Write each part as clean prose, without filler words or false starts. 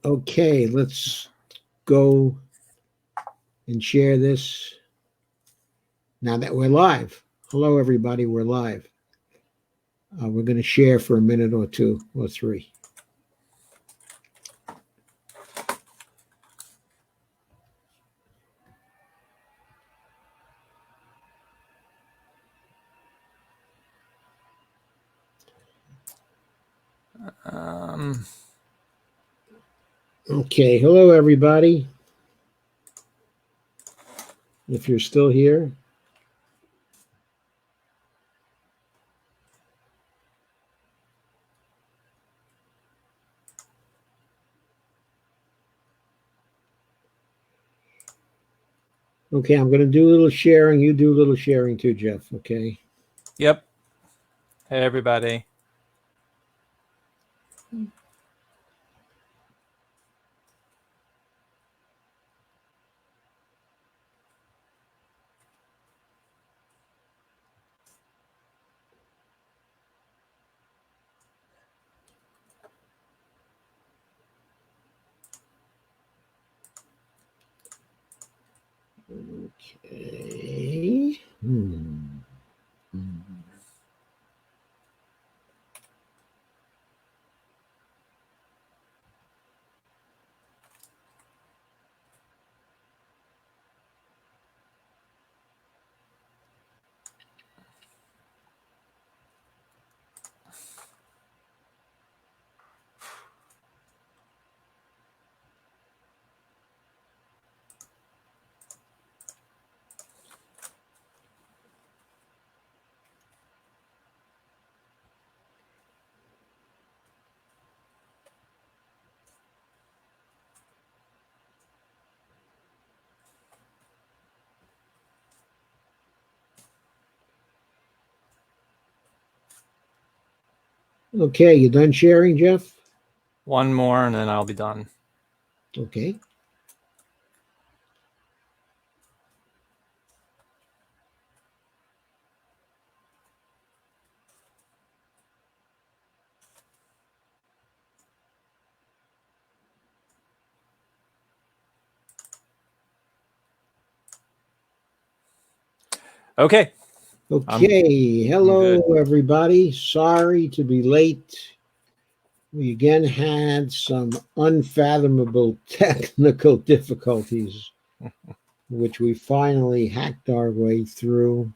Okay, let's go and share this now that we're live. Hello, everybody. We're live. We're going to share for a minute or two or three. Okay, hello, everybody. If you're still here. Okay, I'm going to do a little sharing. You do a little sharing too, Jeff, okay? Yep. Hey, everybody. Okay. Okay, you done sharing, Jeff? One more and then I'll be done. Okay. Okay. Okay, hello everybody. Sorry to be late. We again had some unfathomable technical difficulties, which we finally hacked our way through.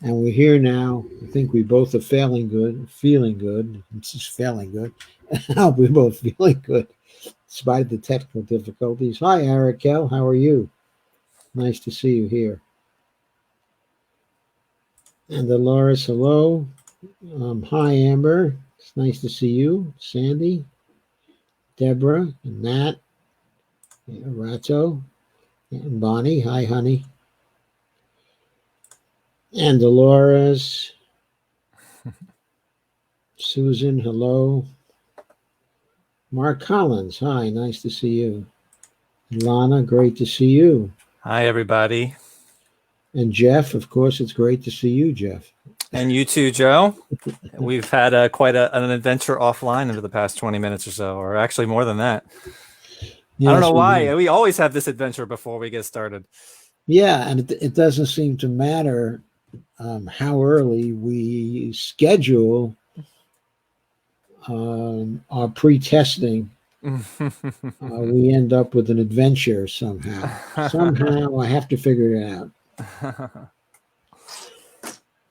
And we're here now. I think we both are feeling good. It's just feeling good. We're both feeling good, despite the technical difficulties. Hi, Arakel. How are you? Nice to see you here. And Dolores, hello. Hi, Amber. It's nice to see you. Sandy, Deborah, and Nat, and Rato, and Bonnie. Hi, honey. And Dolores. Susan, hello. Mark Collins, hi. Nice to see you. Lana, great to see you. Hi, everybody. And Jeff, of course, it's great to see you, Jeff. And you too, Joe. We've had quite an adventure offline over the past 20 minutes or so, or actually more than that. Yes, I don't know why. We always have this adventure before we get started. Yeah, and it doesn't seem to matter how early we schedule our pre-testing. We end up with an adventure somehow. Somehow I have to figure it out.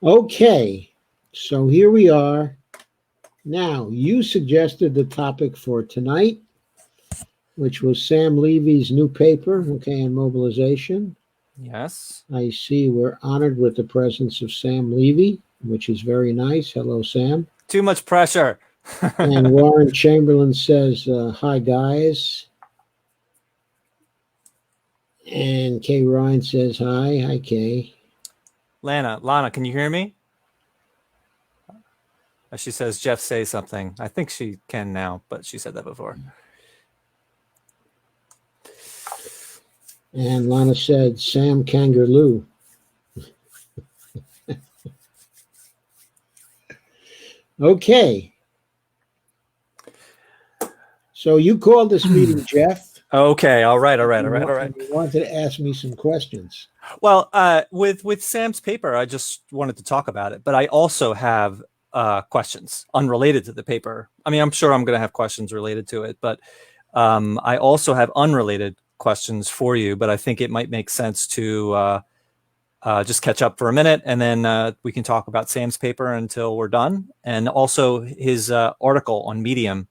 Okay, so here we are. Now, you suggested the topic for tonight, which was Sam Levey's new paper, okay, on mobilization. Yes. I see we're honored with the presence of Sam Levey, which is very nice. Hello, Sam. Too much pressure. And Warren Chamberlain says, hi, guys. And Kay Ryan says, hi. Hi, Kay. Lana, can you hear me? She says, Jeff, say something. I think she can now, but she said that before. And Lana said, Sam Kangaroo. Okay. So you called this meeting, Jeff. Okay. All right. And you wanted to ask me some questions. Well, with Sam's paper, I just wanted to talk about it, but I also have questions unrelated to the paper. I mean, I'm sure I'm going to have questions related to it, but I also have unrelated questions for you. But I think it might make sense to just catch up for a minute, and then we can talk about Sam's paper until we're done, and also his article on Medium.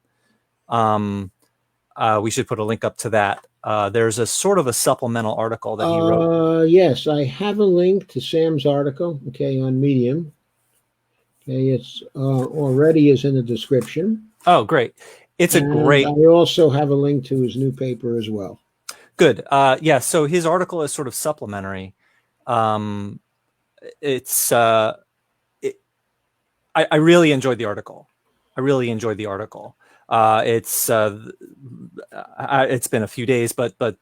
We should put a link up to that. There's a sort of a supplemental article that he wrote. Yes, I have a link to Sam's article, okay, on Medium. Okay, it's already is in the description. Oh, great. It's a great. I also have a link to his new paper as well. Good. Yeah, so his article is sort of supplementary. It's I really enjoyed the article. It's been a few days, but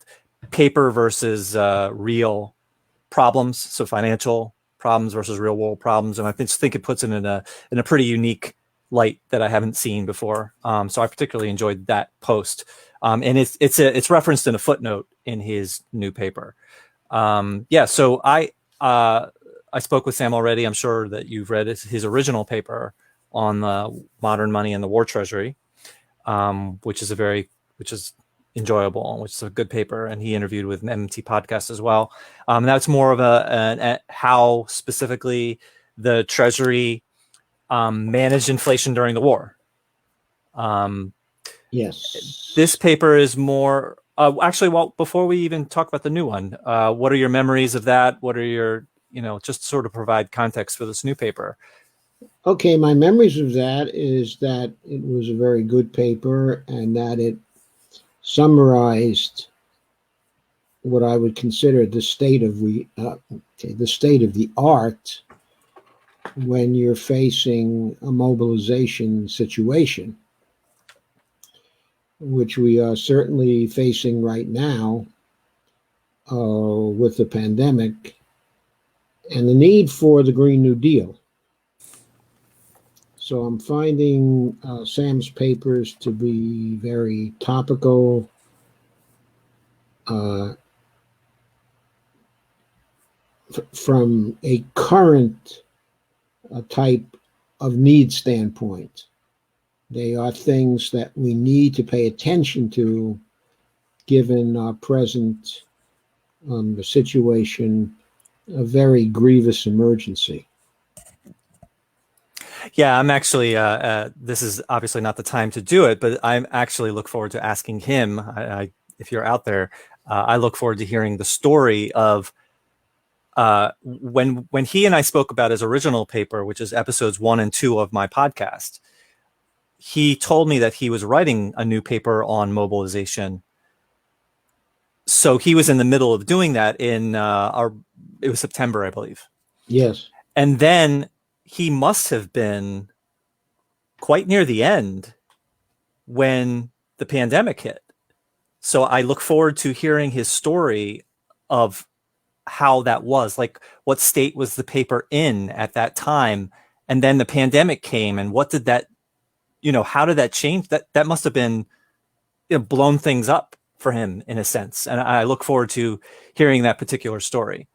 paper versus real problems, so financial problems versus real world problems, and I just think it puts it in a pretty unique light that I haven't seen before. So I particularly enjoyed that post, and it's referenced in a footnote in his new paper. So I spoke with Sam already. I'm sure that you've read his original paper on the modern money and the war treasury, which is enjoyable, which is a good paper. And he interviewed with an MMT podcast as well. That's more of a how specifically the treasury managed inflation during the war. Yes. This paper is more, actually, well, before we even talk about the new one, what are your memories of that? What are your, just sort of provide context for this new paper? Okay, my memories of that is that it was a very good paper and that it summarized what I would consider the state of the art when you're facing a mobilization situation, which we are certainly facing right now with the pandemic and the need for the Green New Deal. So I'm finding Sam's papers to be very topical, from a current type of need standpoint. They are things that we need to pay attention to given our present situation, a very grievous emergency. Yeah, I'm actually, this is obviously not the time to do it, but I actually look forward to asking him, if you're out there, I look forward to hearing the story of when he and I spoke about his original paper, which is episodes 1 and 2 of my podcast. He told me that he was writing a new paper on mobilization. So he was in the middle of doing that it was September, I believe. Yes. And then he must have been quite near the end when the pandemic hit. So I look forward to hearing his story of how that was, like what state was the paper in at that time. And then the pandemic came, and what did that, how did that change? That must have been, blown things up for him in a sense. And I look forward to hearing that particular story.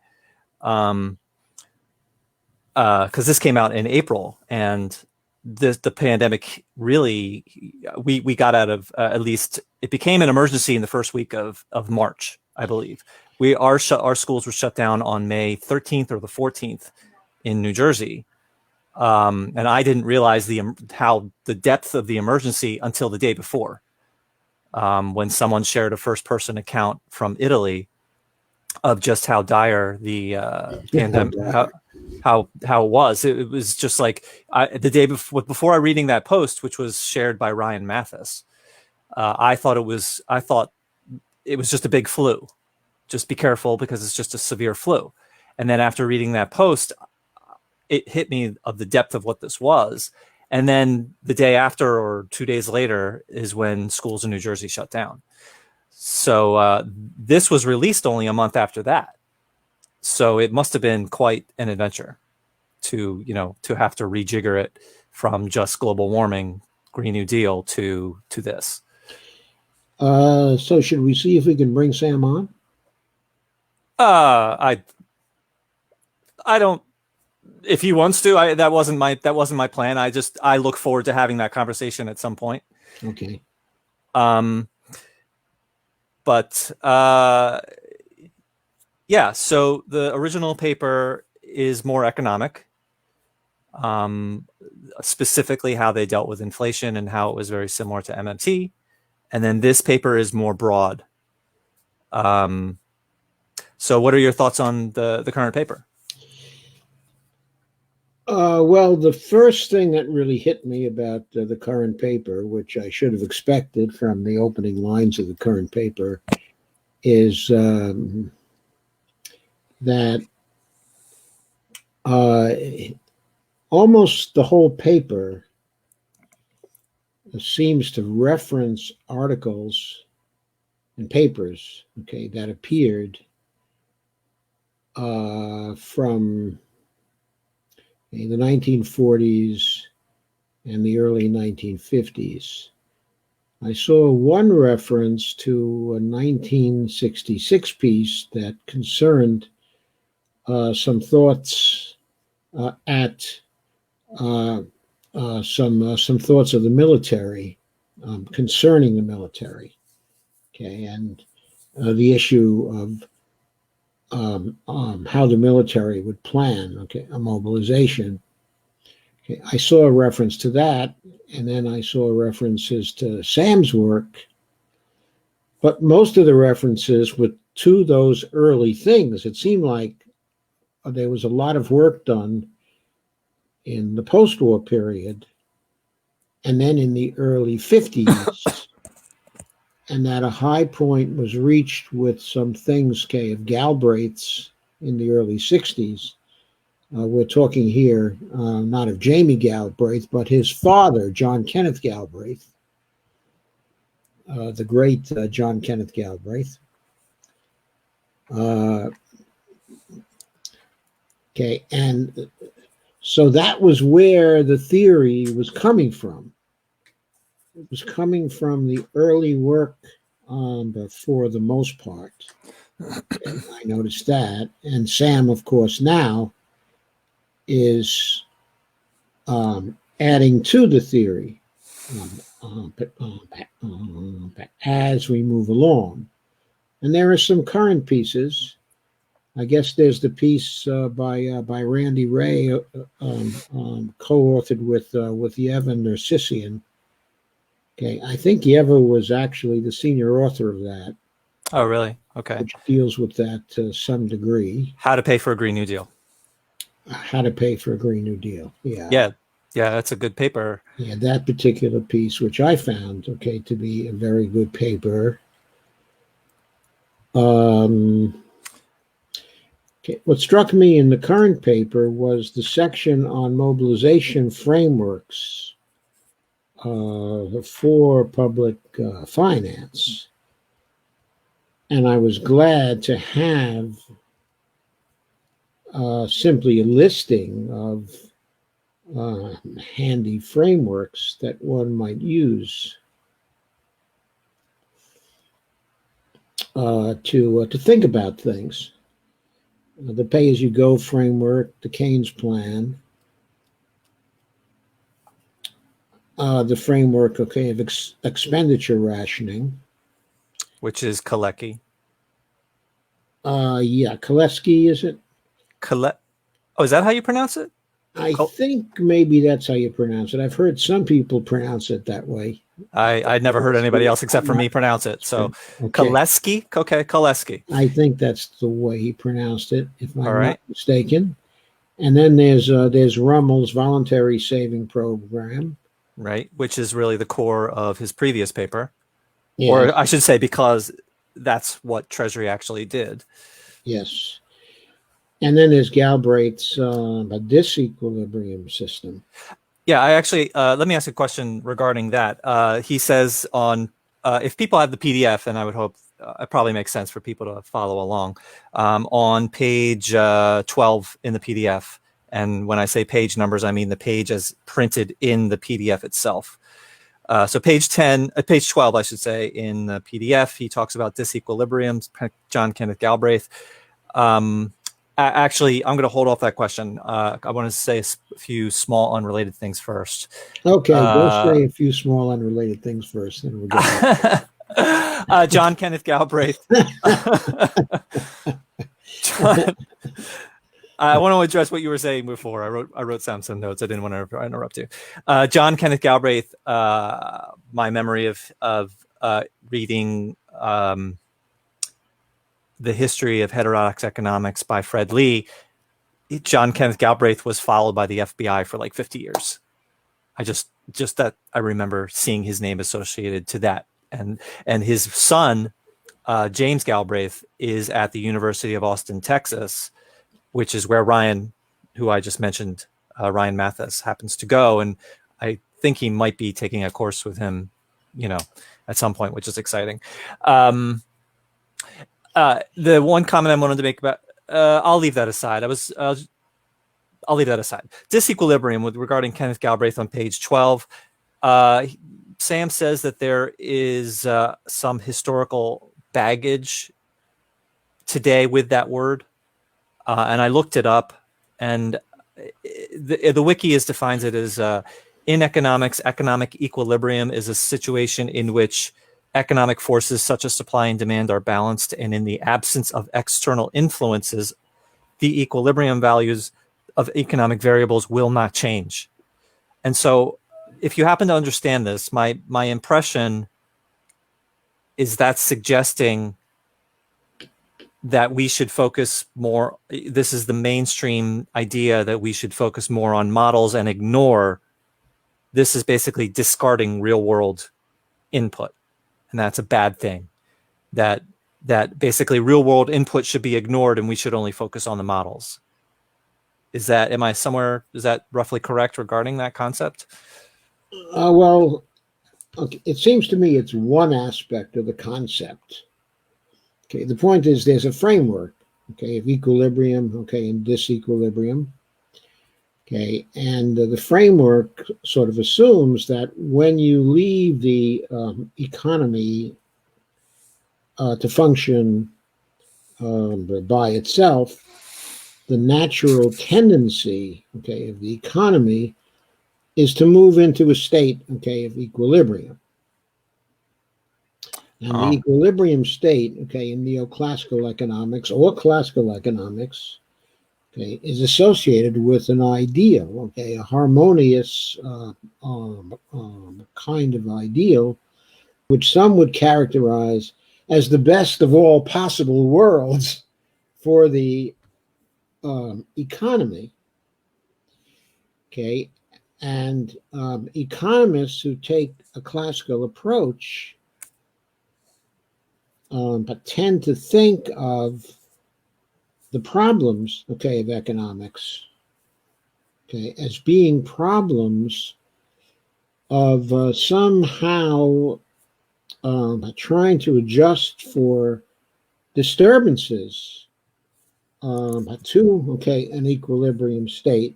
Because this came out in April, and the pandemic really, we got out of, at least it became an emergency in the first week of March, I believe. Our schools were shut down on May 13th or the 14th in New Jersey. And I didn't realize the depth of the emergency until the day before, when someone shared a first-person account from Italy of just how dire the pandemic, how it was. It was just like the day before I reading that post, which was shared by Ryan Mathis. I thought it was just a big flu. Just be careful because it's just a severe flu. And then after reading that post, it hit me of the depth of what this was. And then the day after or 2 days later is when schools in New Jersey shut down. So this was released only a month after that. So it must have been quite an adventure to have to rejigger it from just global warming, Green New Deal to this. So should we see if we can bring Sam on? I don't. If he wants to, that wasn't my plan. I look forward to having that conversation at some point. Okay. But yeah. So the original paper is more economic. Specifically how they dealt with inflation and how it was very similar to MMT. And then this paper is more broad. So what are your thoughts on the current paper? Well, the first thing that really hit me about the current paper, which I should have expected from the opening lines of the current paper, is that almost the whole paper seems to reference articles and papers, okay, that appeared from the 1940s and the early 1950s. I saw one reference to a 1966 piece that concerned some thoughts some thoughts of the military concerning the military, okay, and the issue of how the military would plan, okay, a mobilization. Okay, I saw a reference to that, and then I saw references to Sam's work, but most of the references were to those early things. It seemed like there was a lot of work done in the post-war period, and then in the early 50s, and that a high point was reached with some things, okay, of Galbraith's in the early 60s. We're talking here not of Jamie Galbraith, but his father, John Kenneth Galbraith, the great John Kenneth Galbraith. Okay, and so that was where the theory was coming from. It was coming from the early work, but for the most part. And I noticed that. And Sam, of course, now is adding to the theory as we move along. And there are some current pieces. I guess there's the piece by Randy Ray, co-authored with Yeva Nersessian. Okay, I think Yeva was actually the senior author of that. Oh, really? Okay. Which deals with that to some degree. How to pay for a Green New Deal. How to pay for a Green New Deal. Yeah. Yeah, that's a good paper. Yeah, that particular piece, which I found, okay, to be a very good paper. Okay, what struck me in the current paper was the section on mobilization frameworks for public finance. And I was glad to have simply a listing of handy frameworks that one might use to think about things. The pay-as-you-go framework, the Keynes plan, the framework, okay, of expenditure rationing, which is Kalecki. Yeah, Kaleski, is it? Oh, is that how you pronounce it? I think maybe that's how you pronounce it. I've heard some people pronounce it that way. I'd never heard anybody else except for me pronounce it. So okay. Kaleski, okay, Kaleski. I think that's the way he pronounced it, if I'm not mistaken. And then there's Rummel's voluntary saving program, right, which is really the core of his previous paper, or I should say, because that's what Treasury actually did. Yes. And then there's Galbraith's disequilibrium system. Yeah, I actually, let me ask a question regarding that. He says if people have the PDF, and I would hope it probably makes sense for people to follow along, on page 12 in the PDF. And when I say page numbers, I mean the page as printed in the PDF itself. So page 12, I should say, in the PDF, he talks about disequilibriums, John Kenneth Galbraith. Actually, I'm going to hold off that question. I want to say a few small unrelated things first. Okay, go say a few small unrelated things first, then we'll get John Kenneth Galbraith. John, I want to address what you were saying before. I wrote some notes. I didn't want to interrupt you. John Kenneth Galbraith. My memory of reading The History of Heterodox Economics by Fred Lee. John Kenneth Galbraith was followed by the FBI for like 50 years. I just that I remember seeing his name associated to that, and his son James Galbraith is at the University of Austin, Texas, which is where Ryan, who I just mentioned, Ryan Mathis, happens to go. And I think he might be taking a course with him, at some point, which is exciting. The one comment I wanted to make about, I'll leave that aside. I'll leave that aside. Disequilibrium regarding Kenneth Galbraith on page 12. Sam says that there is some historical baggage today with that word. And I looked it up, and the wiki defines it as in economics, economic equilibrium is a situation in which economic forces such as supply and demand are balanced, and in the absence of external influences, the equilibrium values of economic variables will not change. And so if you happen to understand this, my impression is that suggesting that we should focus more. This is the mainstream idea that we should focus more on models and ignore. This is basically discarding real world input. And that's a bad thing. That basically real world input should be ignored and we should only focus on the models. Is that roughly correct regarding that concept? Well, okay, it seems to me it's one aspect of the concept. Okay, the point is there's a framework, okay, of equilibrium, okay, and disequilibrium. Okay, and the framework sort of assumes that when you leave the economy to function by itself, the natural tendency, okay, of the economy is to move into a state, okay, of equilibrium. And the equilibrium state, okay, in neoclassical economics or classical economics, okay, is associated with an ideal, okay, a harmonious kind of ideal, which some would characterize as the best of all possible worlds for the economy. Okay, and economists who take a classical approach but tend to think of the problems, okay, of economics, okay, as being problems of somehow trying to adjust for disturbances to, okay, an equilibrium state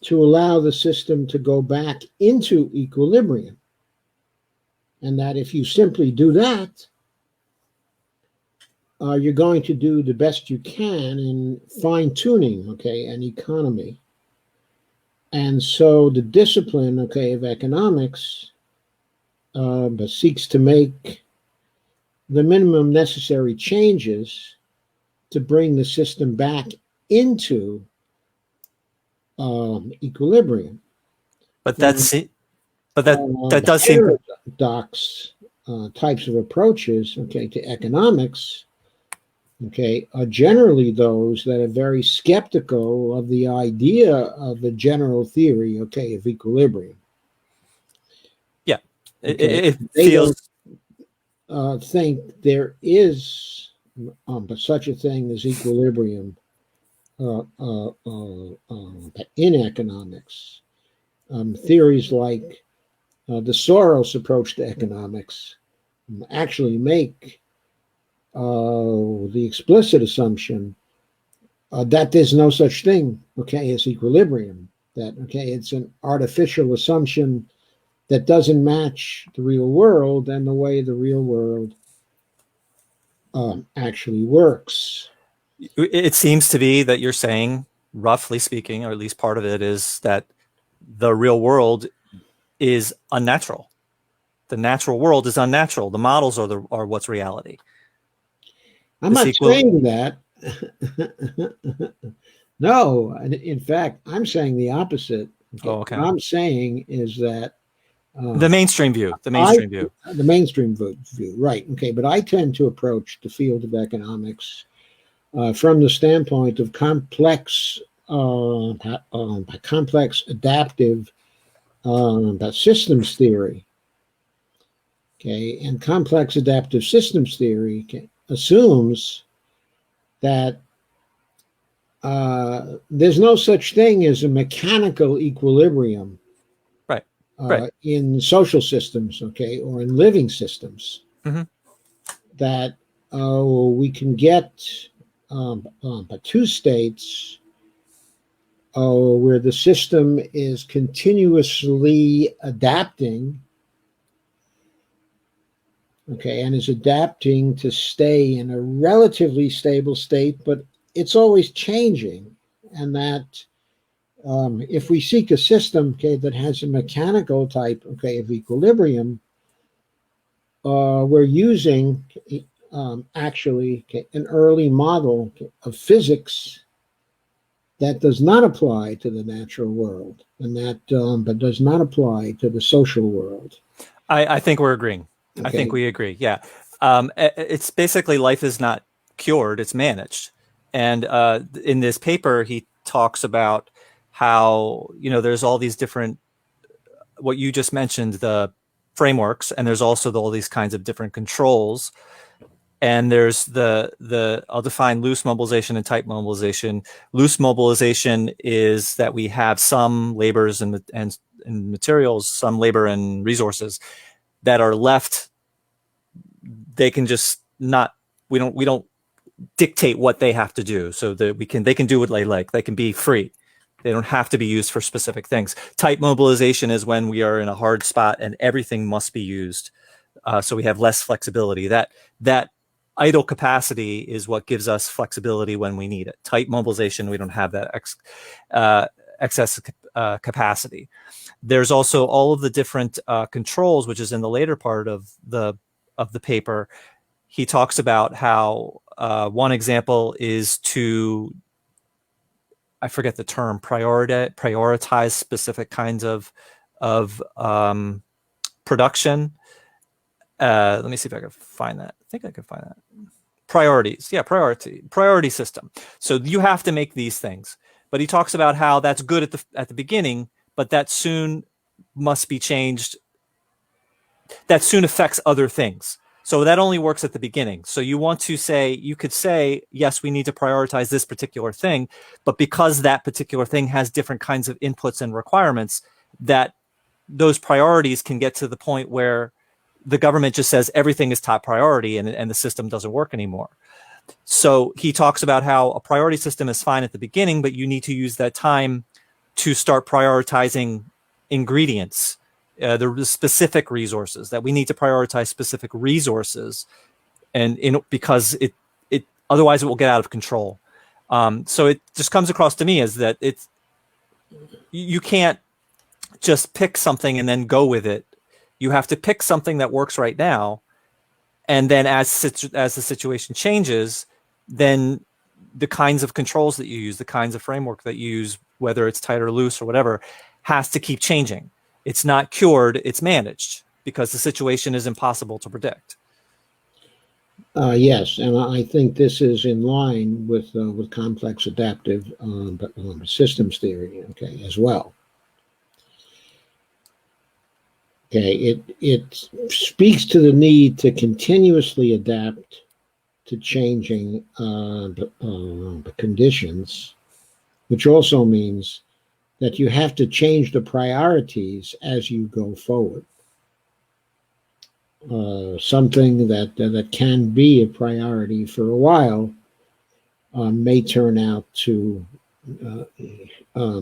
to allow the system to go back into equilibrium. And that if you simply do that, you're going to do the best you can in fine-tuning, okay, an economy. And so the discipline, okay, of economics seeks to make the minimum necessary changes to bring the system back into equilibrium. But that does seem heterodox types of approaches, okay, to economics, okay, are generally those that are very skeptical of the idea of the general theory, okay, of equilibrium. Yeah, okay? It feels. Don't think there is such a thing as equilibrium in economics. Theories like the Soros approach to economics actually make the explicit assumption that there's no such thing, okay, as equilibrium. That, okay, it's an artificial assumption that doesn't match the real world and the way the real world actually works. It seems to be that you're saying, roughly speaking, or at least part of it, is that the real world is unnatural. The natural world is unnatural. The models are what's reality. I'm not saying that. No, in fact, I'm saying the opposite. Okay. Oh, okay. What I'm saying is that the mainstream view. The mainstream view. The mainstream view, right? Okay, but I tend to approach the field of economics from the standpoint of complex adaptive systems theory. Okay, and complex adaptive systems theory assumes that there's no such thing as a mechanical equilibrium, right, in social systems, okay, or in living systems. Mm-hmm. That we can get two states where the system is continuously adapting, okay, and is adapting to stay in a relatively stable state, but it's always changing. And that if we seek a system, okay, that has a mechanical type, okay, of equilibrium, we're using actually an early model of physics that does not apply to the natural world, and that but does not apply to the social world. I think we're agreeing. Okay. I think we agree. Yeah. It's basically life is not cured, it's managed. And in this paper, he talks about how, there's all these different, what you just mentioned, the frameworks, and there's also all these kinds of different controls. And there's I'll define loose mobilization and tight mobilization. Loose mobilization is that we have some labors and materials, some labor and resources that are left. They can just not, we don't dictate what they have to do, so that they can do what they like. They can be free. They don't have to be used for specific things. Tight mobilization is when we are in a hard spot and everything must be used. So we have less flexibility. That idle capacity is what gives us flexibility when we need it. Tight mobilization, we don't have that excess capacity. There's also all of the different controls, which is in the later part of the paper. He talks about how one example is to, I forget the term, prioritize specific kinds of production. Let me see if I can find that. I think I can find that. Priorities. Yeah, priority system. So you have to make these things. But he talks about how that's good at the beginning, but that soon must be changed. That soon affects other things. So that only works at the beginning. So you could say, yes, we need to prioritize this particular thing, but because that particular thing has different kinds of inputs and requirements, that those priorities can get to the point where the government just says everything is top priority and the system doesn't work anymore. So he talks about how a priority system is fine at the beginning, but you need to use that time to start prioritizing ingredients, the specific resources, that we need to prioritize specific resources, and because it otherwise it will get out of control. So it just comes across to me as that you can't just pick something and then go with it. You have to pick something that works right now, and then as the situation changes, then the kinds of controls that you use, the kinds of framework that you use, whether it's tight or loose or whatever, has to keep changing. It's not cured, it's managed, because the situation is impossible to predict. Yes, and I think this is in line with complex adaptive systems theory, okay, as well. Okay, it speaks to the need to continuously adapt to changing the conditions, which also means that you have to change the priorities as you go forward. Something that can be a priority for a while may turn out to, but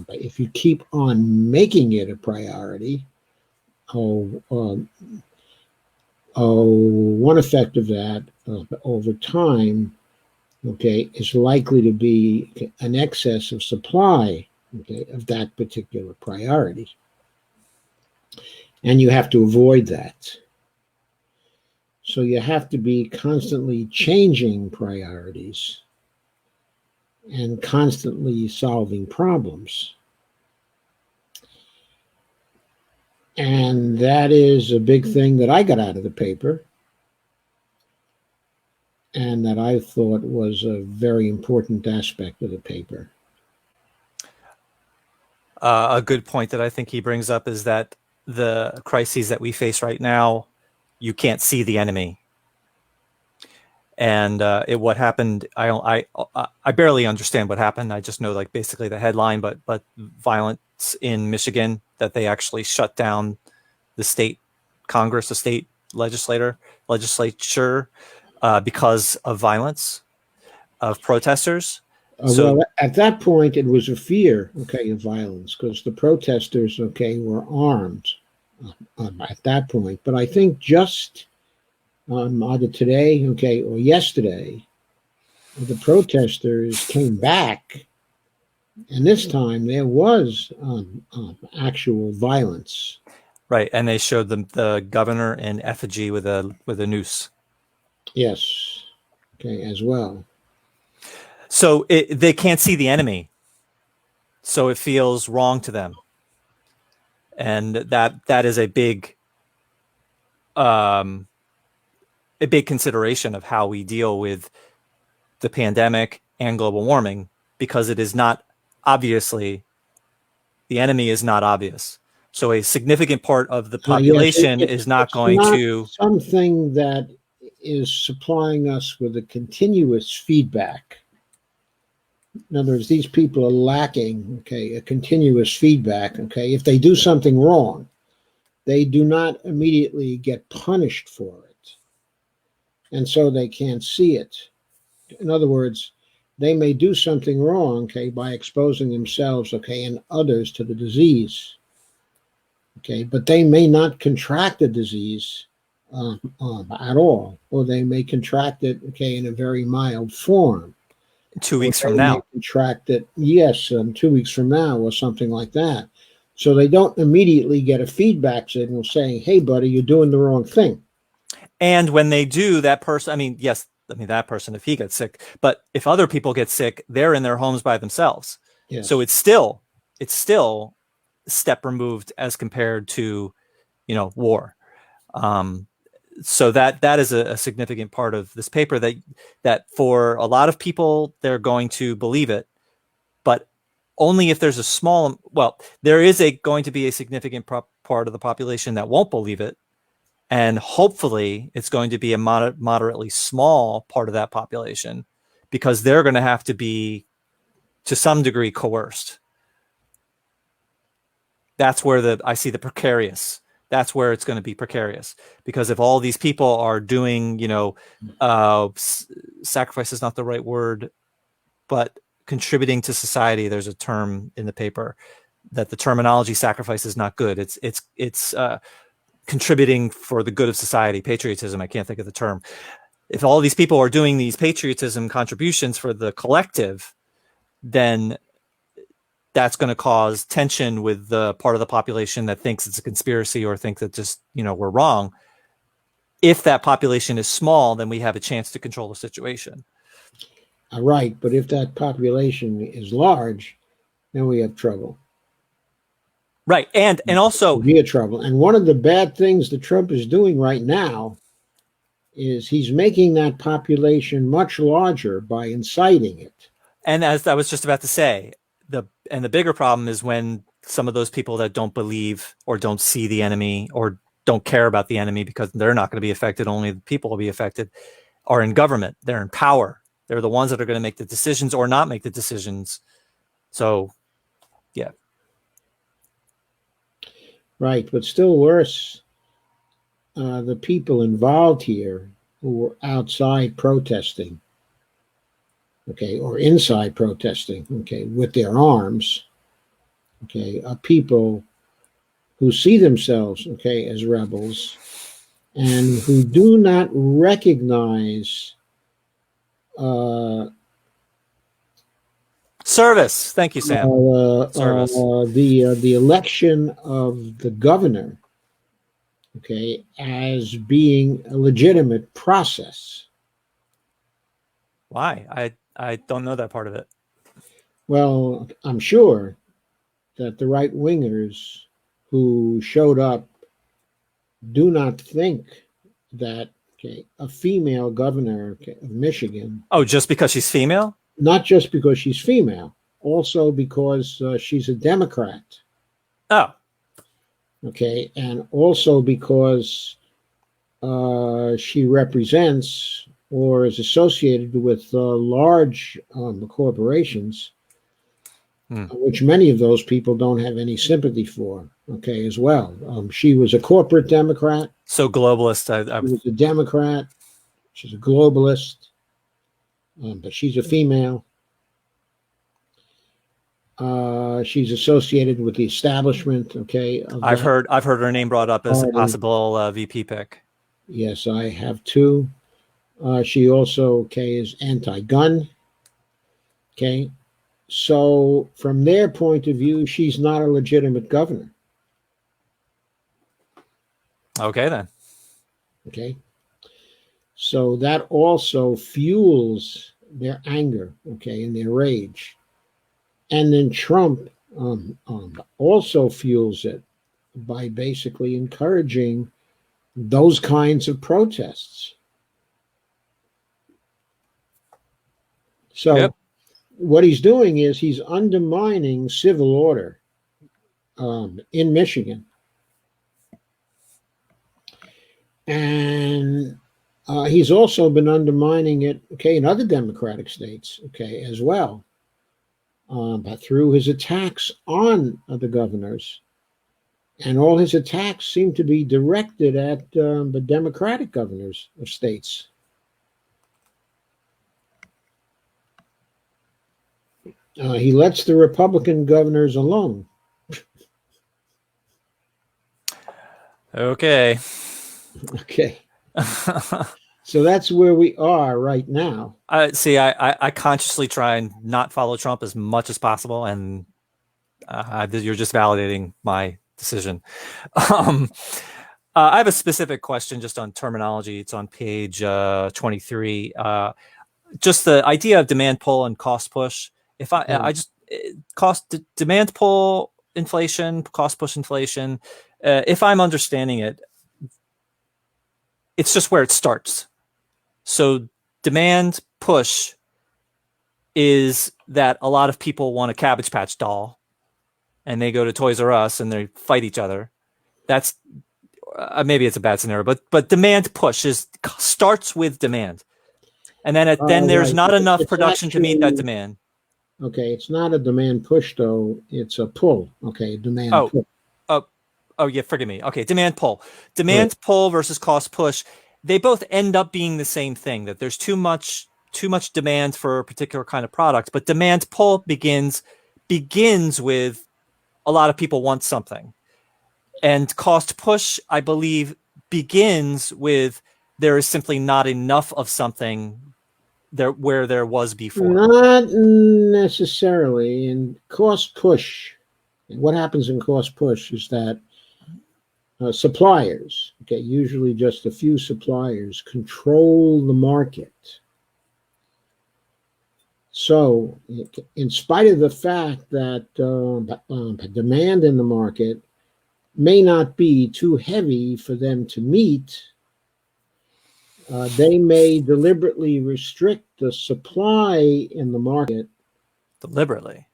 if you keep on making it a priority, oh, one effect of that over time, okay, is likely to be an excess of supply, okay, of that particular priority. And you have to avoid that. So you have to be constantly changing priorities and constantly solving problems. And that is a big thing that I got out of the paper and that I thought was a very important aspect of the paper. A good point that I think he brings up is that the crises that we face right now, you can't see the enemy. And what happened, I barely understand what happened. I just know like basically the headline, but violence in Michigan, that they actually shut down the state Congress, the state legislature, because of violence of protesters. Well, at that point, it was a fear, okay, of violence because the protesters, okay, were armed at that point. But I think just either today, okay, or yesterday, the protesters came back, and this time there was actual violence. Right, and they showed the governor in effigy with a noose. Yes, okay, as well. So they can't see the enemy, so it feels wrong to them, and that is a big consideration of how we deal with the pandemic and global warming, because it is not obviously, the enemy is not obvious. So a significant part of the population is not going to something that is supplying us with a continuous feedback. In other words, these people are lacking, okay, a continuous feedback. Okay, if they do something wrong, they do not immediately get punished for it, and so they can't see it. In other words, they may do something wrong, okay, by exposing themselves, okay, and others to the disease, okay, but they may not contract the disease at all, or they may contract it, okay, in a very mild form. 2 weeks from now. Contract it, yes, 2 weeks from now, or something like that. So they don't immediately get a feedback signal saying, "Hey, buddy, you're doing the wrong thing." And when they do, that person, that person, if he gets sick, but if other people get sick, they're in their homes by themselves. Yes. So it's still a step removed as compared to, war. So that is a significant part of this paper, that for a lot of people, they're going to believe it, but only if there's there is going to be a significant part of the population that won't believe it. And hopefully it's going to be a moderately small part of that population, because they're going to have to be, to some degree, coerced. That's where I see the precarious. That's where it's going to be precarious, because if all these people are doing, sacrifice is not the right word, but contributing to society. There's a term in the paper that the terminology sacrifice is not good. It's contributing for the good of society. Patriotism. I can't think of the term. If all these people are doing these patriotism contributions for the collective, then that's going to cause tension with the part of the population that thinks it's a conspiracy, or think that just, we're wrong. If that population is small, then we have a chance to control the situation. Right. But if that population is large, then we have trouble. Right. And also severe trouble. And one of the bad things that Trump is doing right now is he's making that population much larger by inciting it. And as I was just about to say, the bigger problem is when some of those people that don't believe or don't see the enemy or don't care about the enemy, because they're not going to be affected, only the people will be affected, are in government. They're in power. They're the ones that are going to make the decisions or not make the decisions. So, yeah. Right. But still worse, the people involved here who were outside protesting, okay, or inside protesting, okay, with their arms, okay, are people who see themselves, okay, as rebels and who do not recognize Service. Thank you, Sam. Service. the election of the governor, okay, as being a legitimate process. Why? I don't know that part of it. Well, I'm sure that the right wingers who showed up do not think that, okay, a female governor, okay, of Michigan, Oh, just because she's female? not just because she's female, also because she's a Democrat, Oh, okay, and also because she represents or is associated with large corporations, which many of those people don't have any sympathy for, okay, as well. She was a corporate Democrat. so globalist. She was a Democrat. She's a globalist, but she's a female. She's associated with the establishment, okay. I've heard her name brought up as a possible VP pick. Yes, I have too. She also, okay, is anti-gun. Okay, so from their point of view, she's not a legitimate governor. Okay, then. Okay, so that also fuels their anger, okay, and their rage. And then Trump also fuels it by basically encouraging those kinds of protests. So what he's doing is he's undermining civil order in Michigan. And he's also been undermining it, okay, in other Democratic states, okay, as well. But through his attacks on the governors, and all his attacks seem to be directed at the Democratic governors of states. He lets the Republican governors alone. Okay. Okay. So that's where we are right now. See, I consciously try and not follow Trump as much as possible, and you're just validating my decision. I have a specific question just on terminology. It's on page 23. Just the idea of demand pull and cost push. If I just demand pull inflation, cost push inflation. If I'm understanding it, it's just where it starts. So demand push is that a lot of people want a Cabbage Patch doll, and they go to Toys R Us and they fight each other. That's maybe it's a bad scenario, but demand push starts with demand, and then there's not enough production to meet that demand. Okay, it's not a demand push though; it's a pull. Okay, demand pull. Oh yeah, forgive me. Okay, demand pull pull versus cost push. They both end up being the same thing, that there's too much demand for a particular kind of product, but demand pull begins with a lot of people want something. And cost push, I believe, begins with there is simply not enough of something there where there was before. Not necessarily. In cost push, what happens in cost push is that suppliers, okay, usually just a few suppliers, control the market. So, in spite of the fact that demand in the market may not be too heavy for them to meet, they may deliberately restrict the supply in the market. Deliberately?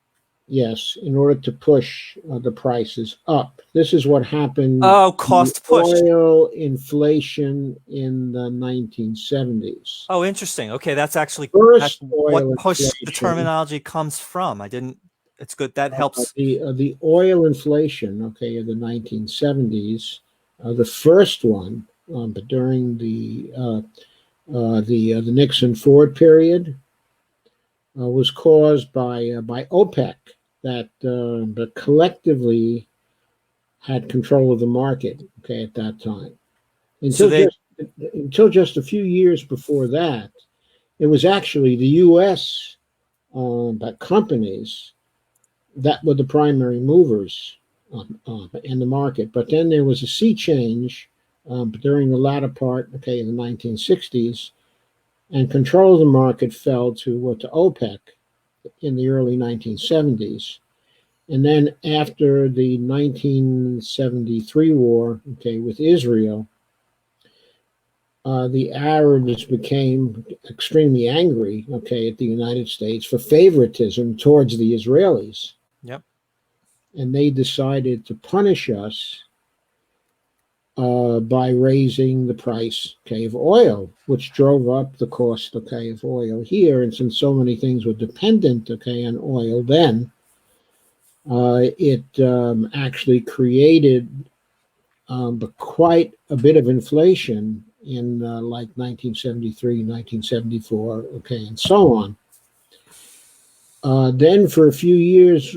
Yes, in order to push the prices up. This is what happened. Oh, cost push. Oil inflation in the 1970s. Oh, interesting. Okay, that's actually what push the terminology comes from. I didn't. It's good. That helps. The oil inflation, okay, of the 1970s, the first one, but during the Nixon Ford period, was caused by OPEC, that collectively had control of the market, okay, at that time. So Until just a few years before that, it was actually the U.S. Companies that were the primary movers in the market. But then there was a sea change during the latter part, okay, in the 1960s, and control of the market fell to OPEC in the early 1970s. And then after the 1973 war, okay, with Israel, the Arabs became extremely angry, okay, at the United States for favoritism towards the Israelis. Yep. And they decided to punish us by raising the price, okay, of oil, which drove up the cost, okay, of oil here. And since so many things were dependent, okay, on oil then, it actually created quite a bit of inflation in like 1973, 1974, okay, and so on. Then for a few years,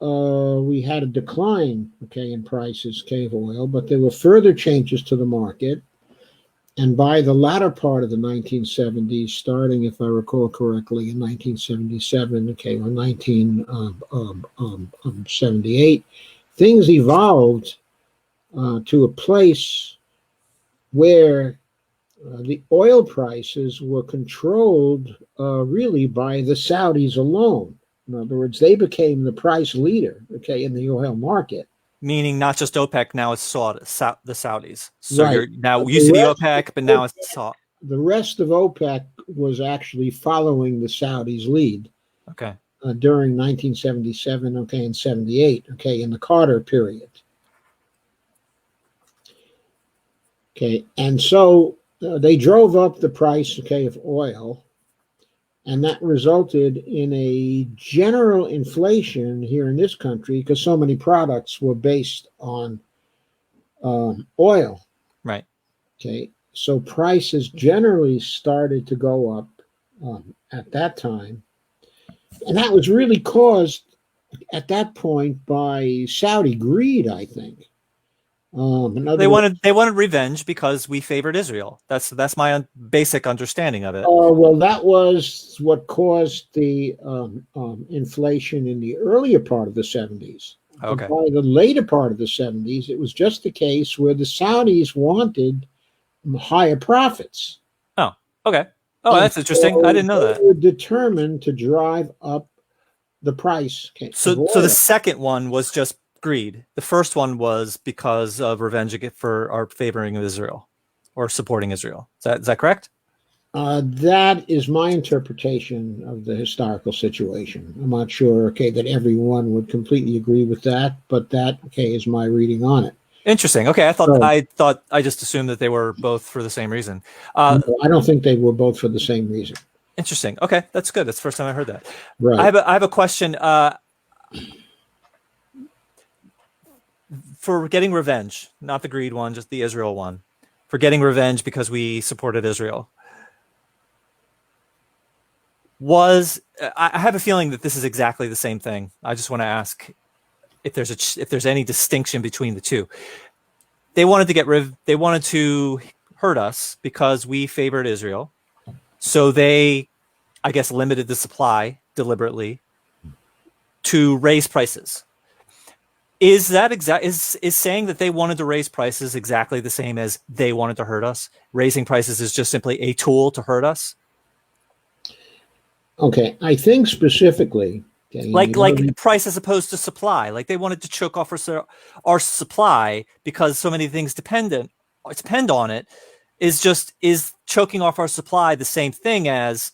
we had a decline, okay, in prices, okay, of oil, but there were further changes to the market. And by the latter part of the 1970s, starting, if I recall correctly, in 1977, okay, or 1978, things evolved to a place where the oil prices were controlled really by the Saudis alone. In other words, they became the price leader, okay, in the oil market. Meaning not just OPEC, now it's the Saudis. So Right. you're now used to the OPEC, but now it's Saudi. The rest of OPEC was actually following the Saudis' lead. Okay. During 1977, okay, and 78, okay, in the Carter period. Okay, and so they drove up the price, okay, of oil, and that resulted in a general inflation here in this country because so many products were based on oil. Right. Okay, so prices generally started to go up at that time, and that was really caused at that point by Saudi greed, I think. They wanted revenge because we favored Israel. That's my basic understanding of it. Well, that was what caused the inflation in the earlier part of the 70s. Okay. But by the later part of the 70s, it was just a case where the Saudis wanted higher profits. Oh, okay. Oh, that's interesting. I didn't know that. They were determined to drive up the price. So the second one was just greed. The first one was because of revenge for our favoring of Israel or supporting Israel. Is that correct? That is my interpretation of the historical situation. I'm not sure, okay, that everyone would completely agree with that, but that, okay, is my reading on it. Interesting. Okay, I just assumed that they were both for the same reason. No, I don't think they were both for the same reason. Interesting. Okay, that's good. That's the first time I heard that. Right. I have a question. For getting revenge, not the greed one, just the Israel one, for getting revenge because we supported Israel. I have a feeling that this is exactly the same thing. I just want to ask if there's any distinction between the two. They wanted to hurt us because we favored Israel. So they, I guess, limited the supply deliberately to raise prices. Is that is saying that they wanted to raise prices exactly the same as they wanted to hurt us? Raising prices is just simply a tool to hurt us? Okay, I think specifically, okay, like price as opposed to supply. Like they wanted to choke off our supply because so many things depend on it. Is choking off our supply the same thing as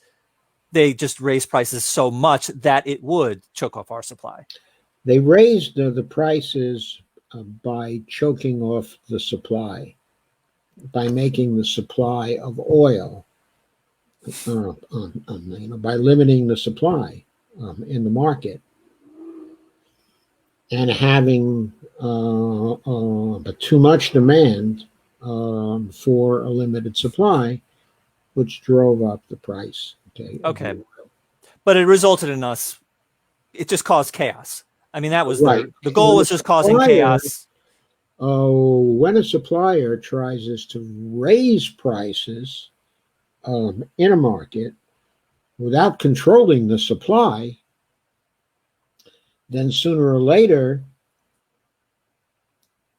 they just raise prices so much that it would choke off our supply? They raised the prices by choking off the supply, by making the supply of oil, by limiting the supply in the market, and having too much demand for a limited supply, which drove up the price. Okay. But it resulted in it just caused chaos. I mean, that was right. The goal was just causing chaos. When a supplier tries to raise prices in a market without controlling the supply, then sooner or later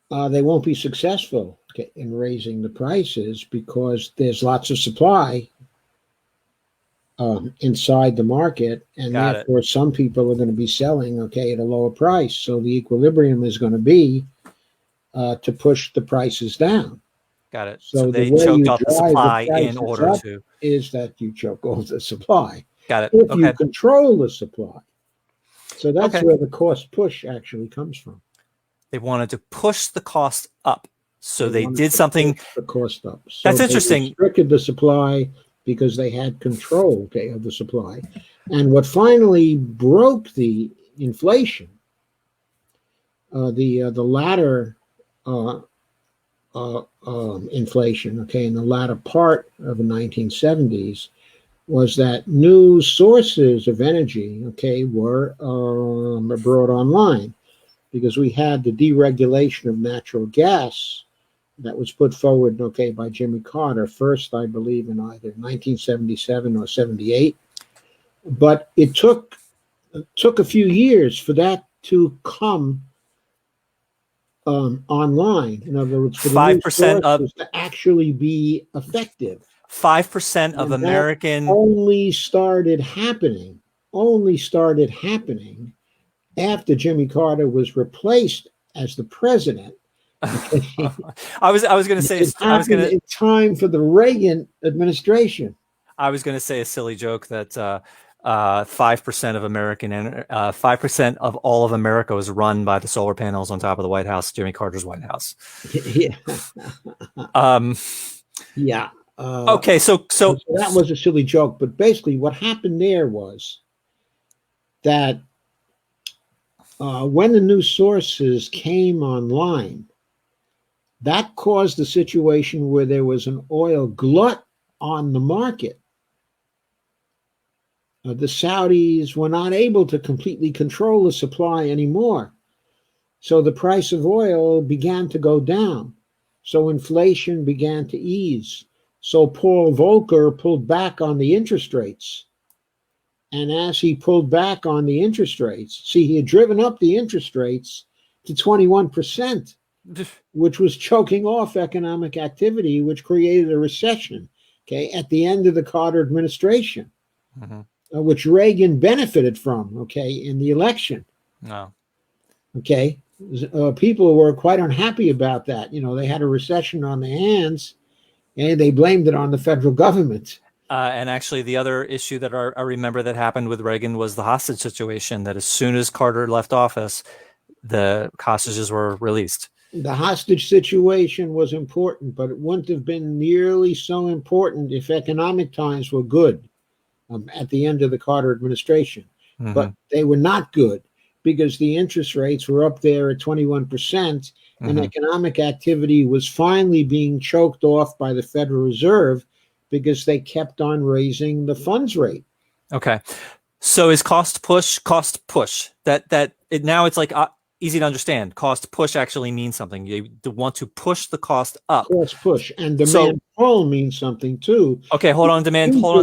they won't be successful in raising the prices because there's lots of supply inside the market, and therefore some people are going to be selling at a lower price. So the equilibrium is going to be to push the prices down. Got it. So they the way choked you off the drive supply the prices in order up to is that you choke off the supply. Got it. If Okay. you control the supply. So that's Okay. where the cost push actually comes from. They wanted to push the cost up. So they did something. Push the cost up. So that's interesting. They restricted the supply because they had control of the supply. And what finally broke the inflation, the latter inflation, in the latter part of the 1970s, was that new sources of energy, were brought online, because we had the deregulation of natural gas that was put forward, by Jimmy Carter, first, I believe, in either 1977 or 78. But it took a few years for that to come online. In other words, for the 5% of to actually be effective. 5% of American only started happening after Jimmy Carter was replaced as the president. I was going to say in time for the Reagan administration. I was going to say a silly joke that 5% of 5% of all of America was run by the solar panels on top of the White House, Jimmy Carter's White House. Yeah. Yeah. Okay, so that was a silly joke, but basically what happened there was that when the new sources came online, that caused a situation where there was an oil glut on the market. The Saudis were not able to completely control the supply anymore. So the price of oil began to go down. So inflation began to ease. So Paul Volcker pulled back on the interest rates. And as he pulled back on the interest rates, he had driven up the interest rates to 21%, which was choking off economic activity, which created a recession, at the end of the Carter administration, which Reagan benefited from, in the election. No. People were quite unhappy about that. They had a recession on their hands, and they blamed it on the federal government. And actually, the other issue that I remember that happened with Reagan was the hostage situation, that as soon as Carter left office, the hostages were released. The hostage situation was important, but it wouldn't have been nearly so important if economic times were good at the end of the Carter administration. But they were not good, because the interest rates were up there at 21%, and economic activity was finally being choked off by the Federal Reserve because they kept on raising the funds rate. Okay. So is cost push? Now it's like easy to understand. Cost push actually means something. You want to push the cost up. Cost push. And demand pull means something too. Okay, hold on, demand pull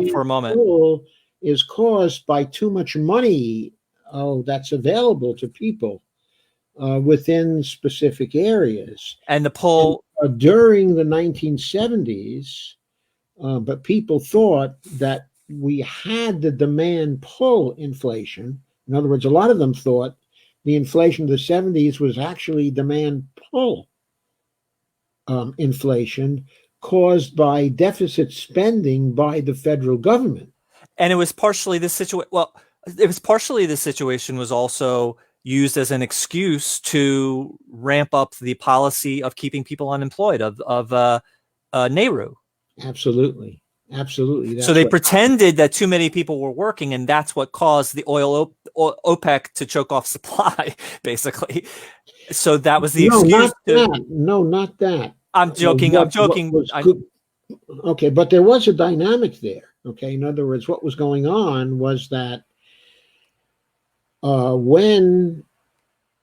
for a moment. Pull is caused by too much money that's available to people within specific areas. And the pull during the 1970s, but people thought that we had the demand pull inflation. In other words, a lot of them thought the inflation of the 70s was actually demand pull inflation caused by deficit spending by the federal government. And it was partially this situation. Well, it was partially this situation was also used as an excuse to ramp up the policy of keeping people unemployed of Nehru. Absolutely. That's so they pretended that too many people were working, and that's what caused the OPEC to choke off supply, basically. So that was the excuse. Not that. I'm joking. Okay, but there was a dynamic there. Okay, in other words, what was going on was that when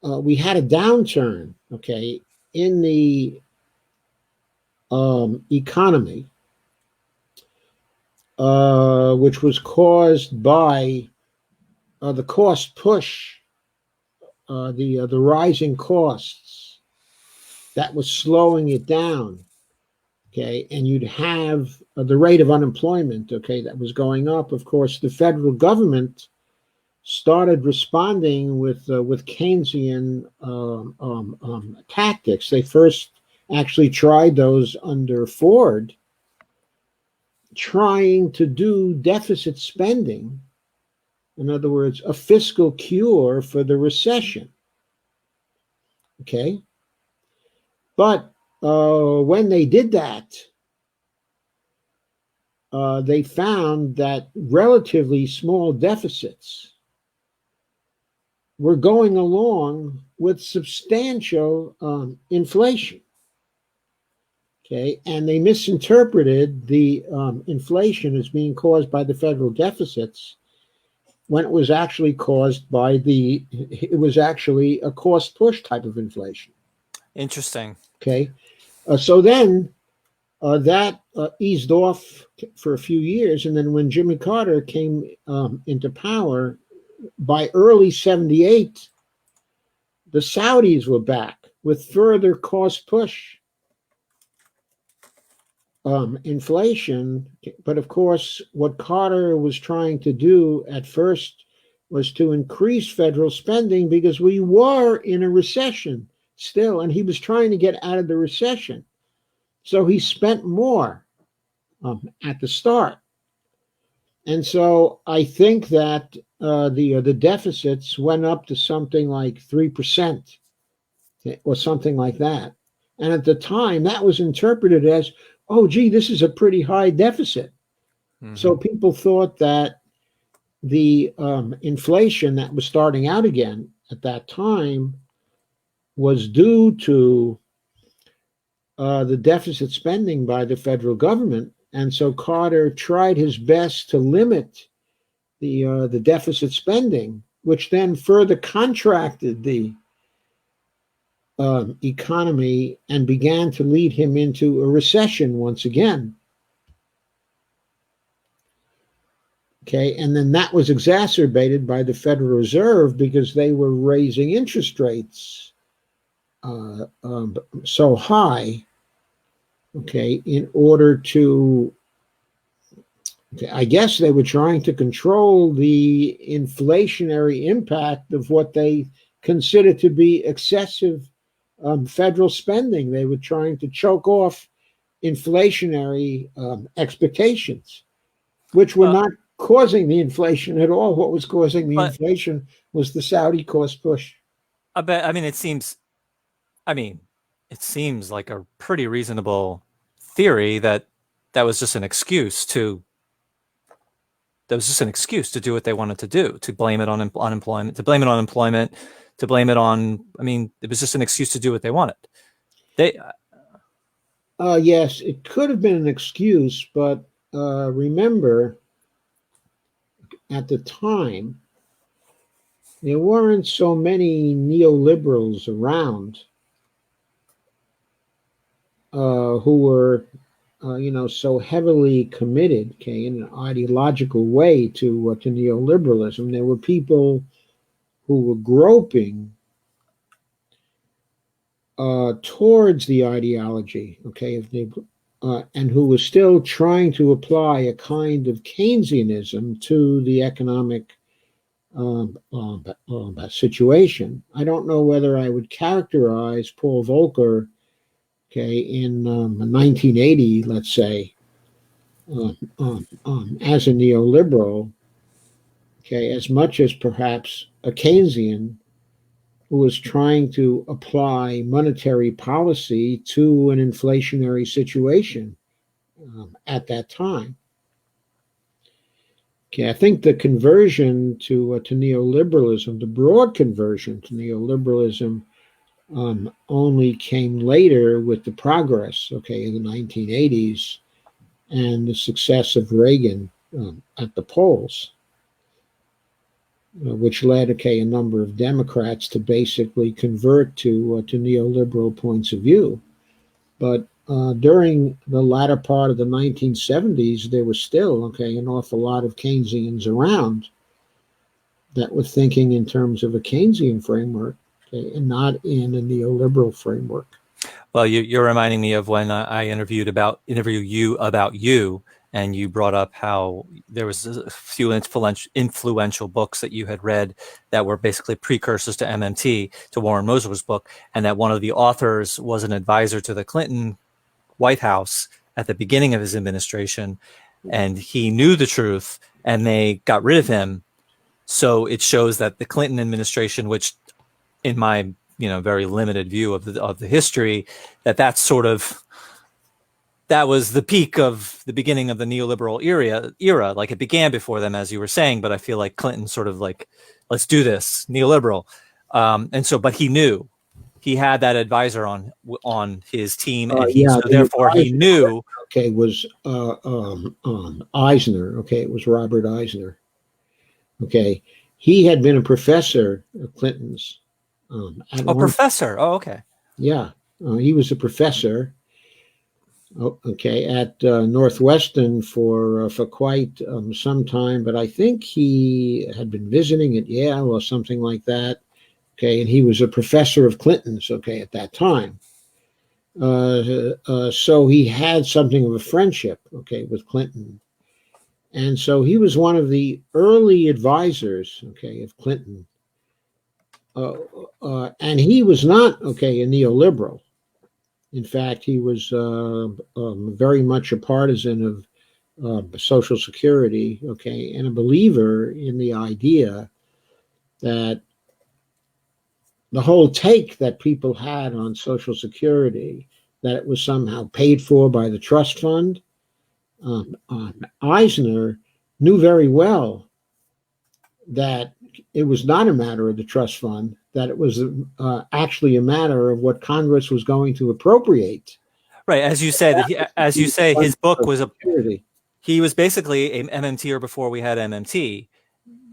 we had a downturn, okay, in the economy, which was caused by the cost push, the rising costs that was slowing it down. Okay, and you'd have the rate of unemployment, okay, that was going up. Of course, the federal government started responding with Keynesian tactics. They first actually tried those under Ford, trying to do deficit spending. In other words, a fiscal cure for the recession. Okay, but when they did that, they found that relatively small deficits were going along with substantial inflation. Okay, and they misinterpreted the inflation as being caused by the federal deficits when it was actually caused by it was actually a cost push type of inflation. Interesting. Okay, so then that eased off for a few years, and then when Jimmy Carter came into power, by early '78, the Saudis were back with further cost push inflation. But of course, what Carter was trying to do at first was to increase federal spending because we were in a recession still, and he was trying to get out of the recession. So he spent more at the start. And so I think that the deficits went up to something like 3% or something like that. And at the time, that was interpreted as, oh, gee, this is a pretty high deficit. Mm-hmm. So people thought that the inflation that was starting out again at that time was due to the deficit spending by the federal government. And so Carter tried his best to limit the deficit spending, which then further contracted the economy and began to lead him into a recession once again. Okay, and then that was exacerbated by the Federal Reserve because they were raising interest rates so high, okay, in order to, I guess they were trying to control the inflationary impact of what they considered to be excessive federal spending. They were trying to choke off inflationary expectations, which were not causing the inflation at all. What was causing the inflation was the Saudi cost push. I mean, it seems like a pretty reasonable theory that was just an excuse to do what they wanted to do, to blame it on unemployment, I mean, it was just an excuse to do what they wanted. Yes, it could have been an excuse, but remember, at the time, there weren't so many neoliberals around who were, so heavily committed, okay, in an ideological way to neoliberalism. There were people who were groping towards the ideology, okay, and who was still trying to apply a kind of Keynesianism to the economic situation. I don't know whether I would characterize Paul Volcker, okay, in 1980, let's say, as a neoliberal, okay, as much as perhaps a Keynesian who was trying to apply monetary policy to an inflationary situation at that time. Okay, I think the conversion to neoliberalism, the broad conversion to neoliberalism, only came later with the progress, okay, in the 1980s and the success of Reagan at the polls. which led, okay, a number of Democrats to basically convert to neoliberal points of view. But during the latter part of the 1970s, there was still, okay, an awful lot of Keynesians around that were thinking in terms of a Keynesian framework, okay, and not in a neoliberal framework. Well, you're reminding me of when I interview you about you, and you brought up how there was a few influential books that you had read that were basically precursors to MMT, to Warren Mosler's book, and that one of the authors was an advisor to the Clinton White House at the beginning of his administration, and he knew the truth, and they got rid of him. So it shows that the Clinton administration, which in my very limited view of the history, that was the peak of the beginning of the neoliberal era. Like, it began before them, as you were saying, but I feel like Clinton sort of like, let's do this, neoliberal. But he knew he had that advisor on his team, and therefore he knew. Okay, was Eisner. Okay, it was Robert Eisner. Okay, he had been a professor of Clinton's. Professor. Oh, okay. Yeah, he was a professor. Okay, at Northwestern for quite some time, but I think he had been visiting at Yale or something like that. Okay, and he was a professor of Clinton's. Okay, at that time, so he had something of a friendship. Okay, with Clinton, and so he was one of the early advisors. Okay, of Clinton. And he was not, okay, a neoliberal. In fact, he was very much a partisan of Social Security, okay, and a believer in the idea that the whole take that people had on Social Security, that it was somehow paid for by the trust fund. Eisner knew very well that it was not a matter of the trust fund, that it was actually a matter of what Congress was going to appropriate. Right, as you say, his book was he was basically a MMTer before we had MMT,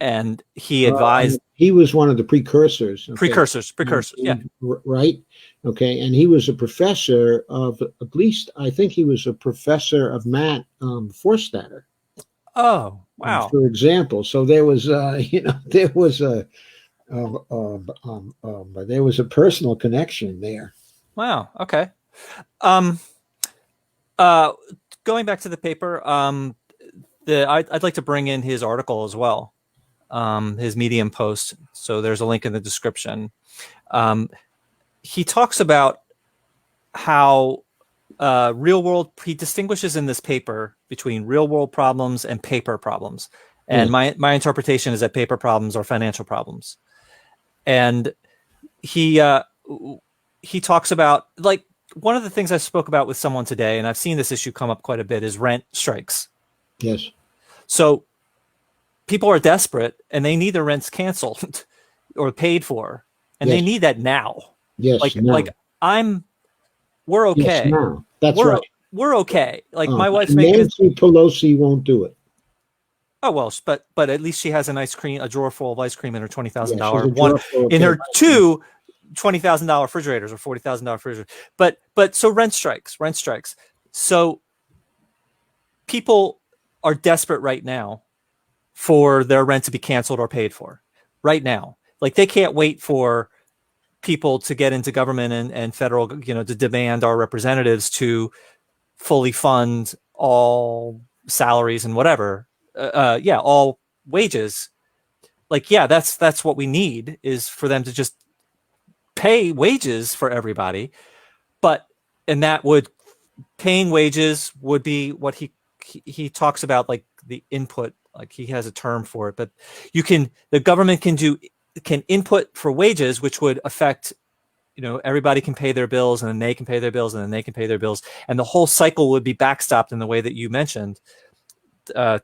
and he advised. He was one of the precursors. Okay? Precursors, yeah. Right. Okay, and he was a professor of, at least I think he was a professor of Matt Forstater. Oh, wow. For example, so there was, there was a personal connection there. Wow. Okay. Going back to the paper, I'd like to bring in his article as well, his Medium post. So there's a link in the description. He talks about how he distinguishes in this paper between real world problems and paper problems. And my interpretation is that paper problems are financial problems. And he talks about, like, one of the things I spoke about with someone today, and I've seen this issue come up quite a bit, is rent strikes. Yes. So people are desperate and they need their rents canceled or paid for, and they need that now. Yes. We're okay. Yes, now. That's right. We're okay. Like, my wife's Nancy Pelosi won't do it. Oh, well, but at least she has a drawer full of ice cream in her $20,000 one, in her two $20,000 refrigerators or $40,000 refrigerators. But so rent strikes. So people are desperate right now for their rent to be canceled or paid for right now. Like, they can't wait for people to get into government and federal, to demand our representatives to fully fund all salaries and whatever. All wages. Like, that's what we need, is for them to just pay wages for everybody. And that would, paying wages would be what he talks about, like the input, like he has a term for it, but the government can input for wages, which would affect, everybody can pay their bills, and then they can pay their bills, and then they can pay their bills. And the whole cycle would be backstopped in the way that you mentioned, that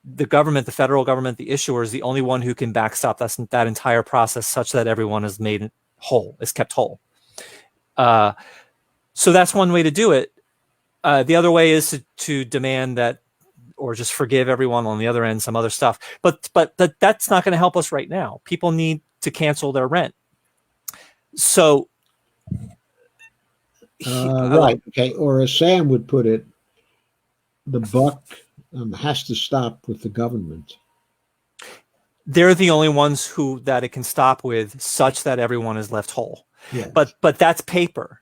the government, the federal government, the issuer, is the only one who can backstop that entire process, such that everyone is made whole, is kept whole. So that's one way to do it. The other way is to demand that, or just forgive everyone on the other end, some other stuff. But that's not going to help us right now. People need to cancel their rent. So right. Okay. Or as Sam would put it, the buck has to stop with the government. they're the only ones who that it can stop with, such that everyone is left whole. Yeah. But that's paper.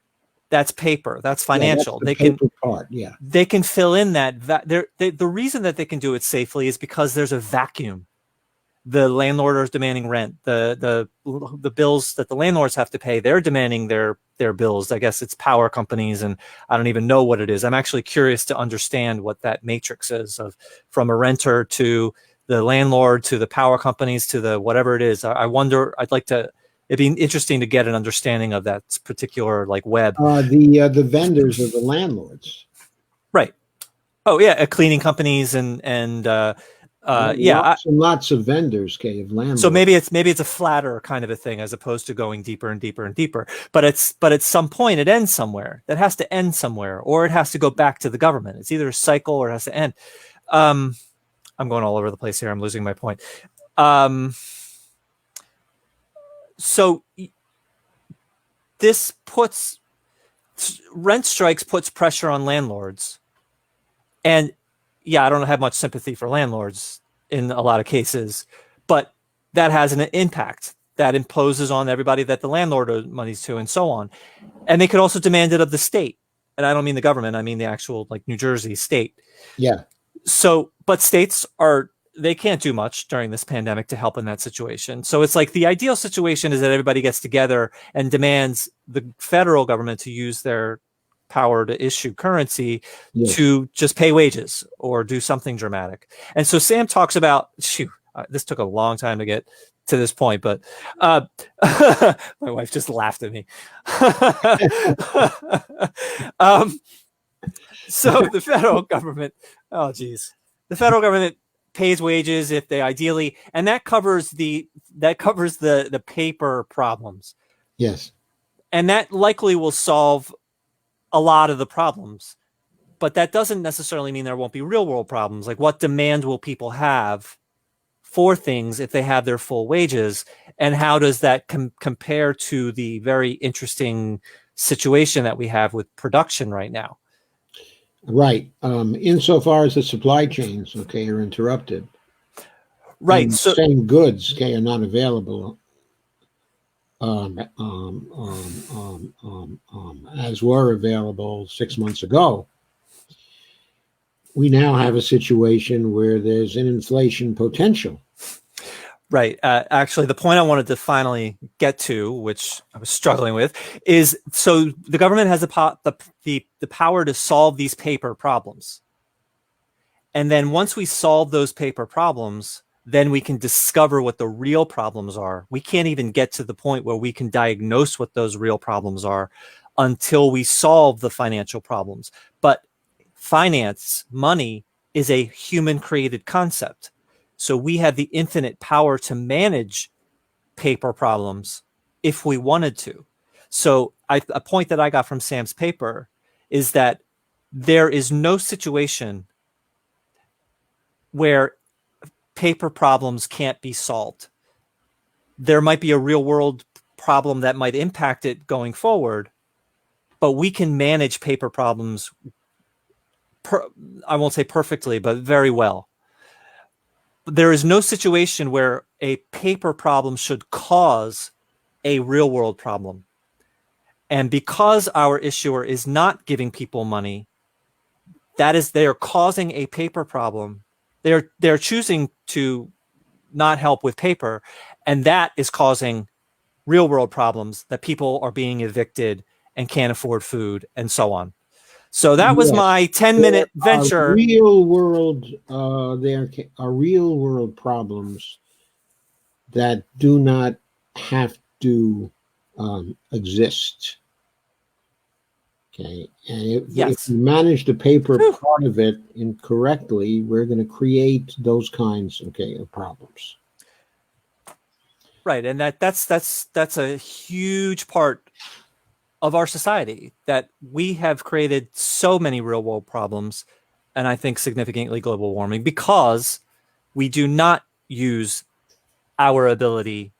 That's paper. That's financial. Yeah, that's the paper part. Yeah. They can fill in that. The reason that they can do it safely is because there's a vacuum. The landlord is demanding rent. The bills that the landlords have to pay, they're demanding their bills. I guess it's power companies, and I don't even know what it is. I'm actually curious to understand what that matrix is of from a renter to the landlord to the power companies to the whatever it is. I wonder. It'd be interesting to get an understanding of that particular like web. The vendors are the landlords, right? Oh yeah, cleaning companies and lots of vendors, okay, of landlords. So maybe it's a flatter kind of a thing as opposed to going deeper and deeper and deeper. But at some point it ends somewhere. That has to end somewhere, or it has to go back to the government. It's either a cycle or it has to end. I'm going all over the place here. I'm losing my point. So this puts rent strikes puts pressure on landlords, and yeah, I don't have much sympathy for landlords in a lot of cases, but that has an impact that imposes on everybody that the landlord owes monies to, and so on. And they could also demand it of the state, and I don't mean the government. I mean the actual like New Jersey state. Yeah. So, but states they can't do much during this pandemic to help in that situation. So it's like the ideal situation is that everybody gets together and demands the federal government to use their power to issue currency to just pay wages or do something dramatic. And so Sam talks about, this took a long time to get to this point, but my wife just laughed at me. So the federal government, the federal government pays wages if they ideally, and that covers the paper problems. Yes. And that likely will solve a lot of the problems, but that doesn't necessarily mean there won't be real world problems. Like, what demand will people have for things if they have their full wages, and how does that compare to the very interesting situation that we have with production right now? Right. Insofar as the supply chains, are interrupted. Right. So same goods, are not available. As were available 6 months ago. We now have a situation where there's an inflation potential. Right. Actually, the point I wanted to finally get to, which I was struggling with, is so the government has the power to solve these paper problems. And then once we solve those paper problems, then we can discover what the real problems are. We can't even get to the point where we can diagnose what those real problems are until we solve the financial problems. But finance, money, is a human-created concept. So we have the infinite power to manage paper problems if we wanted to. So a point that I got from Sam's paper is that there is no situation where paper problems can't be solved. There might be a real world problem that might impact it going forward, but we can manage paper problems, I won't say perfectly, but very well. There is no situation where a paper problem should cause a real world problem. And because our issuer is not giving people money, that is, they are causing a paper problem. They're choosing to not help with paper, and that is causing real world problems that people are being evicted and can't afford food and so on. So that was my 10-minute venture. Real world, there are real world problems that do not have to exist. Okay, and if you manage the paper part of it incorrectly, we're going to create those kinds, of problems. Right, and that's a huge part of our society, that we have created so many real world problems and I think significantly global warming, because we do not use our ability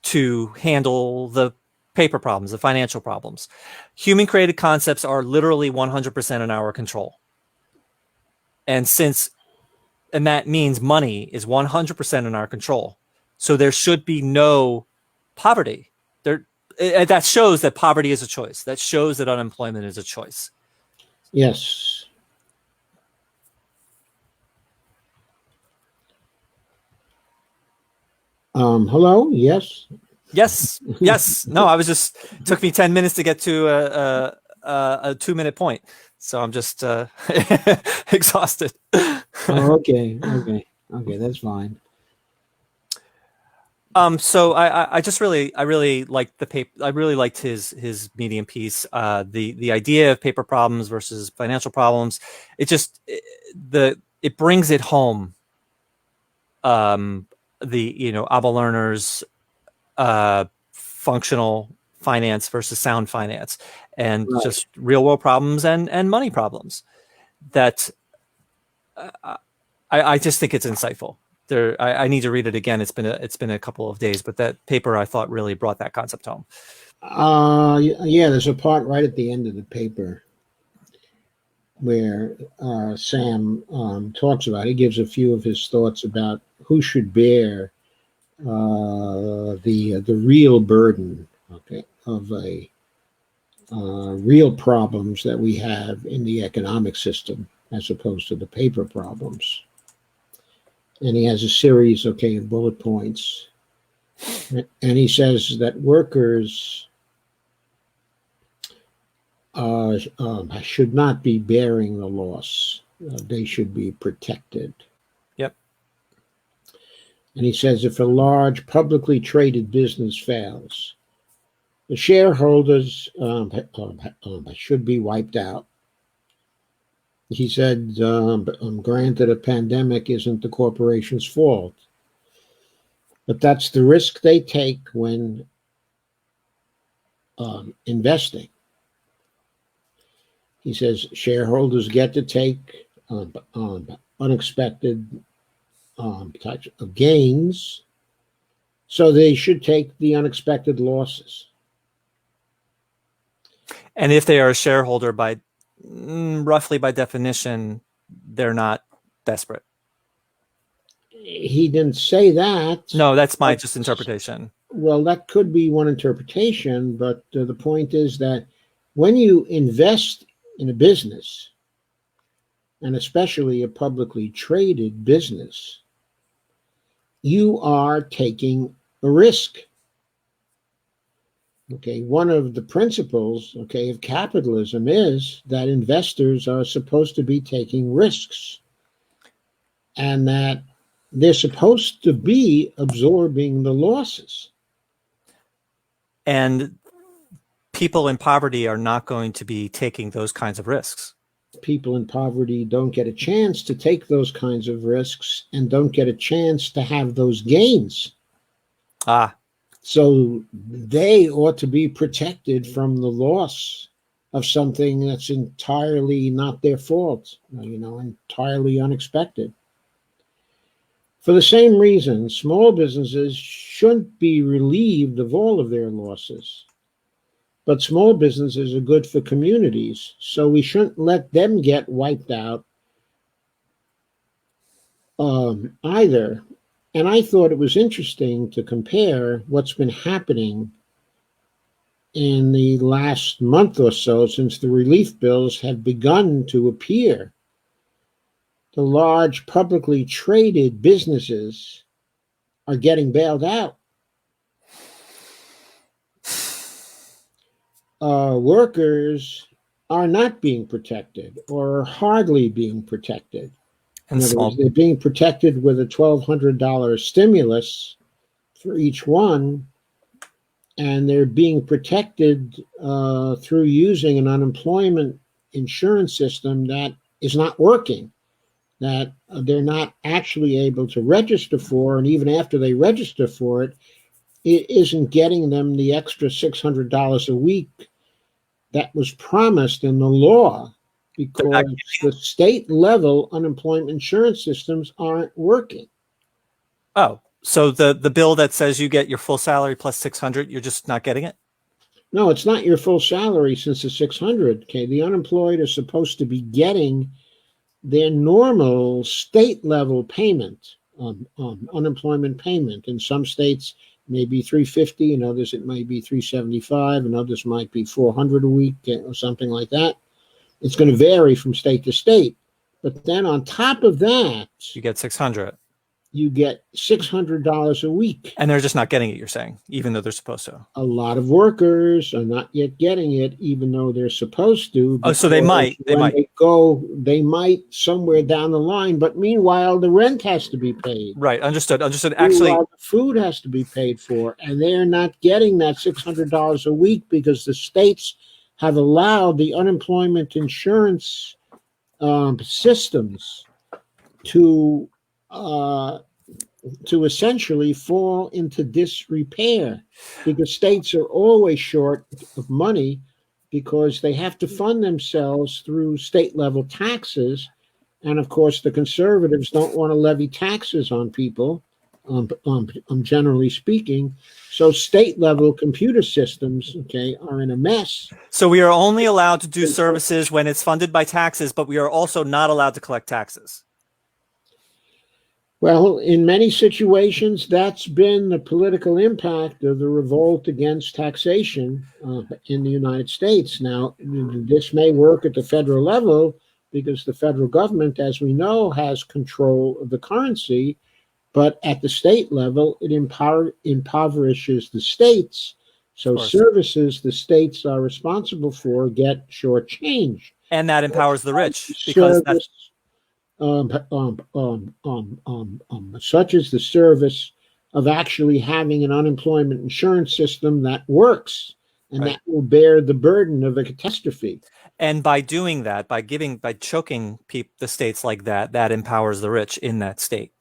to handle the paper problems, the financial problems. Human created concepts are literally 100% in our control. And that means money is 100% in our control. So there should be no poverty. That shows that poverty is a choice. That shows that unemployment is a choice. Yes. Hello? Yes. Yes. No, I was just, took me 10 minutes to get to a 2-minute point. So I'm just exhausted. Okay. That's fine. So I really liked the paper. I really liked his medium piece. The idea of paper problems versus financial problems. It brings it home. Abel Lerner's functional finance versus sound finance, and Right. just real world problems and money problems. That I just think it's insightful. I need to read it again. It's been a couple of days, but that paper I thought really brought that concept home. Yeah, there's a part right at the end of the paper where Sam talks about. He gives a few of his thoughts about who should bear the real burden, okay, of a real problems that we have in the economic system as opposed to the paper problems. And he has a series, okay, of bullet points. And he says that workers should not be bearing the loss. They should be protected. Yep. And he says if a large publicly traded business fails, the shareholders should be wiped out. He said, granted, a pandemic isn't the corporation's fault, but that's the risk they take when investing. He says shareholders get to take unexpected types of gains, so they should take the unexpected losses. And if they are a shareholder, roughly by definition, they're not desperate. He didn't say that. No, that's my just interpretation. Well, that could be one interpretation, but the point is that when you invest in a business, and especially a publicly traded business, you are taking a risk. Okay, one of the principles, okay, of capitalism is that investors are supposed to be taking risks, and that they're supposed to be absorbing the losses. And people in poverty are not going to be taking those kinds of risks. People in poverty don't get a chance to take those kinds of risks and don't get a chance to have those gains. So they ought to be protected from the loss of something that's entirely not their fault, entirely unexpected. For the same reason, small businesses shouldn't be relieved of all of their losses. But small businesses are good for communities, so we shouldn't let them get wiped out either. And I thought it was interesting to compare what's been happening in the last month or so since the relief bills have begun to appear. The large publicly traded businesses are getting bailed out. Workers are not being protected or hardly being protected. In other words, they're being protected with a $1,200 stimulus for each one, and they're being protected through using an unemployment insurance system that is not working, that they're not actually able to register for, and even after they register for it, it isn't getting them the extra $600 a week that was promised in the law. because the state level unemployment insurance systems aren't working. Oh, so the bill that says you get your full salary plus 600, you're just not getting it? No, it's not your full salary since it's 600. Okay, the unemployed are supposed to be getting their normal state level payment, unemployment payment. In some states, maybe 350. In others, it might be 375. In others, might be 400 a week or something like that. It's going to vary from state to state. But then on top of that, you get 600. You get $600 a week. And they're just not getting it, you're saying, even though they're supposed to. A lot of workers are not yet getting it, even though they're supposed to. Oh, so they might. They might somewhere down the line. But meanwhile, the rent has to be paid. Right. Understood. Actually, the food has to be paid for. And they're not getting that $600 a week because the states have allowed the unemployment insurance systems to essentially fall into disrepair because states are always short of money because they have to fund themselves through state level taxes. And of course, the conservatives don't want to levy taxes on people, generally speaking. So state level computer systems, are in a mess. So we are only allowed to do services when it's funded by taxes, but we are also not allowed to collect taxes. Well, in many situations, that's been the political impact of the revolt against taxation in the United States. Now, this may work at the federal level because the federal government, as we know, has control of the currency. But at the state level, it impoverishes the states. So services the states are responsible for get shortchanged. And that empowers the rich because that's... such as the service of actually having an unemployment insurance system that works and that will bear the burden of a catastrophe. And by doing that, by choking the states like that, that empowers the rich in that state.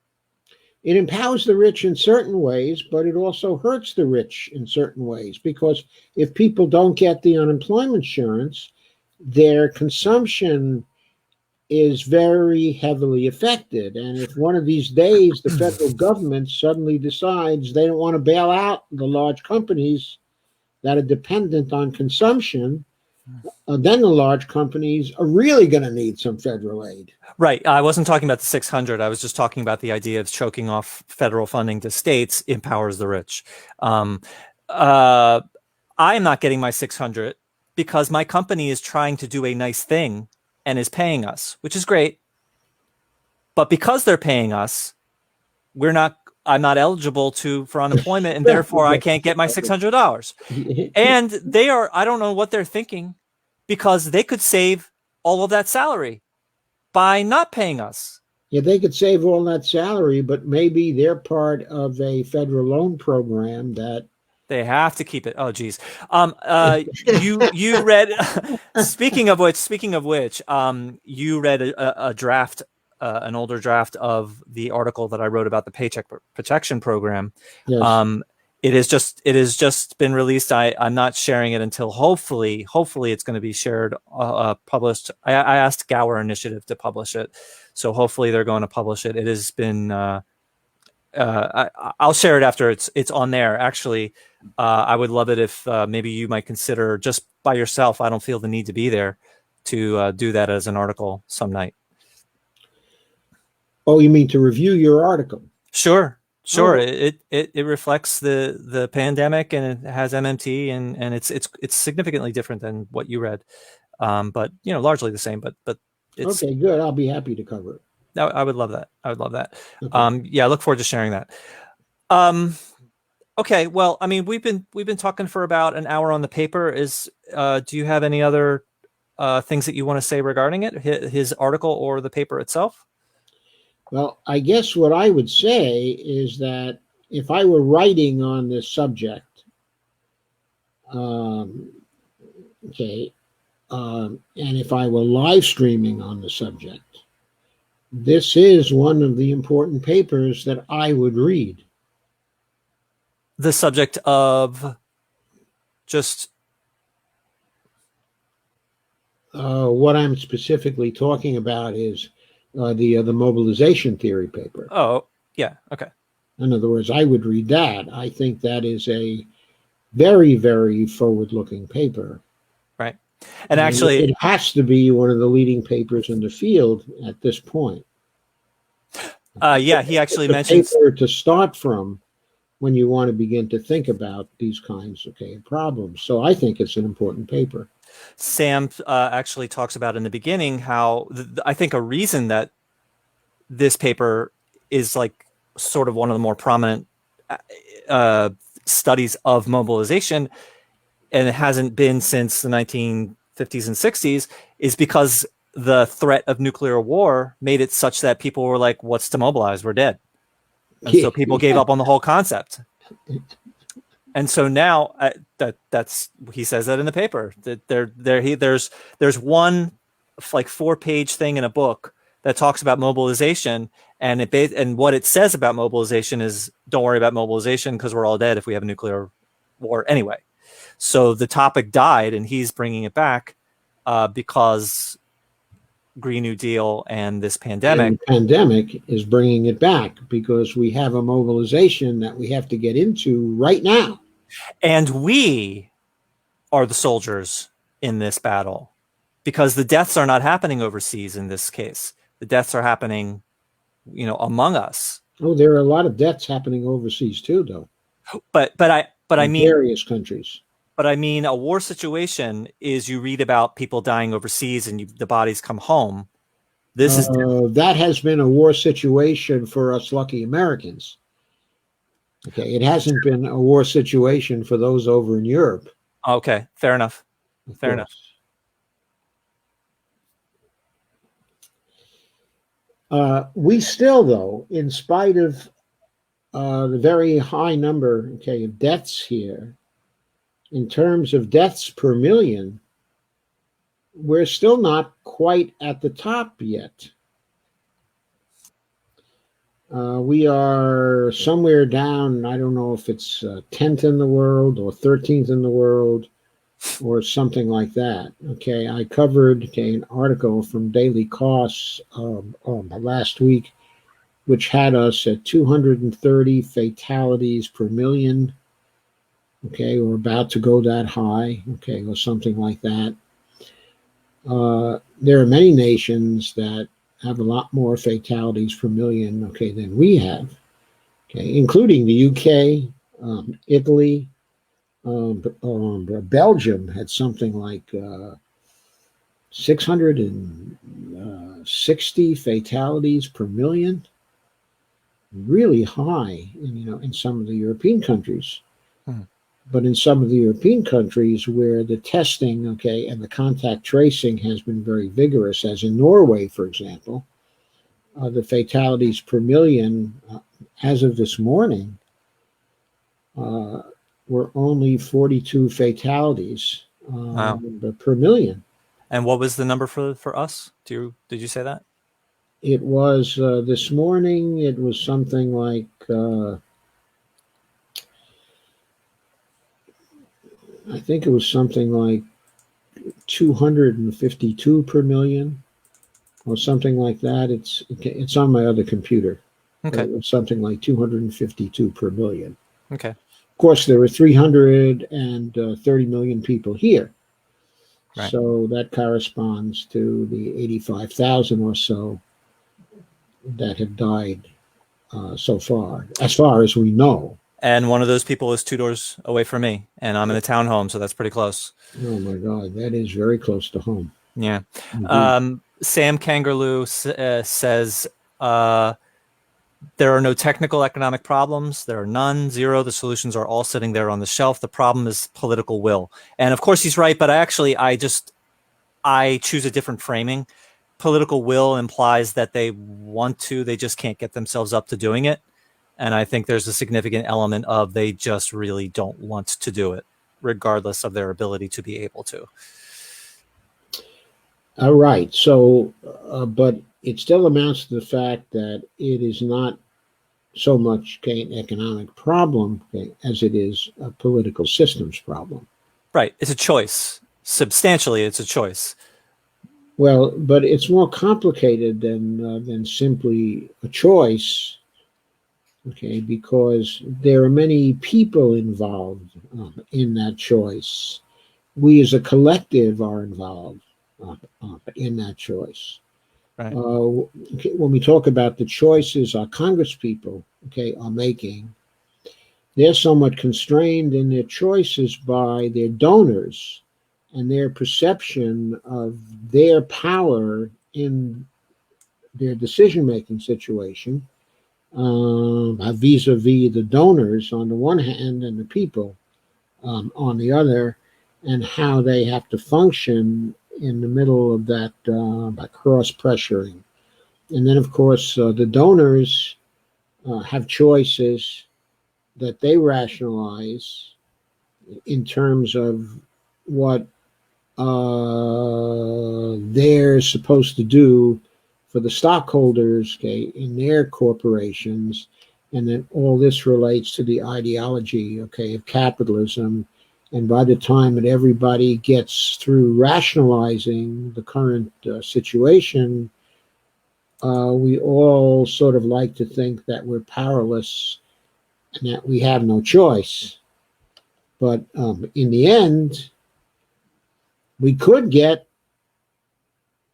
It empowers the rich in certain ways, but it also hurts the rich in certain ways because if people don't get the unemployment insurance, their consumption is very heavily affected. And if one of these days the federal government suddenly decides they don't want to bail out the large companies that are dependent on consumption, then the large companies are really going to need some federal aid. Right. I wasn't talking about the 600. I was just talking about the idea of choking off federal funding to states empowers the rich. I am not getting my 600 because my company is trying to do a nice thing and is paying us, which is great. But because they're paying us, I'm not eligible for unemployment, and therefore I can't get my $600. And I don't know what they're thinking, because they could save all of that salary by not paying us. Yeah, they could save all that salary, but maybe they're part of a federal loan program that they have to keep it. Oh, geez. You read, speaking of which, you read a draft, an older draft of the article that I wrote about the Paycheck Protection Program. Yes. It has just been released. I'm not sharing it until hopefully it's going to be shared, published. I asked Gower Initiative to publish it. So hopefully they're going to publish it. It has been, I'll share it after it's on there. Actually, I would love it if maybe you might consider just by yourself. I don't feel the need to be there to do that as an article some night. Oh, you mean to review your article? Sure. Oh. It reflects the pandemic, and it has MMT, and it's significantly different than what you read, but largely the same. But it's okay. Good. I'll be happy to cover it. I would love that. Okay. I look forward to sharing that. Okay. Well, I mean, we've been talking for about an hour on the paper. Do you have any other things that you want to say regarding it, his article or the paper itself? Well, I guess what I would say is that if I were writing on this subject, and if I were live streaming on the subject, this is one of the important papers that I would read. The subject of just What I'm specifically talking about is the mobilization theory paper. Oh, yeah. Okay. In other words, I would read that. I think that is a very, very forward-looking paper. Right. And And actually, it has to be one of the leading papers in the field at this point. yeah, he actually It's a mentions paper to start from when you want to begin to think about these kinds of problems. So I think it's an important paper. Sam actually talks about in the beginning how I think a reason that this paper is like sort of one of the more prominent uh, studies of mobilization, and it hasn't been since the 1950s and 60s, is because the threat of nuclear war made it such that people were like, what's to mobilize? We're dead. And so people gave up on the whole concept. And so now that's he says that in the paper that there's one like 4-page thing in a book that talks about mobilization, and what it says about mobilization is don't worry about mobilization because we're all dead if we have a nuclear war anyway. So the topic died, and he's bringing it back because Green New Deal and this pandemic. And the pandemic is bringing it back because we have a mobilization that we have to get into right now. And we are the soldiers in this battle because the deaths are not happening overseas in this case. The deaths are happening, among us. Oh, there are a lot of deaths happening overseas too, though. But I mean various countries. But I mean, a war situation is you read about people dying overseas and the bodies come home. This is that has been a war situation for us lucky Americans. Okay, it hasn't been a war situation for those over in Europe. Okay, fair enough. Fair enough. We still, though, in spite of the very high number, of deaths here, in terms of deaths per million, we're still not quite at the top yet. We are somewhere down, I don't know if it's 10th in the world or 13th in the world or something like that. Okay, I covered an article from Daily Costs last week, which had us at 230 fatalities per million. Okay, we're about to go that high, or something like that. There are many nations that have a lot more fatalities per million, than we have, including the UK, Italy, Belgium had something like 660 fatalities per million, really high, in some of the European countries. But in some of the European countries where the testing, and the contact tracing has been very vigorous, as in Norway, for example, the fatalities per million, as of this morning, were only 42 fatalities per million. And what was the number for us? Did you say that? It was this morning. It was something like. I think it was something like 252 per million or something like that. It's on my other computer. Okay. It was something like 252 per million. Okay. Of course, there were 330 million people here. Right. So that corresponds to the 85,000 or so that have died so far as we know. And one of those people is 2 doors away from me, and I'm in a townhome, so that's pretty close. Oh my God, that is very close to home. Yeah. Sam Kangarloo says there are no technical economic problems. There are none, zero. The solutions are all sitting there on the shelf. The problem is political will. And of course he's right, but I choose a different framing. Political will implies that they want to, they just can't get themselves up to doing it. And I think there's a significant element of they just really don't want to do it, regardless of their ability to be able to. All right. So, but it still amounts to the fact that it is not so much an economic problem as it is a political systems problem. Right. It's a choice. Substantially, it's a choice. Well, but it's more complicated than simply a choice, okay? Because there are many people involved in that choice. We as a collective are involved in that choice. Right. Okay, when we talk about the choices our Congress people, okay, are making, they're somewhat constrained in their choices by their donors and their perception of their power in their decision-making situation, vis-a-vis the donors on the one hand and the people on the other, and how they have to function in the middle of that by cross-pressuring. And then, of course, the donors have choices that they rationalize in terms of what they're supposed to do for the stockholders, okay, in their corporations. And then all this relates to the ideology, okay, of capitalism. And by the time that everybody gets through rationalizing the current situation, we all sort of like to think that we're powerless and that we have no choice. But in the end, we could get,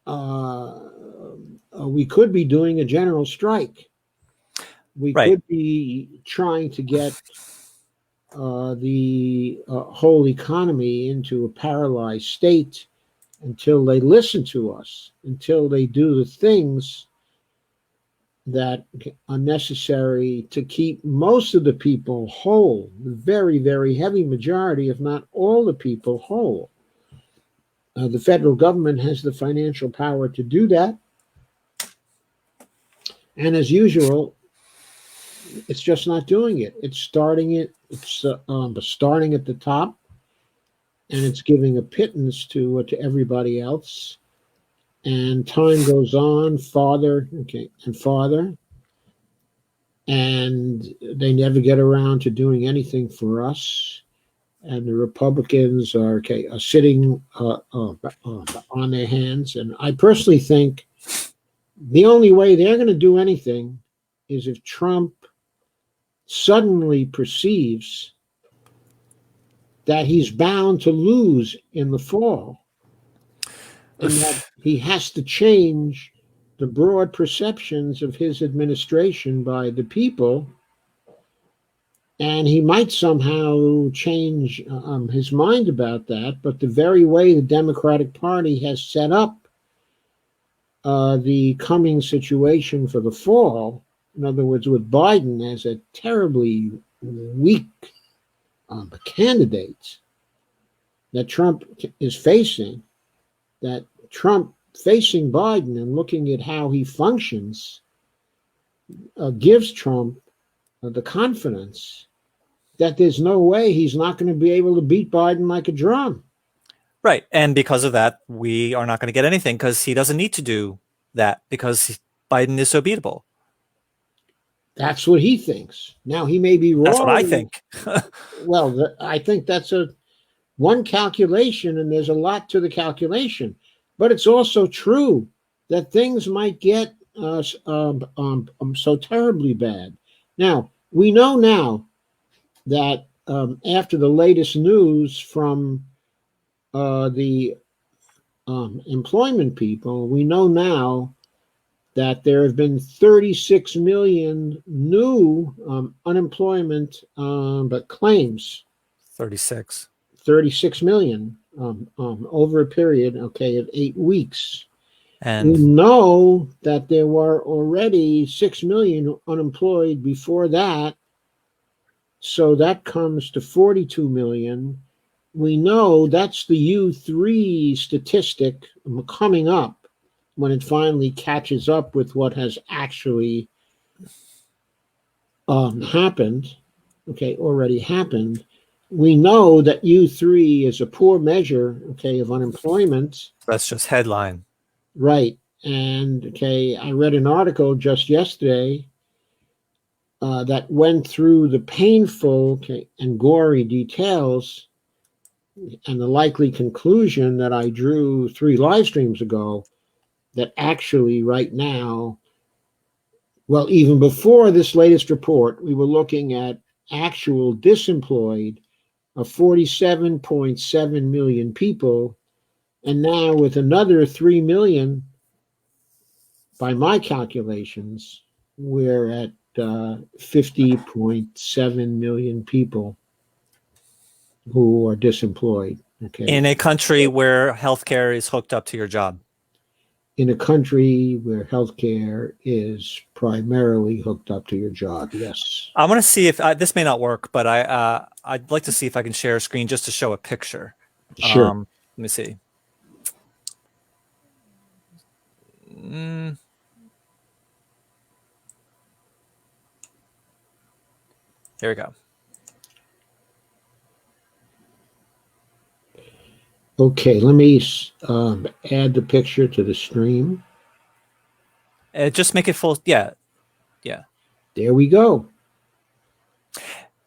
we could be doing a general strike. We Right. could be trying to get the whole economy into a paralyzed state until they listen to us, until they do the things that are necessary to keep most of the people whole, the very, very heavy majority, if not all the people whole. The federal government has the financial power to do that. And as usual, it's just not doing it. It's starting it. It's starting at the top, and it's giving a pittance to everybody else. And time goes on farther, okay, and farther, and they never get around to doing anything for us. And the Republicans are sitting on their hands. And I personally think the only way they're going to do anything is if Trump suddenly perceives that he's bound to lose in the fall and that he has to change the broad perceptions of his administration by the people. And he might somehow change his mind about that. But the very way the Democratic Party has set up the coming situation for the fall, in other words, with Biden as a terribly weak candidate that Trump is facing, that Trump facing Biden and looking at how he functions gives Trump the confidence that there's no way he's not going to be able to beat Biden like a drum. Right. And because of that, we are not going to get anything because he doesn't need to do that because Biden is so beatable. That's what he thinks. Now, he may be wrong. That's what I think. Well, I think that's one calculation, and there's a lot to the calculation. But it's also true that things might get so terribly bad. Now, we know now that after the latest news from the employment people, we know now that there have been 36 million new unemployment claims. 36. 36 million over a period, okay, of 8 weeks. And we know that there were already 6 million unemployed before that. So that comes to 42 million. We know that's the U3 statistic coming up when it finally catches up with what has actually happened, okay, already happened. We know that U3 is a poor measure, okay, of unemployment. That's just headline. Right. And, okay, I read an article just yesterday that went through the painful and gory details and the likely conclusion that I drew 3 live streams ago, that actually right now, well, even before this latest report, we were looking at actual disemployed of 47.7 million people. And now, with another 3 million, by my calculations, we're at 50.7 million people who are disemployed. Okay. In a country where healthcare is hooked up to your job. In a country where healthcare is primarily hooked up to your job, yes. I want to see if this may not work, but I'd like to see if I can share a screen just to show a picture. Sure. Let me see. Here we go. Okay, let me add the picture to the stream. Just make it full. Yeah. Yeah. There we go.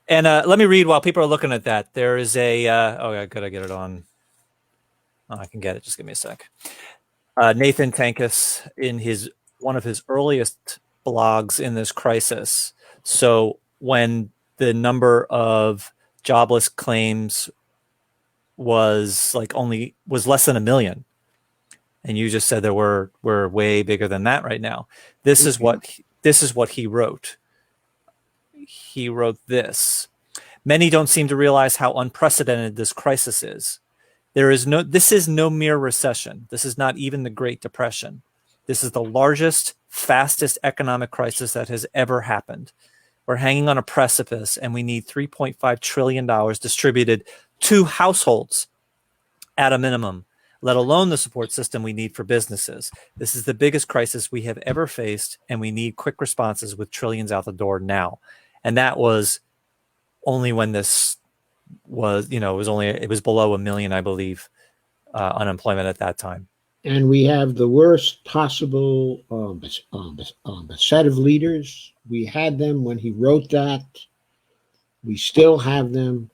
And let me read while people are looking at that. There is a, oh, I gotta get it on. Oh, I can get it. Just give me a sec. Nathan Tankus, in one of his earliest blogs in this crisis. So when the number of jobless claims was less than 1 million, and you just said there we're way bigger than that right now. This is what he wrote. He wrote this. Many don't seem to realize how unprecedented this crisis is. This is no mere recession. This is not even the Great Depression. This is the largest, fastest economic crisis that has ever happened. We're hanging on a precipice, and we need $3.5 trillion distributed to households at a minimum, let alone the support system we need for businesses. This is the biggest crisis we have ever faced, and we need quick responses with trillions out the door now. And that was only when this was, it was below 1 million, I believe, unemployment at that time. And we have the worst possible set of leaders. We had them when he wrote that. We still have them.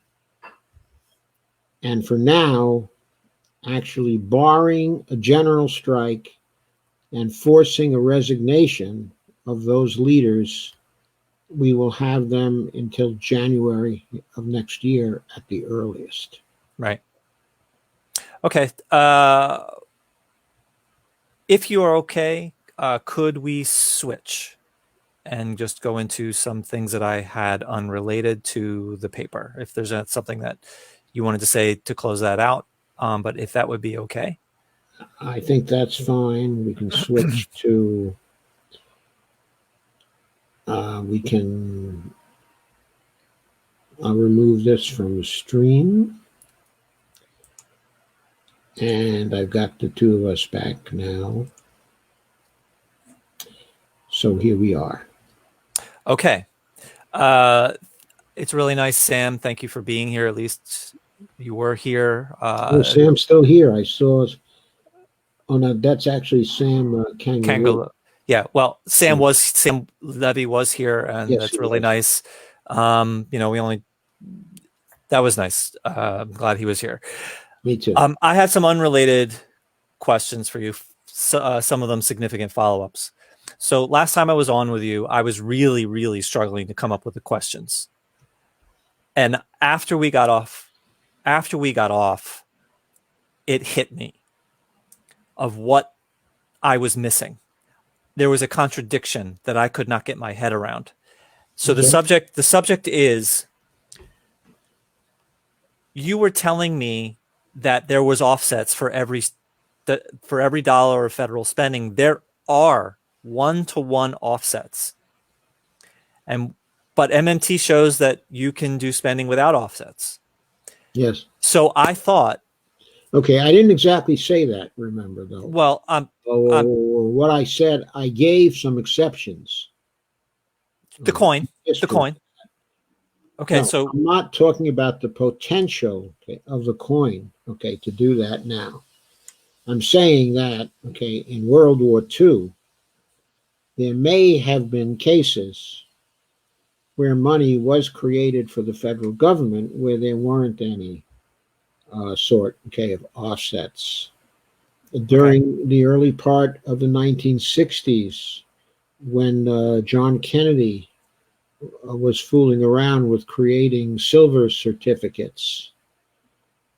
And for now, actually barring a general strike and forcing a resignation of those leaders, we will have them until January of next year at the earliest. Right. Okay. If you are okay, could we switch and just go into some things that I had unrelated to the paper? If there's something that you wanted to say to close that out, but if that would be okay. I think that's fine. We can switch to, I'll remove this from the stream. And I've got the two of us back now. So here we are. Okay. It's really nice, Sam. Thank you for being here. At least you were here. Sam's still here. I saw. Oh no, that's actually Sam Kangaloo. Yeah. Well, Sam Levey was here, and yes, that's really nice. That was nice. I'm glad he was here. Me too. I had some unrelated questions for you. Some of them significant follow-ups. So last time I was on with you, I was really, really struggling to come up with the questions. And after we got off, it hit me of what I was missing. There was a contradiction that I could not get my head around. So the subject is, you were telling me that there was offsets for every dollar of federal spending. There are one-to-one offsets, but MMT shows that you can do spending without offsets. Yes. So I thought. Okay, I didn't exactly say that. Remember, though. Well, what I said, I gave some exceptions. The coin. Okay, no, so I'm not talking about the potential of the coin. Okay, to do that now. I'm saying that in World War II, there may have been cases where money was created for the federal government where there weren't any sort of offsets. during the early part of the 1960s, when John Kennedy was fooling around with creating silver certificates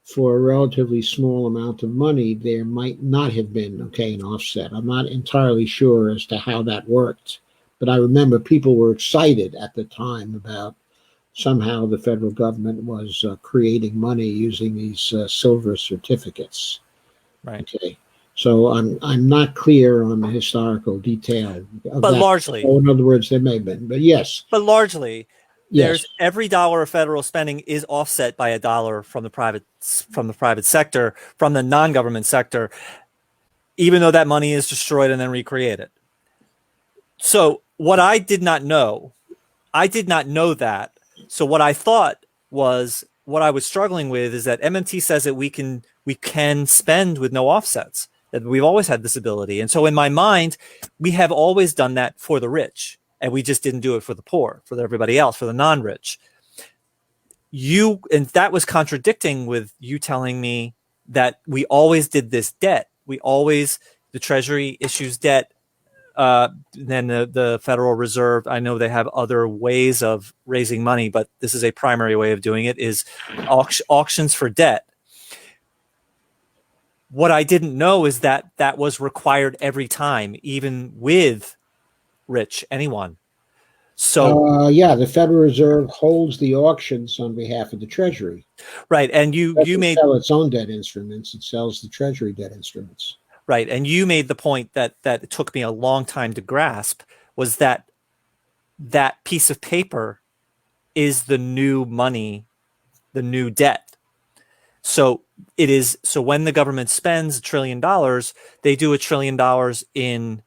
for a relatively small amount of money, there might not have been, an offset. I'm not entirely sure as to how that worked, but I remember people were excited at the time about somehow the federal government was creating money using these silver certificates. Right. Okay. So I'm not clear on the historical detail of But that. largely, So in other words, there may have been, but yes. But largely, Yes. there's every dollar of federal spending is offset by a dollar from the private sector, from the non-government sector, even though that money is destroyed and then recreated. So what I did not know that. So what I thought was, what I was struggling with is that MMT says that we can spend with no offsets, that we've always had this ability. And so in my mind, we have always done that for the rich, and we just didn't do it for the poor, for everybody else, for the non-rich. And that was contradicting with you telling me that we always did this debt. The Treasury issues debt. Then the Federal Reserve, I know they have other ways of raising money, but this is a primary way of doing it, is auctions for debt. What I didn't know is that that was required every time, even with anyone. So the Federal Reserve holds the auctions on behalf of the Treasury. Right, and you made sell its own debt instruments; it sells the Treasury debt instruments. Right, and you made the point that it took me a long time to grasp, was that piece of paper is the new money, the new debt. So it is. So when the government spends $1 trillion, they do $1 trillion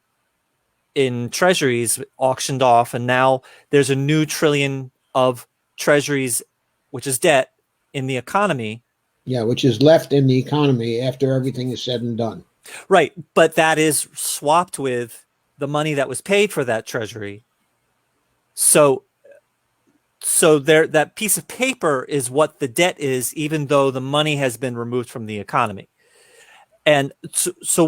in treasuries auctioned off, and now there's a new trillion of treasuries, which is debt, in the economy. Yeah, which is left in the economy after everything is said and done. Right, but that is swapped with the money that was paid for that treasury. So there, that piece of paper is what the debt is, even though the money has been removed from the economy. And so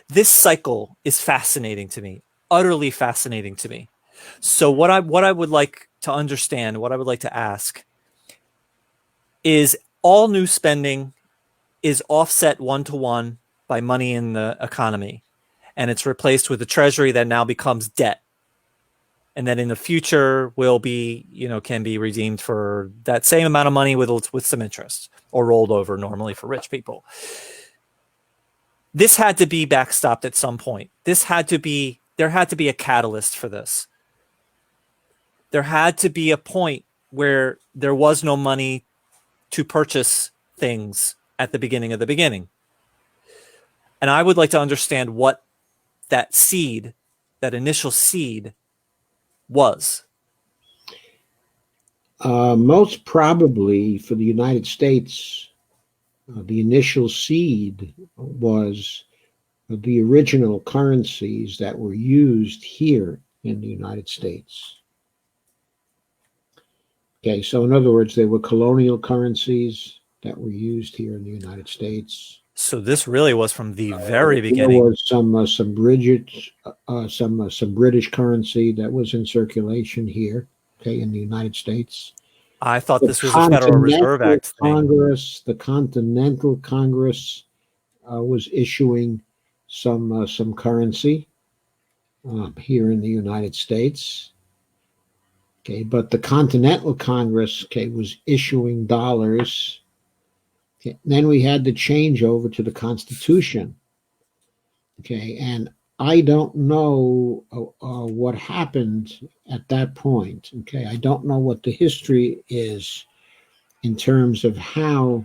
this cycle is fascinating to me, utterly fascinating to me. So what I would like to understand, what I would like to ask, is all new spending is offset one-to-one by money in the economy, and it's replaced with a treasury that now becomes debt, and then in the future will be, can be redeemed for that same amount of money with some interest, or rolled over normally for rich people. This had to be backstopped at some point. There had to be a catalyst for this. There had to be a point where there was no money to purchase things at the beginning of the beginning. And I would like to understand what that initial seed was. Most probably for the United States, the initial seed was the original currencies that were used here in the United States. Okay, so in other words, they were colonial currencies that were used here in the United States. So this really was from the very beginning. There was some British currency that was in circulation here, in the United States. I thought this was a Federal Reserve Act thing. The Continental Congress was issuing some currency here in the United States. Okay, but the Continental Congress, was issuing dollars. Okay, then we had the change over to the Constitution. Okay, and I don't know what happened at that point. Okay, I don't know what the history is in terms of how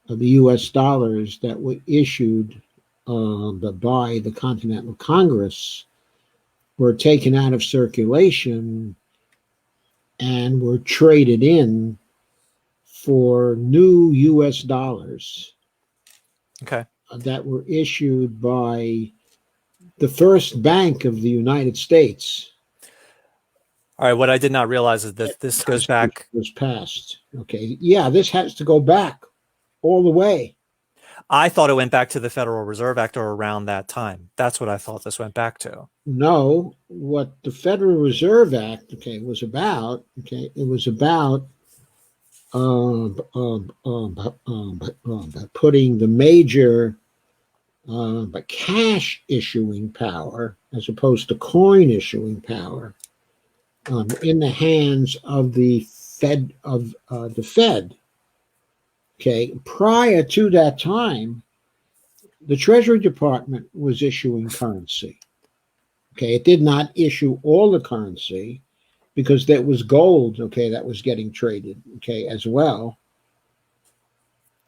the U.S. dollars that were issued by the Continental Congress were taken out of circulation and were traded in for new U.S. dollars. Okay. That were issued by the first bank of the United States. All right. What I did not realize is that this goes back. Was passed. Okay. Yeah, this has to go back all the way. I thought it went back to the Federal Reserve Act or around that time. That's what I thought this went back to. No, what the Federal Reserve Act, was about, it was about putting the major cash issuing power, as opposed to coin issuing power, in the hands of the Fed. Okay, prior to that time, the Treasury Department was issuing currency. Okay, it did not issue all the currency because there was gold, that was getting traded, as well.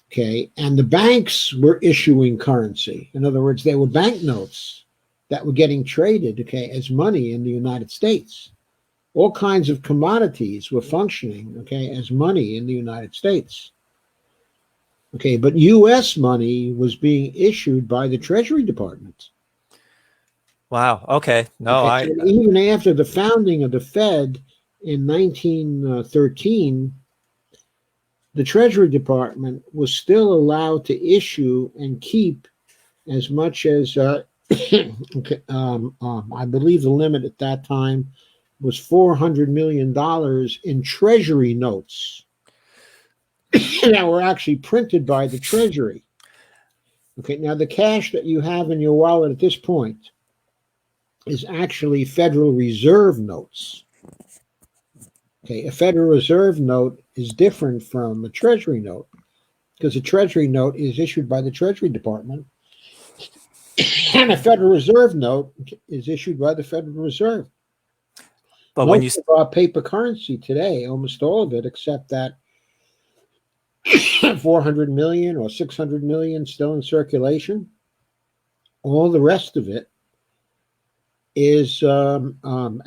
Okay, and the banks were issuing currency. In other words, there were banknotes that were getting traded, as money in the United States. All kinds of commodities were functioning, as money in the United States. Okay, but U.S. money was being issued by the Treasury Department. Wow. Okay. No, So even after the founding of the Fed in 1913, the Treasury Department was still allowed to issue and keep as much as, I believe the limit at that time was $400 million in Treasury notes that were actually printed by the Treasury. Okay, now the cash that you have in your wallet at this point is actually Federal Reserve notes. Okay, a Federal Reserve note is different from a Treasury note because a Treasury note is issued by the Treasury Department, and a Federal Reserve note is issued by the Federal Reserve. But most of our paper currency today, almost all of it, except that 400 million or 600 million still in circulation, all the rest of it is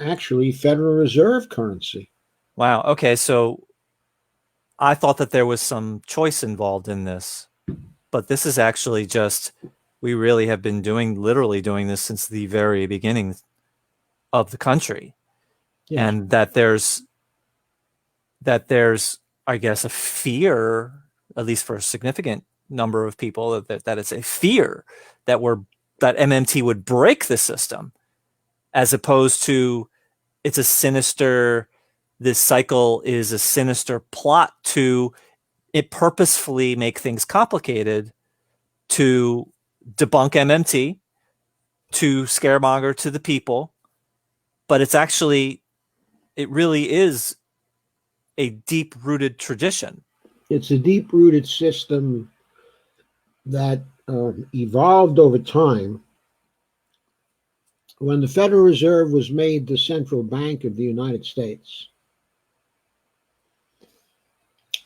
actually Federal Reserve currency. Wow. Okay. So I thought that there was some choice involved in this, but this is actually just, we really have been literally doing this since the very beginning of the country. Yeah. And that there's, I guess, a fear, at least for a significant number of people, that it's a fear that MMT would break the system, as opposed to this cycle is a sinister plot to purposefully make things complicated, to debunk MMT, to scaremonger to the people. But it really is a deep-rooted tradition. It's a deep-rooted system that evolved over time. When the Federal Reserve was made the central bank of the United States,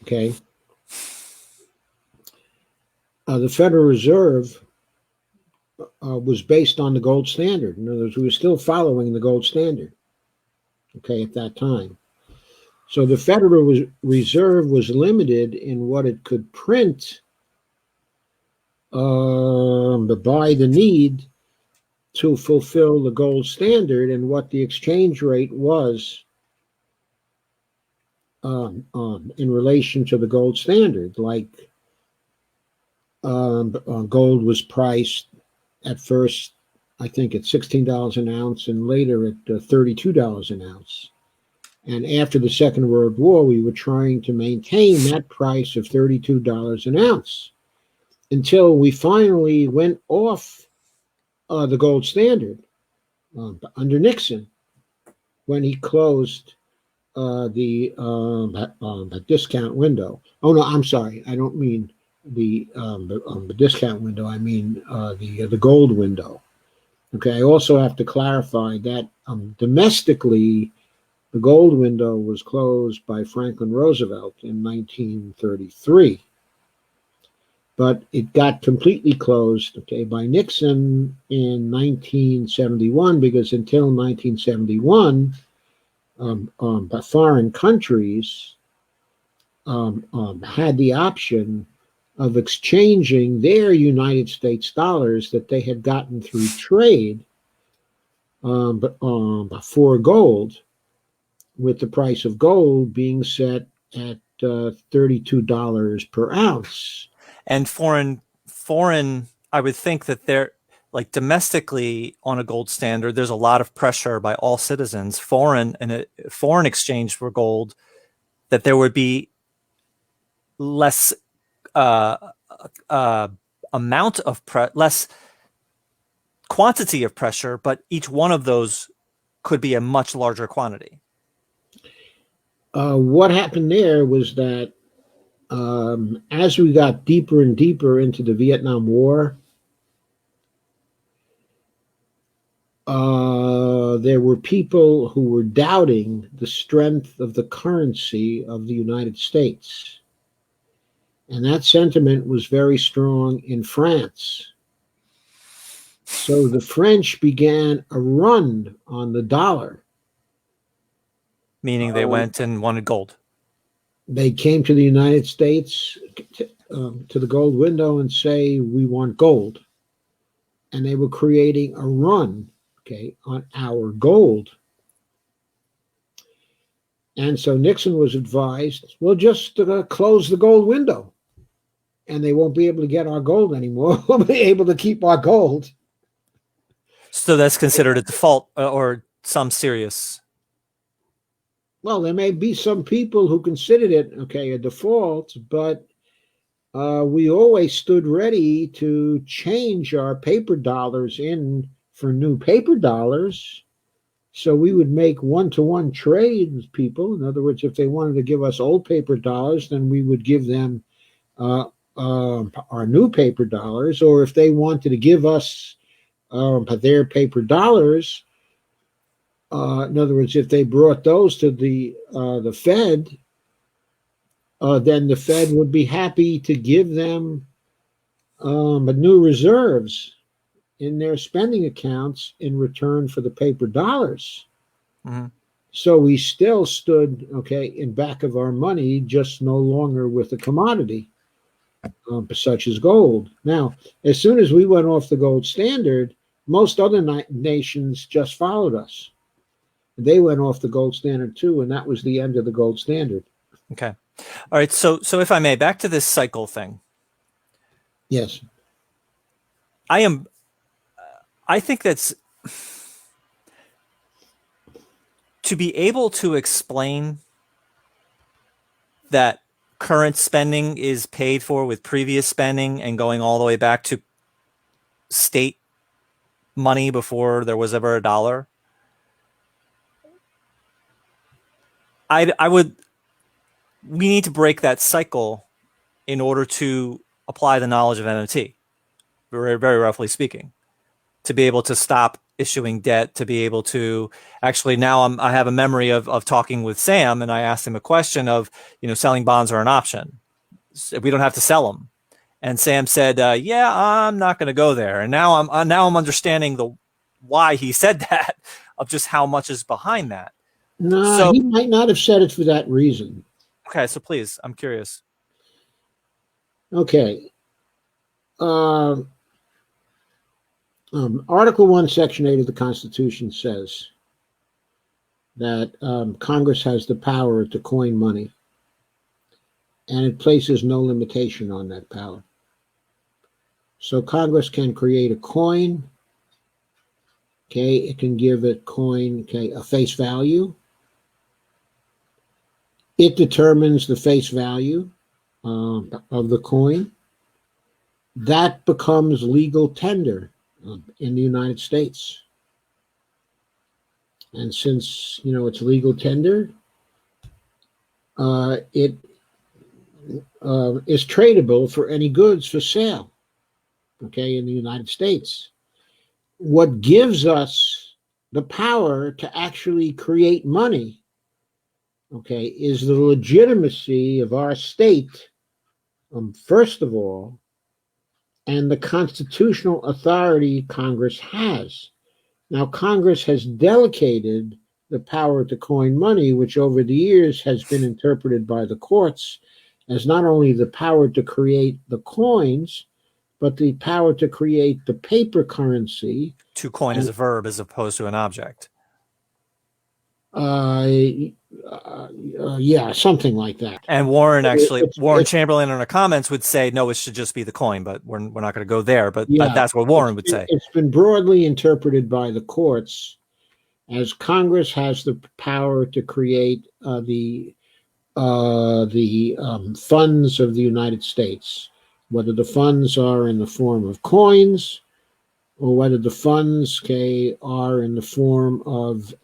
the Federal Reserve was based on the gold standard. In other words, we were still following the gold standard, at that time. So the Federal Reserve was limited in what it could print by the need to fulfill the gold standard and what the exchange rate was in relation to the gold standard. Like gold was priced at first, I think, at $16 an ounce, and later at $32 an ounce. And after the Second World War, we were trying to maintain that price of $32 an ounce until we finally went off the gold standard under Nixon, when he closed the discount window. Oh no, I'm sorry, I don't mean the discount window. I mean the gold window. I also have to clarify that domestically, the gold window was closed by Franklin Roosevelt in 1933. But it got completely closed, by Nixon in 1971, because until 1971, foreign countries had the option of exchanging their United States dollars that they had gotten through trade for gold, with the price of gold being set at $32 per ounce. And foreign foreign, I would think that they're like domestically on a gold standard, there's a lot of pressure by all citizens, foreign and a foreign exchange for gold, that there would be less uh, amount of less quantity of pressure, but each one of those could be a much larger quantity. What happened there was that as we got deeper and deeper into the Vietnam War, there were people who were doubting the strength of the currency of the United States. And that sentiment was very strong in France. So the French began a run on the dollar. Meaning they went and wanted gold. They came to the United States, to the gold window, and say, we want gold. And they were creating a run, okay, on our gold. And so Nixon was advised, well, just close the gold window, and they won't be able to get our gold anymore. We'll be able to keep our gold. So that's considered a default or some serious. Well, there may be some people who considered it, okay, a default, but we always stood ready to change our paper dollars in for new paper dollars. So we would make one-to-one trade with people. In other words, if they wanted to give us old paper dollars, then we would give them our new paper dollars. Or if they wanted to give us their paper dollars, in other words, if they brought those to the Fed, then the Fed would be happy to give them new reserves in their spending accounts in return for the paper dollars. Mm-hmm. So we still stood, okay, in back of our money, just no longer with a commodity such as gold. Now, as soon as we went off the gold standard, most other nations just followed us. They went off the gold standard too, and that was the end of the gold standard. Okay. All right. So if I may, back to this cycle thing. Yes. I think that's to be able to explain that current spending is paid for with previous spending and going all the way back to state money before there was ever a dollar. We need to break that cycle in order to apply the knowledge of MMT, very, very roughly speaking, to be able to stop issuing debt, to be able to actually now I have a memory of talking with Sam, and I asked him a question of, selling bonds are an option. We don't have to sell them. And Sam said, yeah, I'm not going to go there. And now I'm understanding why he said that, of just how much is behind that. No, he might not have said it for that reason. Okay, so please, I'm curious. Okay. Article 1, Section 8 of the Constitution says that Congress has the power to coin money, and it places no limitation on that power. So Congress can create a coin. Okay, it can give a coin, okay, a face value. It determines the face value of the coin. That becomes legal tender in the United States. And since, it's legal tender, it is tradable for any goods for sale, okay, in the United States. What gives us the power to actually create money, okay, is the legitimacy of our state, first of all, and the constitutional authority Congress has. Now, Congress has delegated the power to coin money, which over the years has been interpreted by the courts as not only the power to create the coins, but the power to create the paper currency. To coin is a verb as opposed to an object. Uh, yeah, something like that. And Warren It's Chamberlain in our comments would say, no, it should just be the coin, but we're not going to go there. But yeah, that's what Warren would say. it's been broadly interpreted by the courts as Congress has the power to create the funds of the United States, whether the funds are in the form of coins or whether the funds are in the form of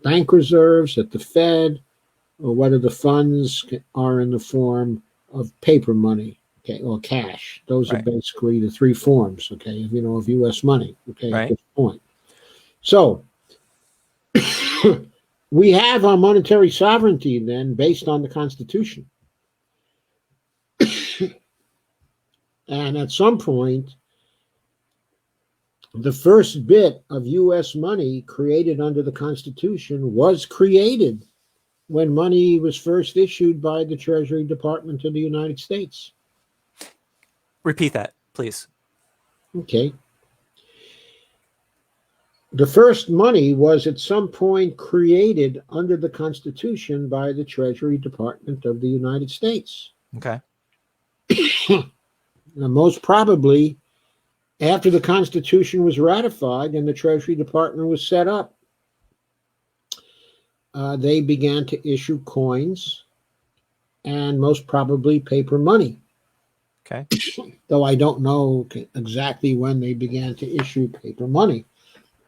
bank reserves at the Fed, or whether the funds are in the form of paper money, or cash. Those are Right. basically the three forms, of U.S. money, at Right. this point. So we have our monetary sovereignty then based on the Constitution. And at some point, the first bit of U.S. money created under the Constitution was created when money was first issued by the Treasury Department of the United States. Repeat that, please. Okay. The first money was at some point created under the Constitution by the Treasury Department of the United States. Okay. Now, most probably after the Constitution was ratified and the Treasury Department was set up, they began to issue coins and most probably paper money. Okay. Though I don't know exactly when they began to issue paper money.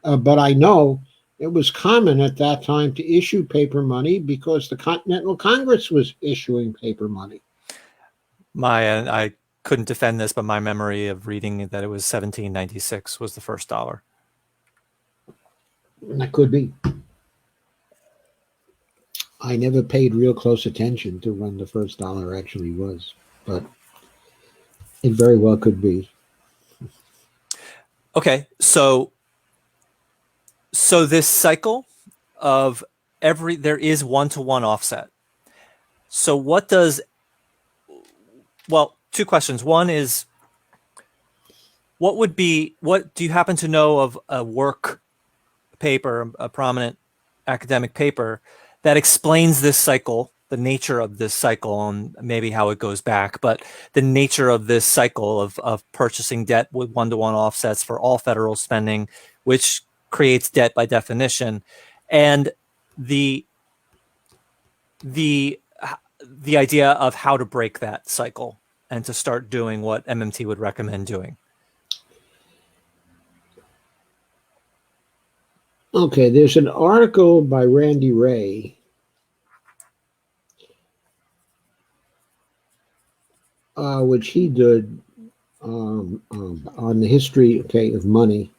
But I know it was common at that time to issue paper money because the Continental Congress was issuing paper money. I couldn't defend this, but my memory of reading that it was 1796 was the first dollar. That could be. I never paid real close attention to when the first dollar actually was, but it very well could be. Okay, so this cycle of there is one-to-one offset. So what does, well, two questions. One is, what do you happen to know of a work paper, a prominent academic paper that explains this cycle, the nature of this cycle, and maybe how it goes back, but the nature of this cycle of purchasing debt with one-to-one offsets for all federal spending, which creates debt by definition, and the idea of how to break that cycle and to start doing what MMT would recommend doing? Okay, there's an article by Randy Ray which he did on the history of money.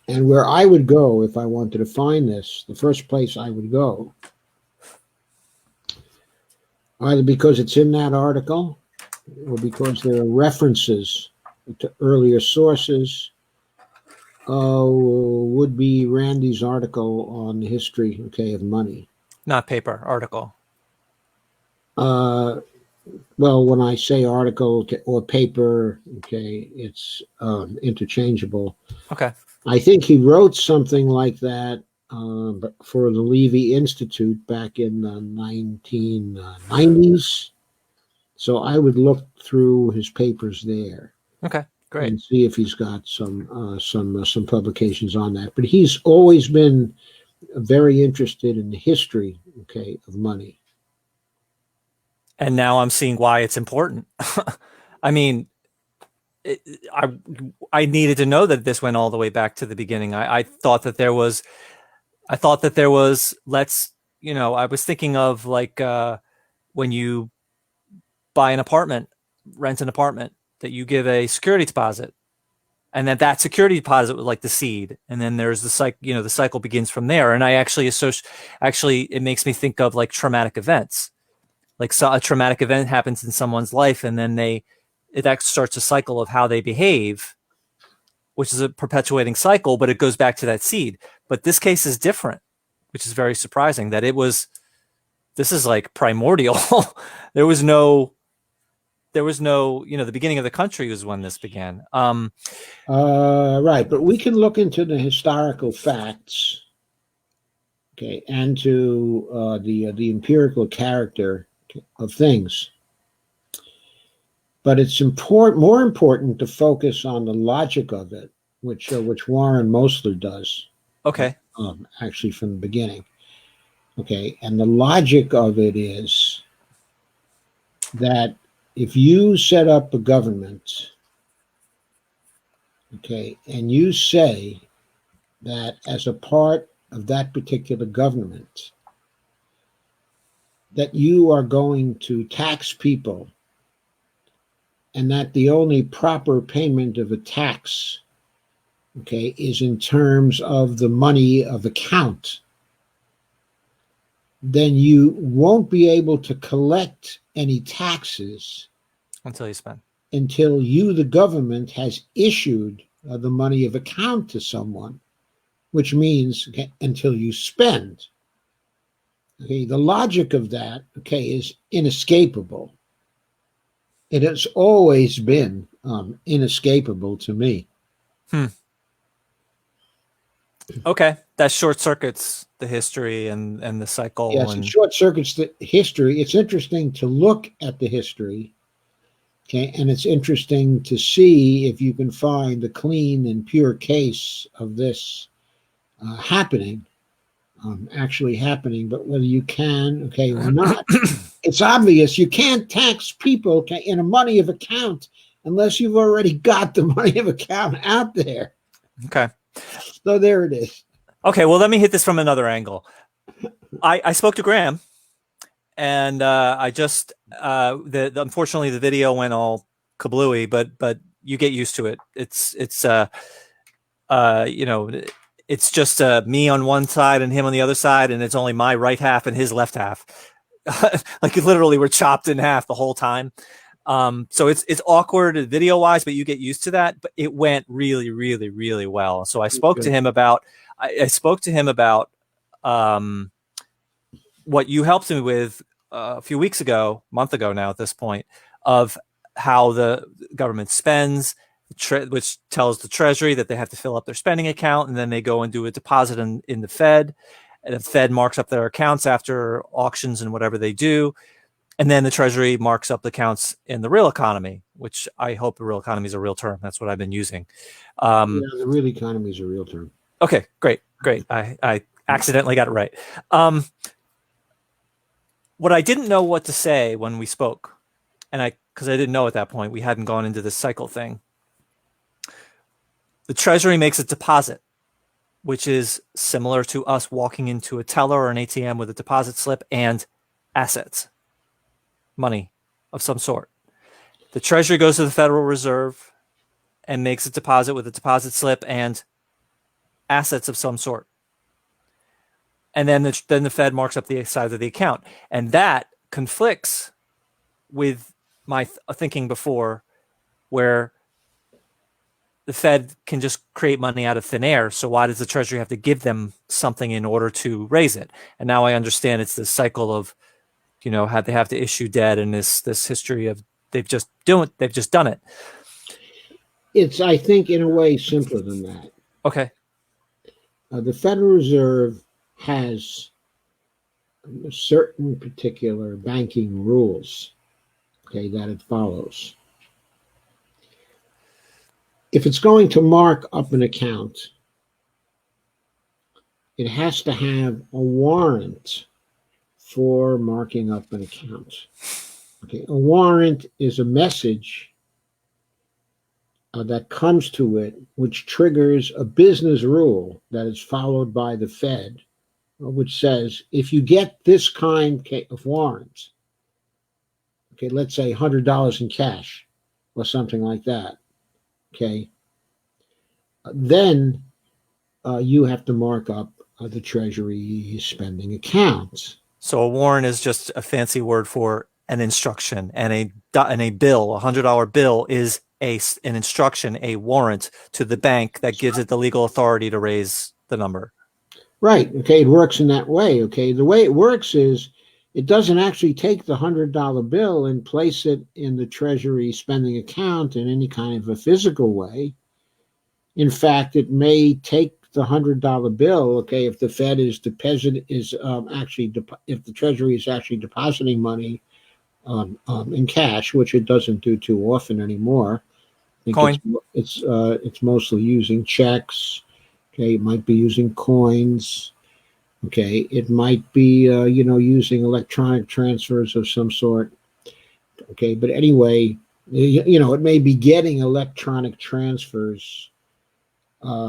And where I would go if I wanted to find this, the first place I would go, either because it's in that article or because there are references to earlier sources, would be Randy's article on the history of money. Not paper, article. Well, when I say article or paper, it's interchangeable. Okay. I think he wrote something like that for the Levey Institute back in the 1990s. So I would look through his papers there. Okay, great. And see if he's got some publications on that. But he's always been very interested in the history, of money. And now I'm seeing why it's important. I mean, I needed to know that this went all the way back to the beginning. I thought that there was, I was thinking of like when you buy an apartment, rent an apartment, that you give a security deposit, and that security deposit was like the seed, and then there's the cycle. The cycle begins from there. And I actually it makes me think of like traumatic events. Like, so a traumatic event happens in someone's life, and then that starts a cycle of how they behave, which is a perpetuating cycle, but it goes back to that seed. But this case is different, which is very surprising that this is like primordial. There was no, the beginning of the country was when this began. Right. But we can look into the historical facts okay, and to the empirical character of things. But it's more important to focus on the logic of it, which Warren Mosler does, Okay. actually from the beginning. Okay, and the logic of it is that if you set up a government, okay, and you say that as a part of that particular government, that you are going to tax people, and that the only proper payment of a tax, okay, is in terms of the money of account, then you won't be able to collect any taxes Until you spend. until you, the government, has issued the money of account to someone, which means, okay, until you spend. Okay, the logic of that, okay, is inescapable. It has always been inescapable to me. Okay, that short circuits the history and the cycle. Yes, and it short circuits the history. It's interesting to look at the history, okay, and it's interesting to see if you can find a clean and pure case of this happening, actually happening. But whether you can, okay, or not, it's obvious you can't tax people, okay, in a money of account unless you've already got the money of account out there. Okay. So there it is. Okay, well, let me hit this from another angle. I spoke to Graham, and I just unfortunately the video went all kablooey, but you get used to it. It's it's just me on one side and him on the other side, and it's only my right half and his left half. Like literally, we're chopped in half the whole time. So it's awkward video wise, but you get used to that. But it went really, really, really well. So I spoke to him about what you helped me with a few weeks ago, month ago now at this point, of how the government spends, which tells the Treasury that they have to fill up their spending account, and then they go and do a deposit in the Fed, and the Fed marks up their accounts after auctions and whatever they do. And then the Treasury marks up the accounts in the real economy, which I hope the real economy is a real term. That's what I've been using. Yeah, the real economy is a real term. Okay, great. I accidentally got it right. What I didn't know what to say when we spoke, because I didn't know at that point, we hadn't gone into this cycle thing. The Treasury makes a deposit, which is similar to us walking into a teller or an ATM with a deposit slip and assets, money of some sort. The Treasury goes to the Federal Reserve and makes a deposit with a deposit slip and assets of some sort. And then the Fed marks up the size of the account. And that conflicts with my thinking before, where the Fed can just create money out of thin air. So why does the Treasury have to give them something in order to raise it? And now I understand it's this cycle of, how they have to issue debt, and this history of they've just done it. It's, I think, in a way simpler than that. Okay. The Federal Reserve has certain particular banking rules, okay, that it follows. If it's going to mark up an account, it has to have a warrant for marking up an account. Okay, a warrant is a message that comes to it, which triggers a business rule that is followed by the Fed, which says if you get this kind of warrant, okay, let's say $100 in cash or something like that, okay, then you have to mark up the Treasury spending account. So a warrant is just a fancy word for an instruction, and a bill, $100 bill, is an instruction, a warrant to the bank that gives it the legal authority to raise the number. Right. Okay. It works in that way. Okay. The way it works is it doesn't actually take the $100 bill and place it in the Treasury spending account in any kind of a physical way. In fact, it may take the $100 bill, okay, if the Fed is if the Treasury is actually depositing money in cash, which it doesn't do too often anymore. I think Coin. it's mostly using checks. Okay, it might be using coins. Okay, it might be using electronic transfers of some sort. Okay, but anyway, it may be getting electronic transfers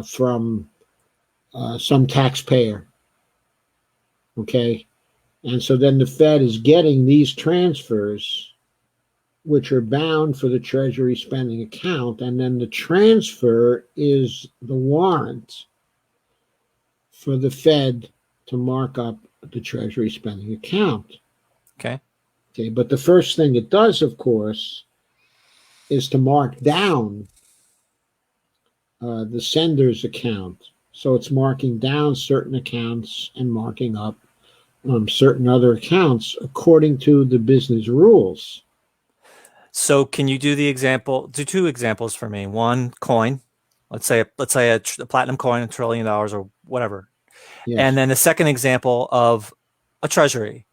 from some taxpayer. Okay, and so then the Fed is getting these transfers, which are bound for the Treasury spending account, and then the transfer is the warrant for the Fed to mark up the Treasury spending account. Okay. Okay, but the first thing it does, of course, is to mark down the sender's account. So it's marking down certain accounts and marking up certain other accounts according to the business rules. So can you do two examples for me? One, coin. Let's say a platinum coin, $1 trillion or whatever. Yes. And then the second example of a treasury.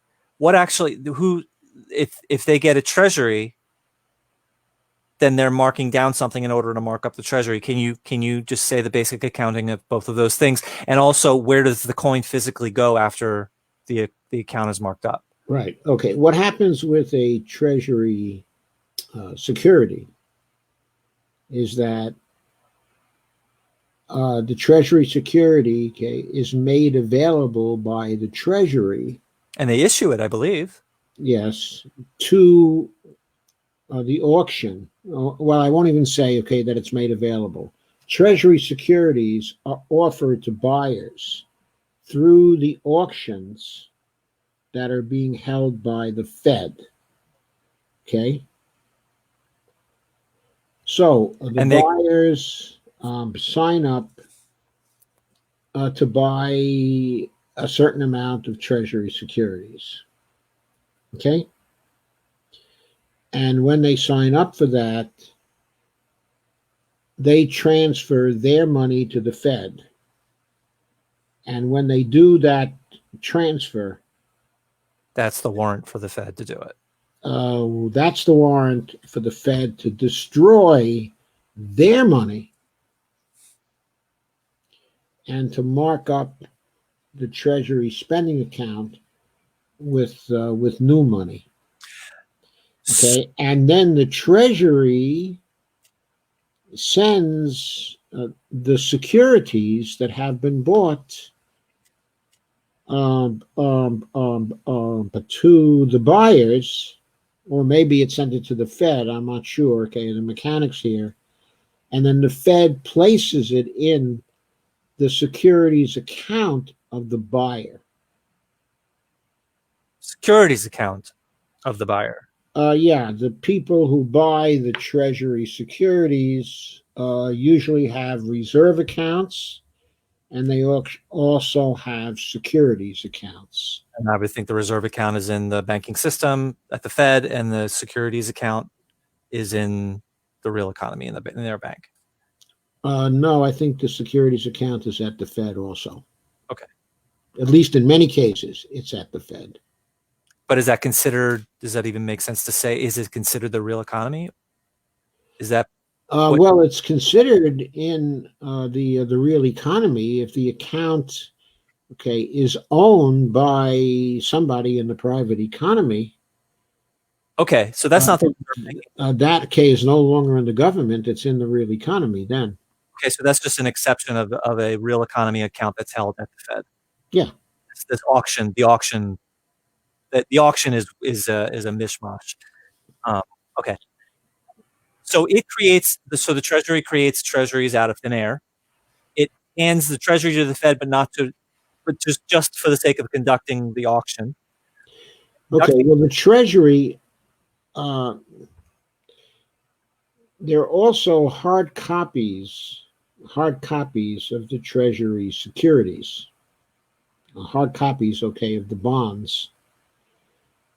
If they get a treasury, then they're marking down something in order to mark up the treasury. Can you just say the basic accounting of both of those things? And also, where does the coin physically go after the account is marked up? Right. Okay. What happens with a treasury security is that the treasury security, okay, is made available by the treasury, and they issue it, I believe. Yes, to the auction. Well, I won't even say, okay, that it's made available. Treasury securities are offered to buyers through the auctions that are being held by the Fed. Okay. So buyers sign up to buy a certain amount of Treasury securities. Okay. And when they sign up for that, they transfer their money to the Fed. And when they do that transfer, that's the warrant for the Fed to do it. That's the warrant for the Fed to destroy their money and to mark up the Treasury spending account with new money. Okay, and then the Treasury sends the securities that have been bought to the buyers, or maybe it sent it to the Fed. I'm not sure. Okay, the mechanics here, and then the Fed places it in the securities account of the buyer. Securities account of the buyer. Yeah, the people who buy the Treasury securities usually have reserve accounts, and they also have securities accounts. And I would think the reserve account is in the banking system at the Fed, and the securities account is in the real economy in their bank. No, I think the securities account is at the Fed also. Okay. At least in many cases, it's at the Fed. But is that considered? Does that even make sense to say? Is it considered the real economy? Is that? Well, it's considered in the real economy if the account, okay, is owned by somebody in the private economy. Okay, so that's not the that case is no longer in the government; it's in the real economy. Then. Okay, so that's just an exception of a real economy account that's held at the Fed. Yeah. This auction, the auction is a mishmash. Okay. So the Treasury creates treasuries out of thin air. It hands the Treasury to the Fed, but just for the sake of conducting the auction. Okay. Well, the Treasury, there are also hard copies of the Treasury securities. Hard copies, okay, of the bonds.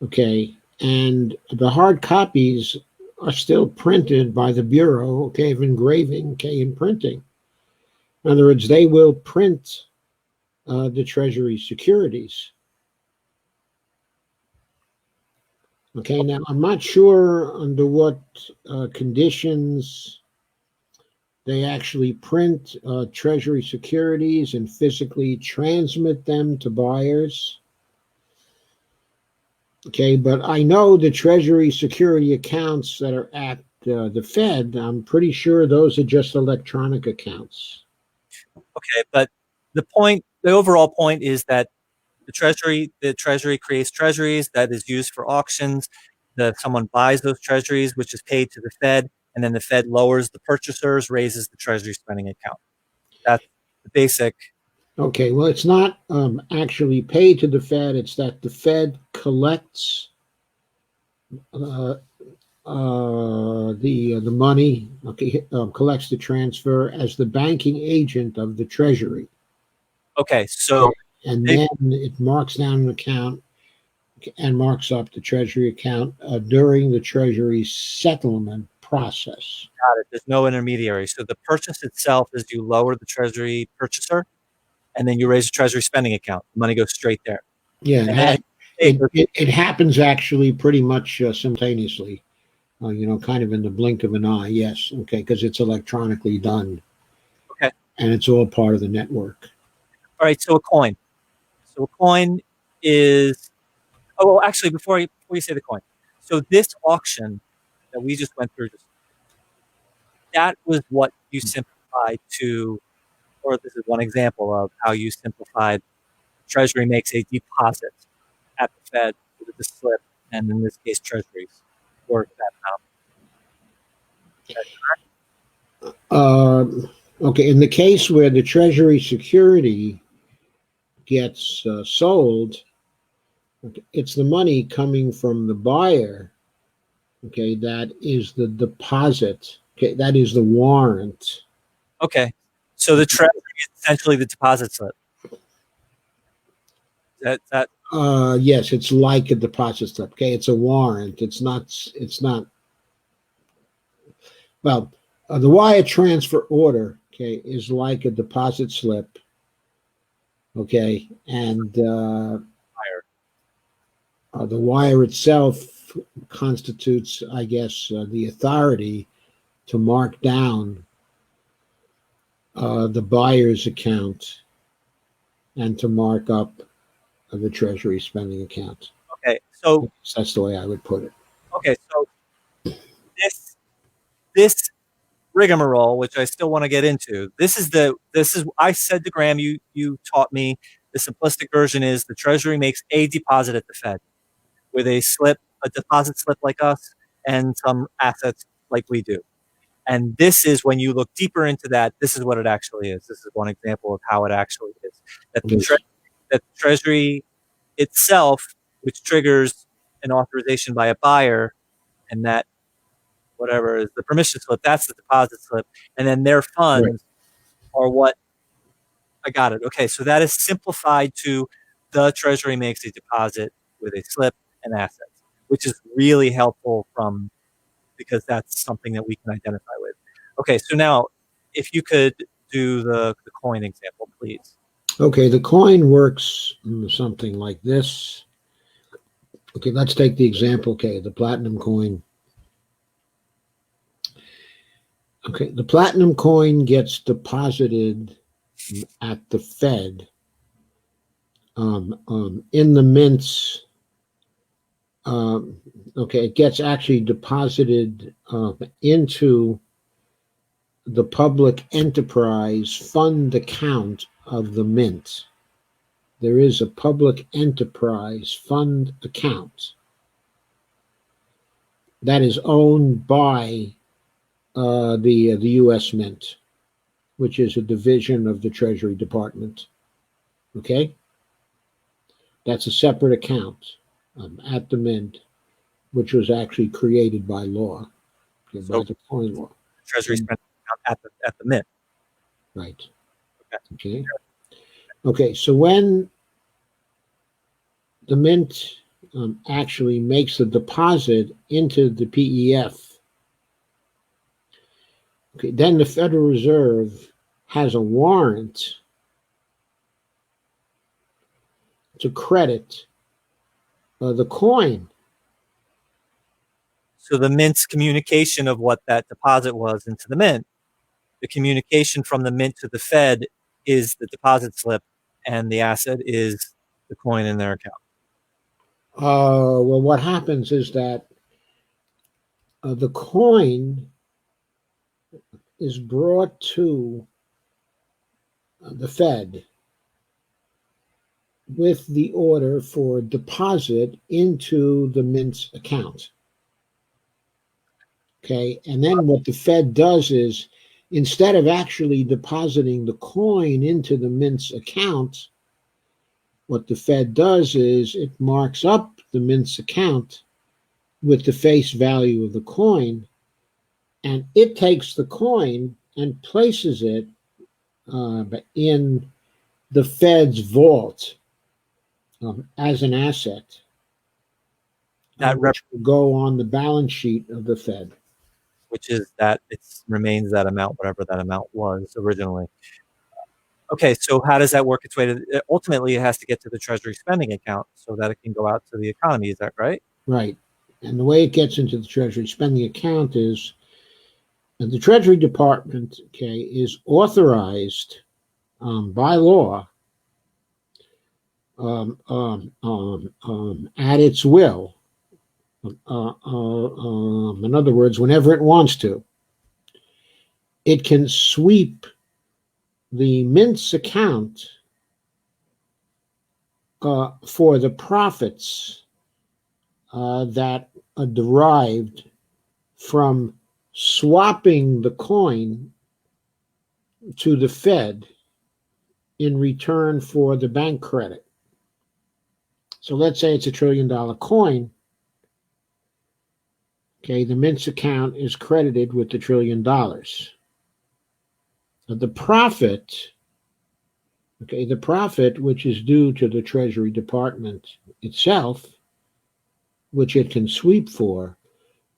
Okay, and the hard copies are still printed by the Bureau, okay, of Engraving, okay, and Printing. In other words, they will print the Treasury securities. Okay, now I'm not sure under what conditions they actually print Treasury securities and physically transmit them to buyers. Okay, but I know the Treasury security accounts that are at the Fed, I'm pretty sure those are just electronic accounts. Okay, but the overall point is that the Treasury creates treasuries that is used for auctions. That someone buys those treasuries, which is paid to the Fed, and then the Fed lowers the purchasers, raises the Treasury spending account. That's the basic. Okay, well, it's not actually paid to the Fed. It's that the Fed collects uh, the money, okay, collects the transfer as the banking agent of the Treasury. Okay, so and then it marks down an account and marks up the Treasury account during the Treasury settlement process. got it. There's no intermediary. So the purchase itself is you lower the Treasury purchaser, and then you raise the Treasury spending account. The money goes straight there. Yeah, it happens actually pretty much simultaneously. Kind of in the blink of an eye. Yes, okay, because it's electronically done. Okay, and it's all part of the network. All right. So a coin. So a coin is. Oh, well, actually, before you say the coin, so this auction that we just went through, that was what you simplified to, or this is one example of how you simplified. Treasury makes a deposit at the Fed with the slip, and in this case, Treasuries work that amount. Okay, in the case where the Treasury security gets sold, it's the money coming from the buyer. Okay, that is the deposit. Okay, that is the warrant. Okay, so the Treasury is essentially the deposit slip. That yes, it's like a deposit slip. Okay, it's a warrant. It's not. Well, the wire transfer order, okay, is like a deposit slip. Okay, and the wire itself constitutes, I guess, the authority to mark down the buyer's account and to mark up the Treasury spending account. Okay, so that's the way I would put it. Okay, so this rigmarole, which I still want to get into, this is I said to Graham, you taught me the simplistic version is the Treasury makes a deposit at the Fed with a deposit slip like us, and some assets like we do. And this is when you look deeper into that, this is what it actually is. This is one example of how it actually is. That the Treasury itself, which triggers an authorization by a buyer, and that whatever is the permission slip, that's the deposit slip. And then their funds are what I got it. Okay, so that is simplified to the Treasury makes a deposit with a slip and assets, which is really helpful because that's something that we can identify with. Okay, so now if you could do the coin example, please. Okay, the coin works something like this. Okay, let's take the example, okay, the platinum coin. Okay, the platinum coin gets deposited at the Fed in the mints. Okay, it gets actually deposited into the public enterprise fund account of the mint. There is a public enterprise fund account that is owned by the U.S. Mint, which is a division of the Treasury Department. Okay, that's a separate account at the Mint, which was actually created by law, by the coin law. Treasury spending account at the Mint. Right. Okay. Okay. So when the Mint actually makes the deposit into the PEF, okay, then the Federal Reserve has a warrant to credit the coin. So the mint's communication of what that deposit was into the mint, the communication from the mint to the Fed is the deposit slip, and the asset is the coin in their account. Well, what happens is that the coin is brought to the Fed with the order for deposit into the mint's account. Okay, and then what the Fed does is, instead of actually depositing the coin into the mint's account, what the Fed does is it marks up the mint's account with the face value of the coin, and it takes the coin and places it in the Fed's vault as an asset, which will go on the balance sheet of the Fed. Which is that it remains that amount, whatever that amount was originally. Okay, so how does that work its way to? Ultimately, it has to get to the Treasury spending account so that it can go out to the economy. Is that right? Right. And the way it gets into the Treasury spending account is the Treasury Department, okay, is authorized by law at its will. In other words, whenever it wants to, it can sweep the mint's account for the profits that are derived from swapping the coin to the Fed in return for the bank credit. So let's say it's $1 trillion coin. Okay, the mint's account is credited with the $1 trillion. The profit, okay, the profit which is due to the Treasury Department itself, which it can sweep for,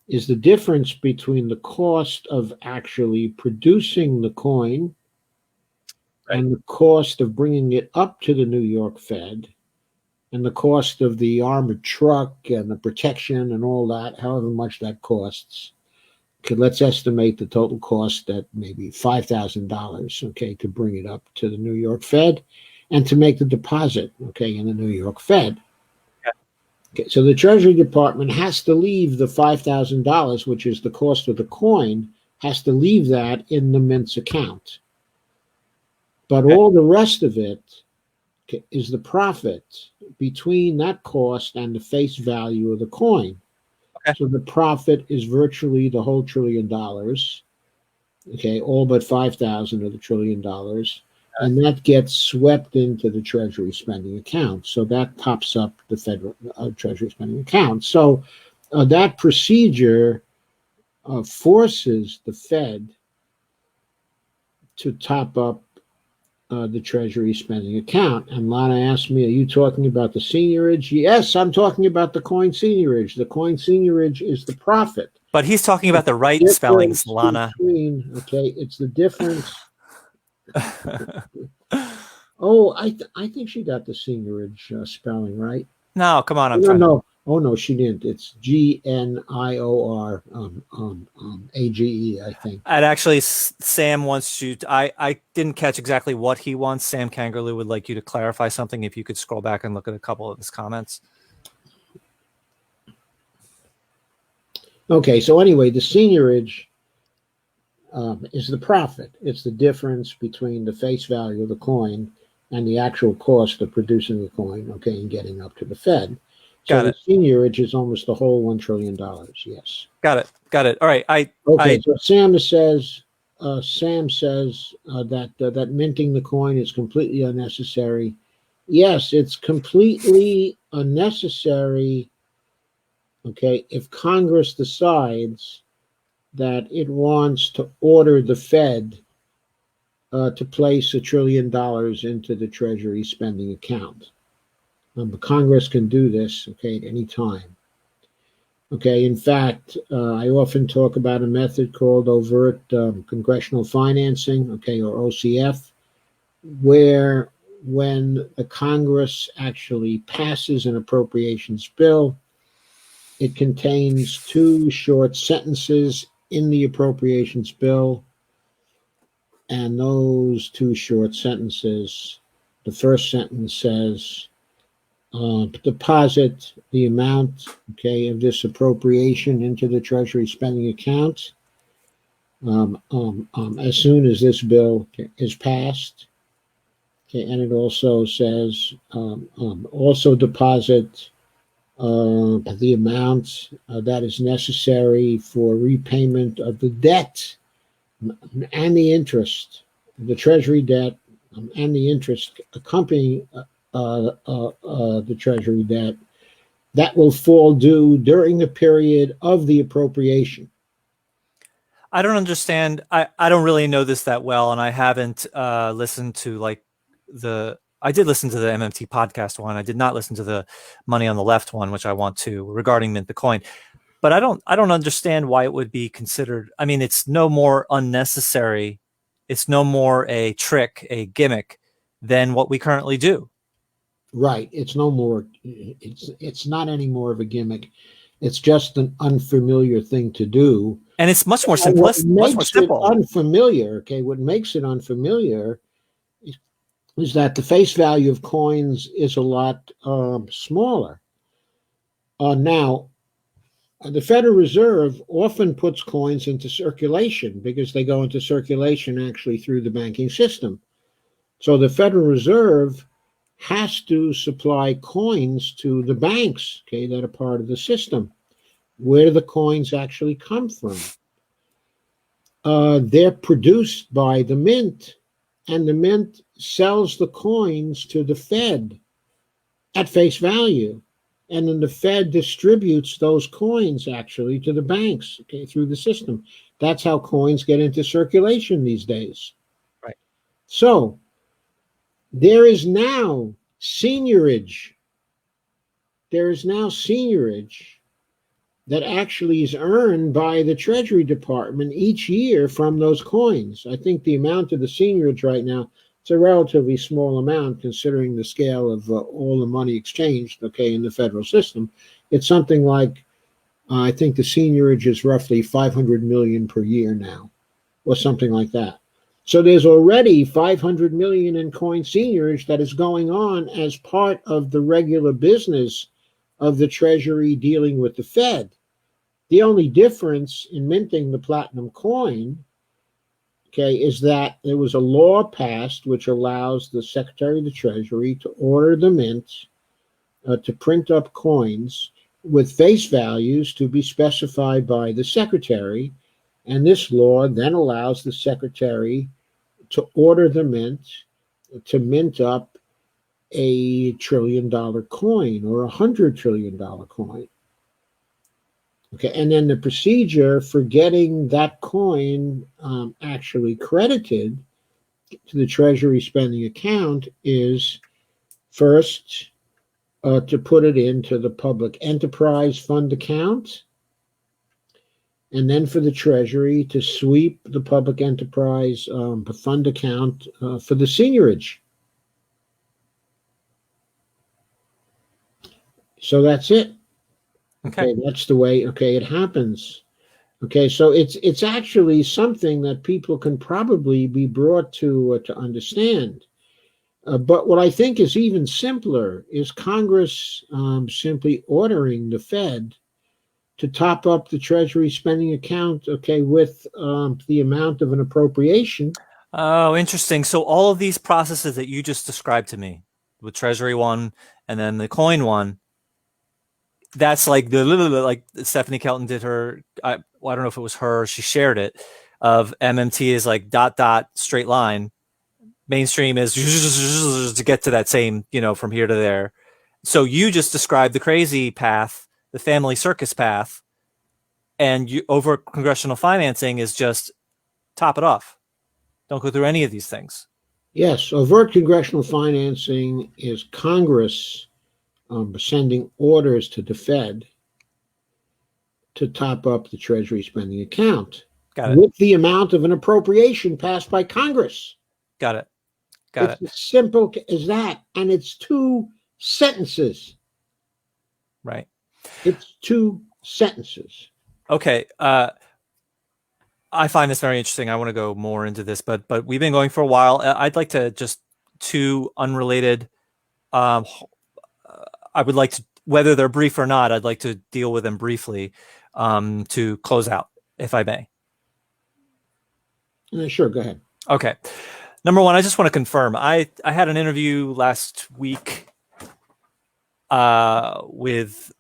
is the difference between the cost of actually producing the coin and the cost of bringing it up to the New York Fed, and the cost of the armored truck and the protection and all that, however much that costs. Okay, let's estimate the total cost at maybe $5,000, okay, to bring it up to the New York Fed and to make the deposit, okay, in the New York Fed. Okay, so the Treasury Department has to leave the $5,000, which is the cost of the coin, has to leave that in the mint's account. But all the rest of it is the profit between that cost and the face value of the coin. So the profit is virtually the whole $1 trillion, okay, all but 5,000 of the $1 trillion, and that gets swept into the Treasury spending account. So that tops up the federal Treasury spending account. So that procedure forces the Fed to top up the Treasury spending account. And Lana asked me, are you talking about the seigniorage? Yes, I'm talking about the coin seigniorage. The coin seigniorage is the profit. But he's talking about the right spellings, Lana. Okay, it's the difference. Oh, I think she got the seigniorage spelling right. No, come on. No. Oh, no, she didn't. It's GNIOR AGE, I think. And actually, Sam wants you to, I didn't catch exactly what he wants. Sam Kangerloo would like you to clarify something. If you could scroll back and look at a couple of his comments. Okay, so anyway, the seigniorage is the profit. It's the difference between the face value of the coin and the actual cost of producing the coin, okay, and getting up to the Fed. So the seigniorage is almost the whole $1 trillion. Yes. Got it. All right. So Sam says that minting the coin is completely unnecessary. Yes, it's completely unnecessary. Okay, if Congress decides that it wants to order the Fed to place $1 trillion into the Treasury spending account. But Congress can do this, okay, at any time. Okay, in fact, I often talk about a method called overt congressional financing, okay, or OCF, where when the Congress actually passes an appropriations bill, it contains two short sentences in the appropriations bill, and those two short sentences, the first sentence says, deposit the amount, okay, of this appropriation into the Treasury spending account as soon as this bill is passed. Okay, and it also says also deposit the amount that is necessary for repayment of the debt and the interest, the Treasury debt and the interest accompanying the Treasury debt that will fall due during the period of the appropriation. I don't understand. I don't really know this that well, and I haven't listened to like I did listen to the MMT podcast one. I did not listen to the Money on the Left one, which I want to, regarding Mint the Coin. But I don't understand why it would be considered. I mean, it's no more unnecessary. It's no more a trick, a gimmick than what we currently do. Right. It's no more. It's not any more of a gimmick. It's just an unfamiliar thing to do. And it's much more What simplistic, much more makes it simple. unfamiliar, okay, what makes it unfamiliar is that the face value of coins is a lot smaller. Now, the Federal Reserve often puts coins into circulation because they go into circulation actually through the banking system. So the Federal Reserve has to supply coins to the banks, okay, that are part of the system. Where do the coins actually come from? They're produced by the mint, and the mint sells the coins to the Fed at face value. And then the Fed distributes those coins actually to the banks, okay, through the system. That's how coins get into circulation these days. Right. So there is now seigniorage. There is now seigniorage that actually is earned by the Treasury Department each year from those coins. I think the amount of the seigniorage right now, it's a relatively small amount considering the scale of all the money exchanged, okay, in the federal system. It's something like, I think the seigniorage is roughly 500 million per year now, or something like that. So there's already 500 million in coin seigniorage that is going on as part of the regular business of the Treasury dealing with the Fed. The only difference in minting the platinum coin, okay, is that there was a law passed which allows the Secretary of the Treasury to order the mint to print up coins with face values to be specified by the Secretary. And this law then allows the Secretary to order the mint to mint up $1 trillion coin or $100 trillion coin. Okay, and then the procedure for getting that coin actually credited to the Treasury spending account is first to put it into the Public Enterprise Fund account, and then for the Treasury to sweep the Public Enterprise Fund account for the seigniorage. So that's it. Okay, that's the way, okay, it happens. Okay, so it's actually something that people can probably be brought to understand. But what I think is even simpler is Congress simply ordering the Fed to top up the Treasury spending account, okay, with the amount of an appropriation. Oh, interesting. So all of these processes that you just described to me, with Treasury one and then the coin one, that's like like Stephanie Kelton did her. I don't know if it was her. She shared it. Of MMT is like ... straight line. Mainstream is to get to that same, from here to there. So you just described the crazy path, the family circus path, and you over congressional financing is just top it off. Don't go through any of these things. Yes, overt congressional financing is Congress sending orders to the Fed to top up the Treasury spending account Got it. with the amount of an appropriation passed by Congress. Got it. Got It's it. as simple as that. And it's 2 sentences. Right. It's 2 sentences. Okay. I find this very interesting. I want to go more into this, but we've been going for a while. I'd like to just 2 unrelated. I would like to, whether they're brief or not, I'd like to deal with them briefly to close out, if I may. Sure, go ahead. Okay. Number one, I just want to confirm. I had an interview last week with.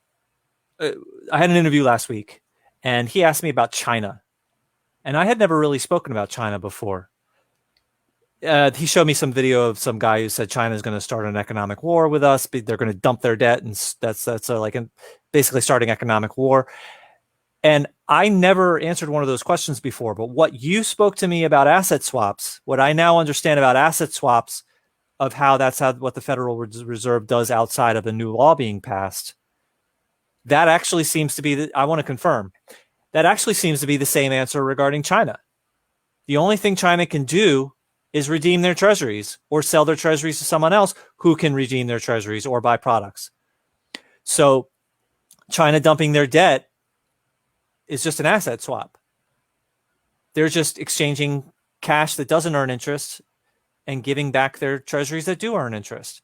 I had an interview last week, and he asked me about China, and I had never really spoken about China before. He showed me some video of some guy who said China is going to start an economic war with us. They're going to dump their debt, and that's basically starting economic war. And I never answered one of those questions before. But what you spoke to me about asset swaps, what I now understand about asset swaps, of how that's what the Federal Reserve does outside of a new law being passed, that actually seems to be I want to confirm that actually seems to be the same answer regarding China. The only thing China can do is redeem their treasuries or sell their treasuries to someone else who can redeem their treasuries or buy products. So China dumping their debt is just an asset swap. They're just exchanging cash that doesn't earn interest and giving back their treasuries that do earn interest.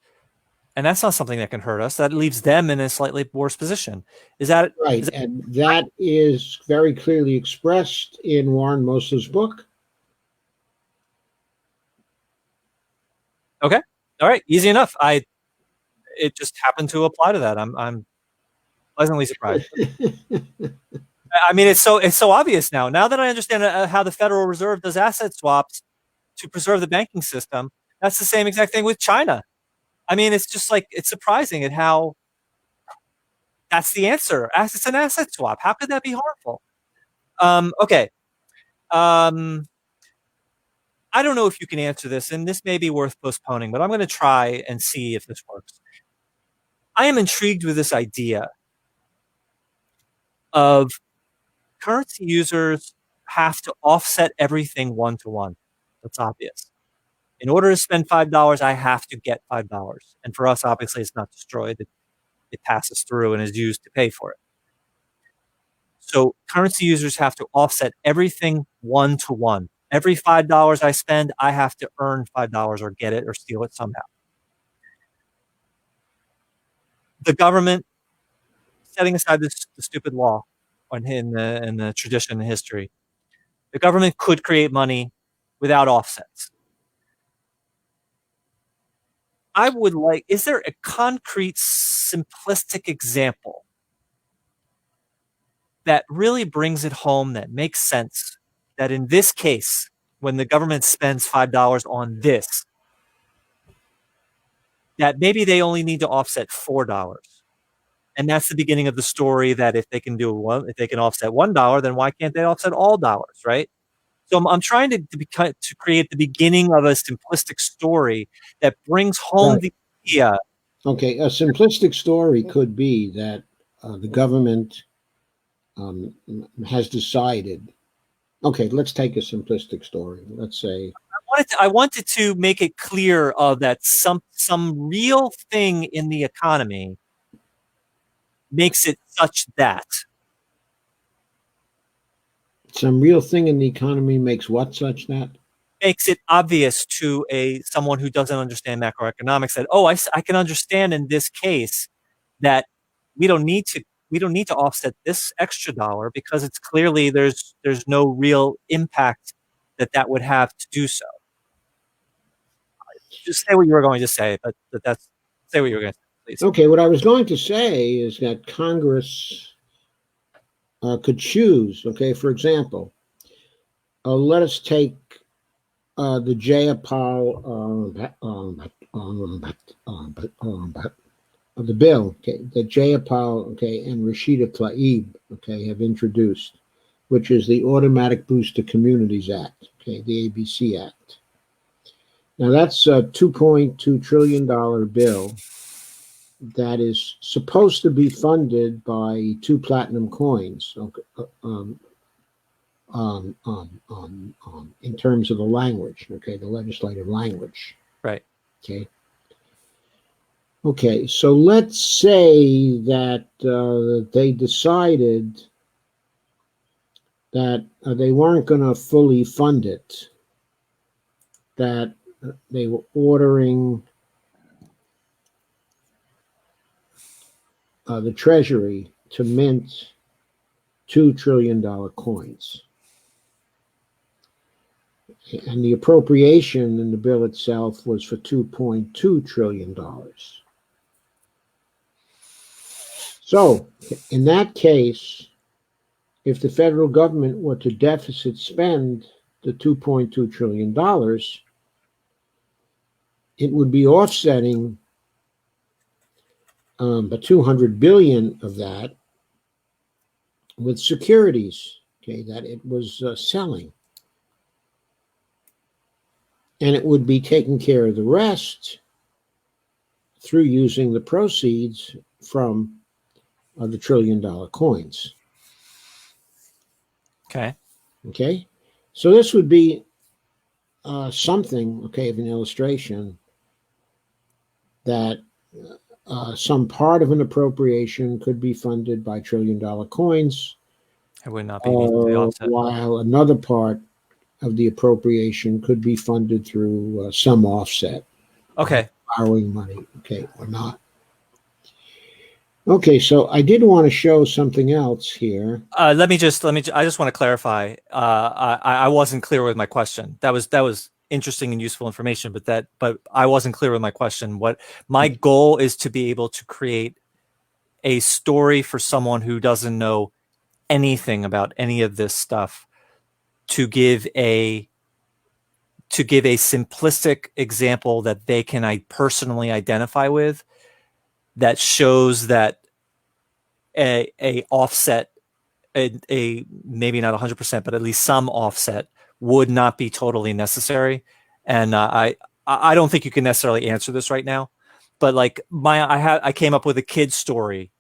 And that's not something that can hurt us. That leaves them in a slightly worse position. Is that right? And that is very clearly expressed in Warren Mosler's book. Okay. All right. Easy enough. It just happened to apply to that. I'm pleasantly surprised. I mean, it's so obvious now. Now that I understand how the Federal Reserve does asset swaps to preserve the banking system, that's the same exact thing with China. I mean, it's just like, it's surprising at how that's the answer. It's an asset swap. How could that be harmful? Okay. I don't know if you can answer this, and this may be worth postponing, but I'm going to try and see if this works. I am intrigued with this idea of currency users have to offset everything one-to-one. That's obvious. In order to spend $5, I have to get $5. And for us, obviously, it's not destroyed. It passes through and is used to pay for it. So currency users have to offset everything one-to-one. Every $5 I spend, I have to earn $5 or get it or steal it somehow. The government, setting aside the stupid law in the tradition and history, the government could create money without offsets. I would like, is there a concrete, simplistic example that really brings it home, that makes sense, that in this case, when the government spends $5 on this, that maybe they only need to offset $4? And that's the beginning of the story, that if they can offset $1, then why can't they offset all dollars, right? So I'm trying to create the beginning of a simplistic story that brings home the idea. Okay, a simplistic story could be that the government has decided. Okay, let's take a simplistic story. Let's say I wanted to make it clear that some real thing in the economy makes it such that. Some real thing in the economy makes what such that? Makes it obvious to someone who doesn't understand macroeconomics that, oh, I can understand in this case that we don't need to offset this extra dollar because it's clearly there's no real impact that would have to do so. Just say what you were going to say, but say what you were going to say, please. Okay, what I was going to say is that Congress could choose. Okay, for example, let us take the Jayapal the bill, okay, that Jayapal, okay, and Rashida Tlaib, okay, have introduced, which is the Automatic Boost to Communities Act, okay, the ABC Act. Now that's a $2.2 trillion bill that is supposed to be funded by 2 platinum coins. In terms of the language, okay, the legislative language. Right. Okay. Okay, so let's say that they decided that they weren't going to fully fund it, that they were ordering the Treasury to mint $2 trillion coins. And the appropriation in the bill itself was for $2.2 trillion. So, in that case, if the federal government were to deficit spend the $2.2 trillion, it would be offsetting the $200 billion of that with securities, okay, that it was selling. And it would be taking care of the rest through using the proceeds from the $1 trillion coins. Okay. Okay. So this would be something, okay, of an illustration that some part of an appropriation could be funded by $1 trillion coins. It would not be the offset. While another part of the appropriation could be funded through some offset. Okay. Borrowing money, okay, or not. Okay, so I did want to show something else here. I just want to clarify. I wasn't clear with my question. That was interesting and useful information, but I wasn't clear with my question. What my goal is to be able to create a story for someone who doesn't know anything about any of this stuff, to give a simplistic example that they can personally identify with, that shows that a offset, a maybe not 100%, but at least some offset would not be totally necessary. And I don't think you can necessarily answer this right now, but like I came up with a kid's story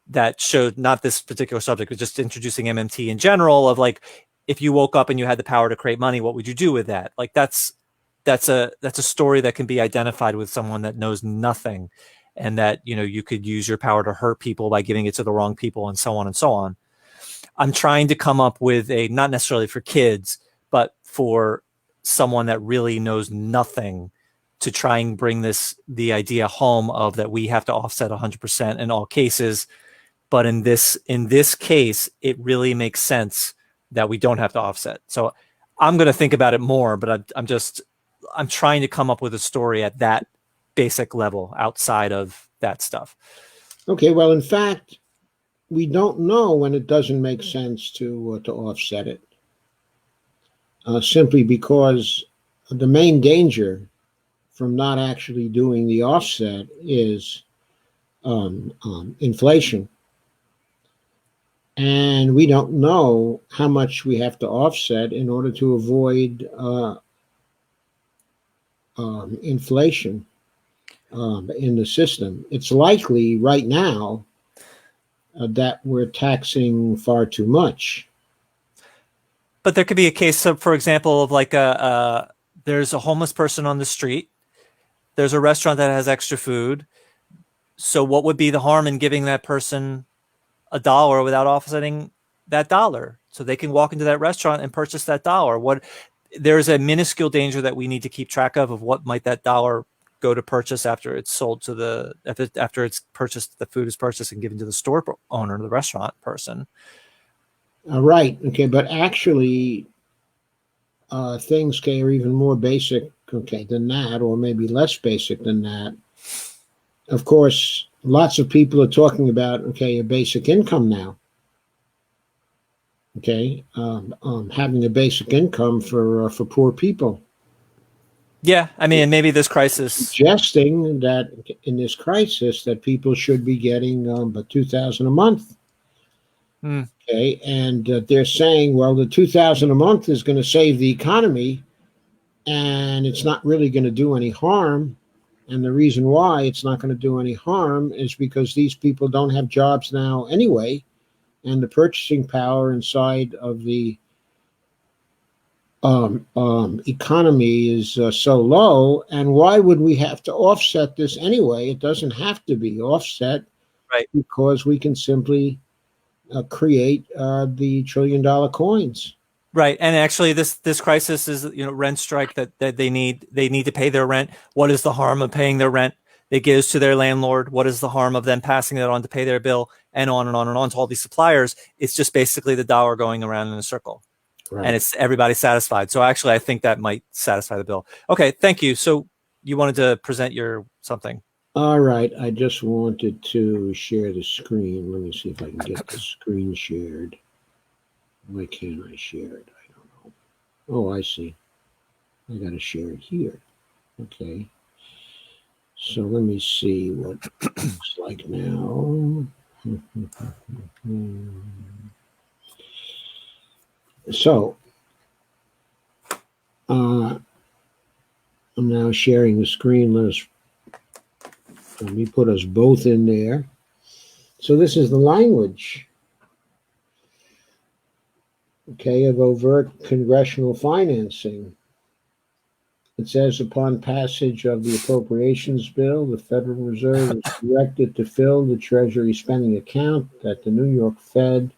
that showed not this particular subject, but just introducing MMT in general, of like, if you woke up and you had the power to create money, what would you do with that? Like that's a story that can be identified with someone that knows nothing, and that, you could use your power to hurt people by giving it to the wrong people, and so on and so on. I'm trying to come up with not necessarily for kids, but for someone that really knows nothing, to try and bring the idea home of that we have to offset 100% in all cases. But in this case, it really makes sense that we don't have to offset. So I'm going to think about it more, but I'm trying to come up with a story at that basic level outside of that stuff. Okay, well, in fact, we don't know when it doesn't make sense to offset it, simply because the main danger from not actually doing the offset is inflation. And we don't know how much we have to offset in order to avoid inflation in the system. It's likely right now that we're taxing far too much. But there could be a case of, for example, of like there's a homeless person on the street. There's a restaurant that has extra food. So what would be the harm in giving that person $1 without offsetting that dollar, so they can walk into that restaurant and purchase that $1? There's a minuscule danger that we need to keep track of what might that $1 go to purchase after it's sold to after it's purchased, the food is purchased and given to the store owner, the restaurant person. Right. Okay. But actually, things are even more basic, okay, than that, or maybe less basic than that. Of course, lots of people are talking about, okay, a basic income now. Okay, having a basic income for poor people. Yeah, I mean, maybe this crisis, suggesting that in this crisis that people should be getting but $2,000 a month. Okay, and they're saying, well, the $2,000 a month is going to save the economy, and it's not really going to do any harm And the reason why it's not going to do any harm is because these people don't have jobs now anyway, and the purchasing power inside of the economy is so low. And why would we have to offset this anyway? It doesn't have to be offset, right? Because we can simply create the $1 trillion coins. Right, and actually, this crisis is rent strike that they need to pay their rent. What is the harm of paying their rent? It gives to their landlord. What is the harm of them passing it on to pay their bill, and on and on and on to all these suppliers? It's just basically the dollar going around in a circle, Right. and it's everybody satisfied. So actually, I think that might satisfy the bill. Okay, thank you. So you wanted to present your something. All right, I just wanted to share the screen. Let me see if I can get the screen shared. Why can't I share it? I don't know. Oh, I see. I got to share it here. Okay. So let me see what it looks like now. So, I'm now sharing the screen. Let me put us both in there. So this is the language, okay, of overt congressional financing. It says, upon passage of the appropriations bill, the Federal Reserve is directed to fill the Treasury spending account at the New York Fed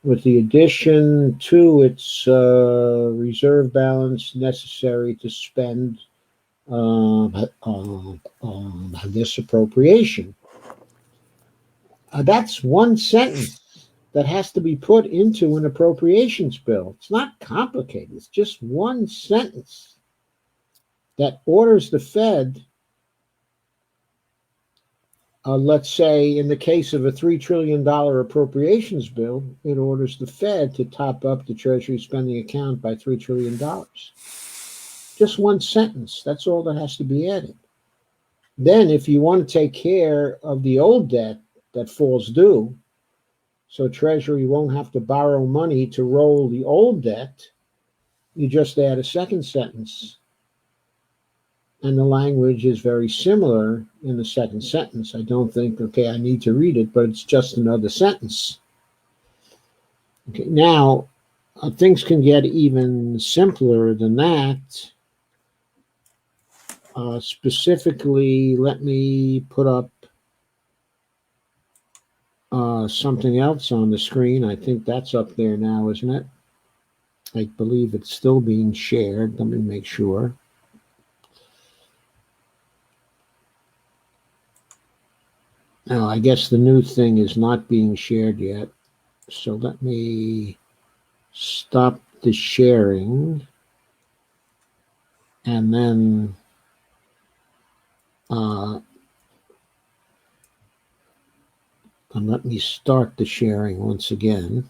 with the addition to its reserve balance necessary to spend this appropriation. That's one sentence that has to be put into an appropriations bill. It's not complicated. It's just one sentence that orders the Fed, let's say in the case of a $3 trillion appropriations bill, it orders the Fed to top up the Treasury spending account by $3 trillion. Just one sentence. That's all that has to be added. Then if you want to take care of the old debt that falls due, so Treasury won't have to borrow money to roll the old debt, you just add a second sentence. And the language is very similar in the second sentence. I don't think, okay, I need to read it, but it's just another sentence. Okay, now, things can get even simpler than that. Specifically, let me put up something else on the screen. I think that's up there now, isn't it? I believe it's still being shared. Let me make sure. Now, I guess the new thing is not being shared yet. So let me stop the sharing. And then and let me start the sharing once again.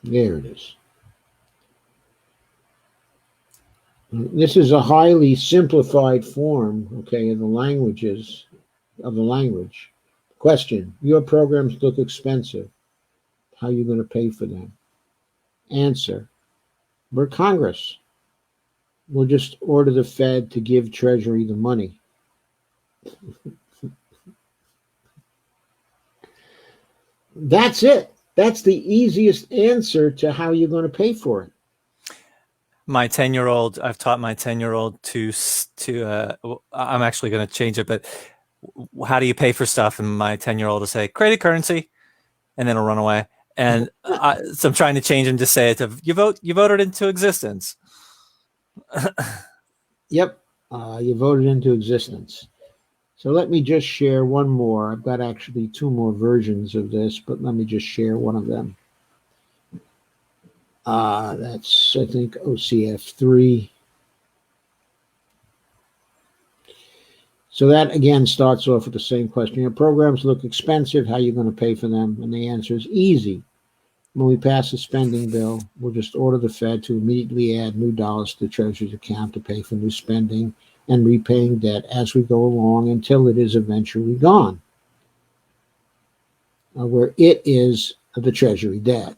There it is. This is a highly simplified form, okay, of the language. Question: your programs look expensive. How are you going to pay for them? Answer: we're Congress. We'll just order the Fed to give Treasury the money. That's it. That's the easiest answer to how you're going to pay for it. My 10-year-old, I've taught my 10-year-old to I'm actually going to change it, but how do you pay for stuff? And my 10-year-old will say credit currency, and then he'll run away. And so I'm trying to change him to say it to you voted into existence. Yep, you voted into existence. So let me just share one more. I've got actually two more versions of this, but let me just share one of them. That's, I think, OCF 3. So that, again, starts off with the same question. Your programs look expensive. How are you going to pay for them? And the answer is easy. When we pass a spending bill, we'll just order the Fed to immediately add new dollars to the Treasury's account to pay for new spending and repaying debt as we go along until it is eventually gone, where it is the treasury debt.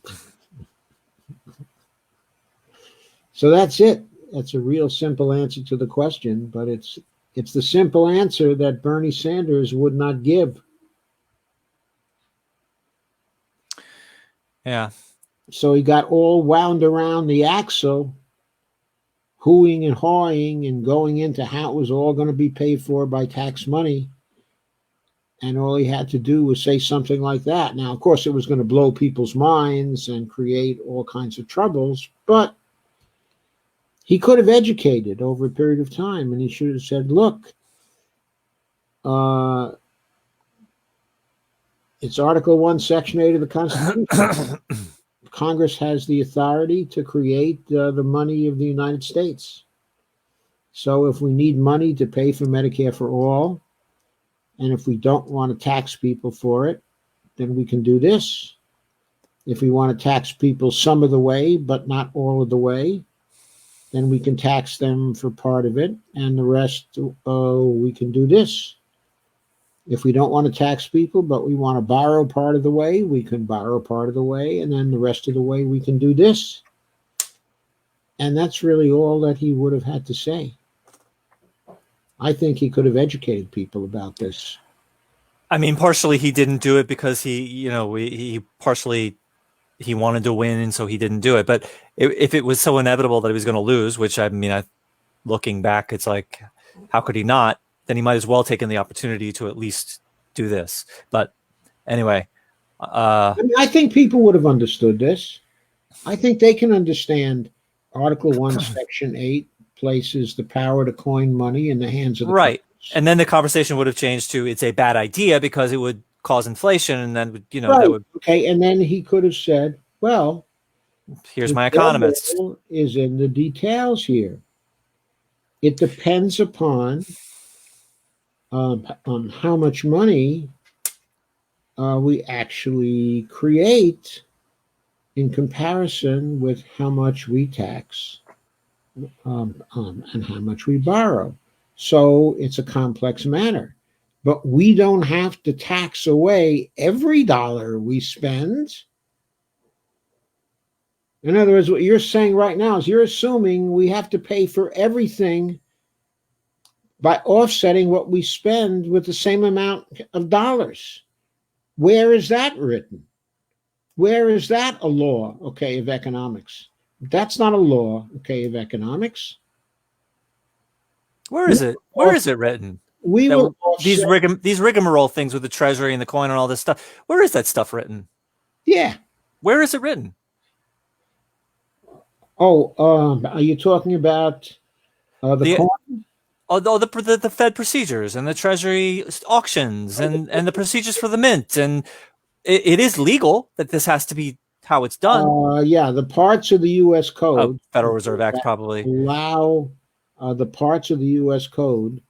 So that's it. That's a real simple answer to the question, but it's the simple answer that Bernie Sanders would not give. Yeah. So he got all wound around the axle, hooing and hawing and going into how it was all going to be paid for by tax money. And all he had to do was say something like that. Now, of course, it was going to blow people's minds and create all kinds of troubles, but he could have educated over a period of time, and he should have said, look, it's Article 1, Section 8 of the Constitution. Congress has the authority to create the money of the United States. So if we need money to pay for Medicare for all, and if we don't want to tax people for it, then we can do this. If we want to tax people some of the way, but not all of the way, then we can tax them for part of it, and the rest, we can do this. If we don't want to tax people, but we want to borrow part of the way, we can borrow part of the way, and then the rest of the way we can do this. And that's really all that he would have had to say. I think he could have educated people about this. I mean, partially he didn't do it because he wanted to win, and so he didn't do it. But if it was so inevitable that he was going to lose, which I mean, looking back, it's like, how could he not? Then he might as well taken the opportunity to at least do this. But anyway, I think people would have understood this. I think they can understand Article 1, Section 8 places the power to coin money in the hands of the right. Congress. And then the conversation would have changed to it's a bad idea because it would cause inflation, and then right. that would. Okay, and then he could have said, "Well, here's my economist. Is in the details here. It depends upon on how much money we actually create in comparison with how much we tax and how much we borrow. So it's a complex matter. But we don't have to tax away every dollar we spend. In other words, what you're saying right now is you're assuming we have to pay for everything by offsetting what we spend with the same amount of dollars. Where is that written? Where is that a law, okay, of economics? That's not a law, okay, of economics. Where is it? Where is it written? These rigmarole things with the treasury and the coin and all this stuff. Where is that stuff written? Yeah. Where is it written? Oh, are you talking about the coin? The Fed procedures and the Treasury auctions and the procedures for the mint, and it is legal that this has to be how it's done. Yeah, the parts of the U.S. Code, Federal Reserve Act, probably allow the parts of the U.S. Code,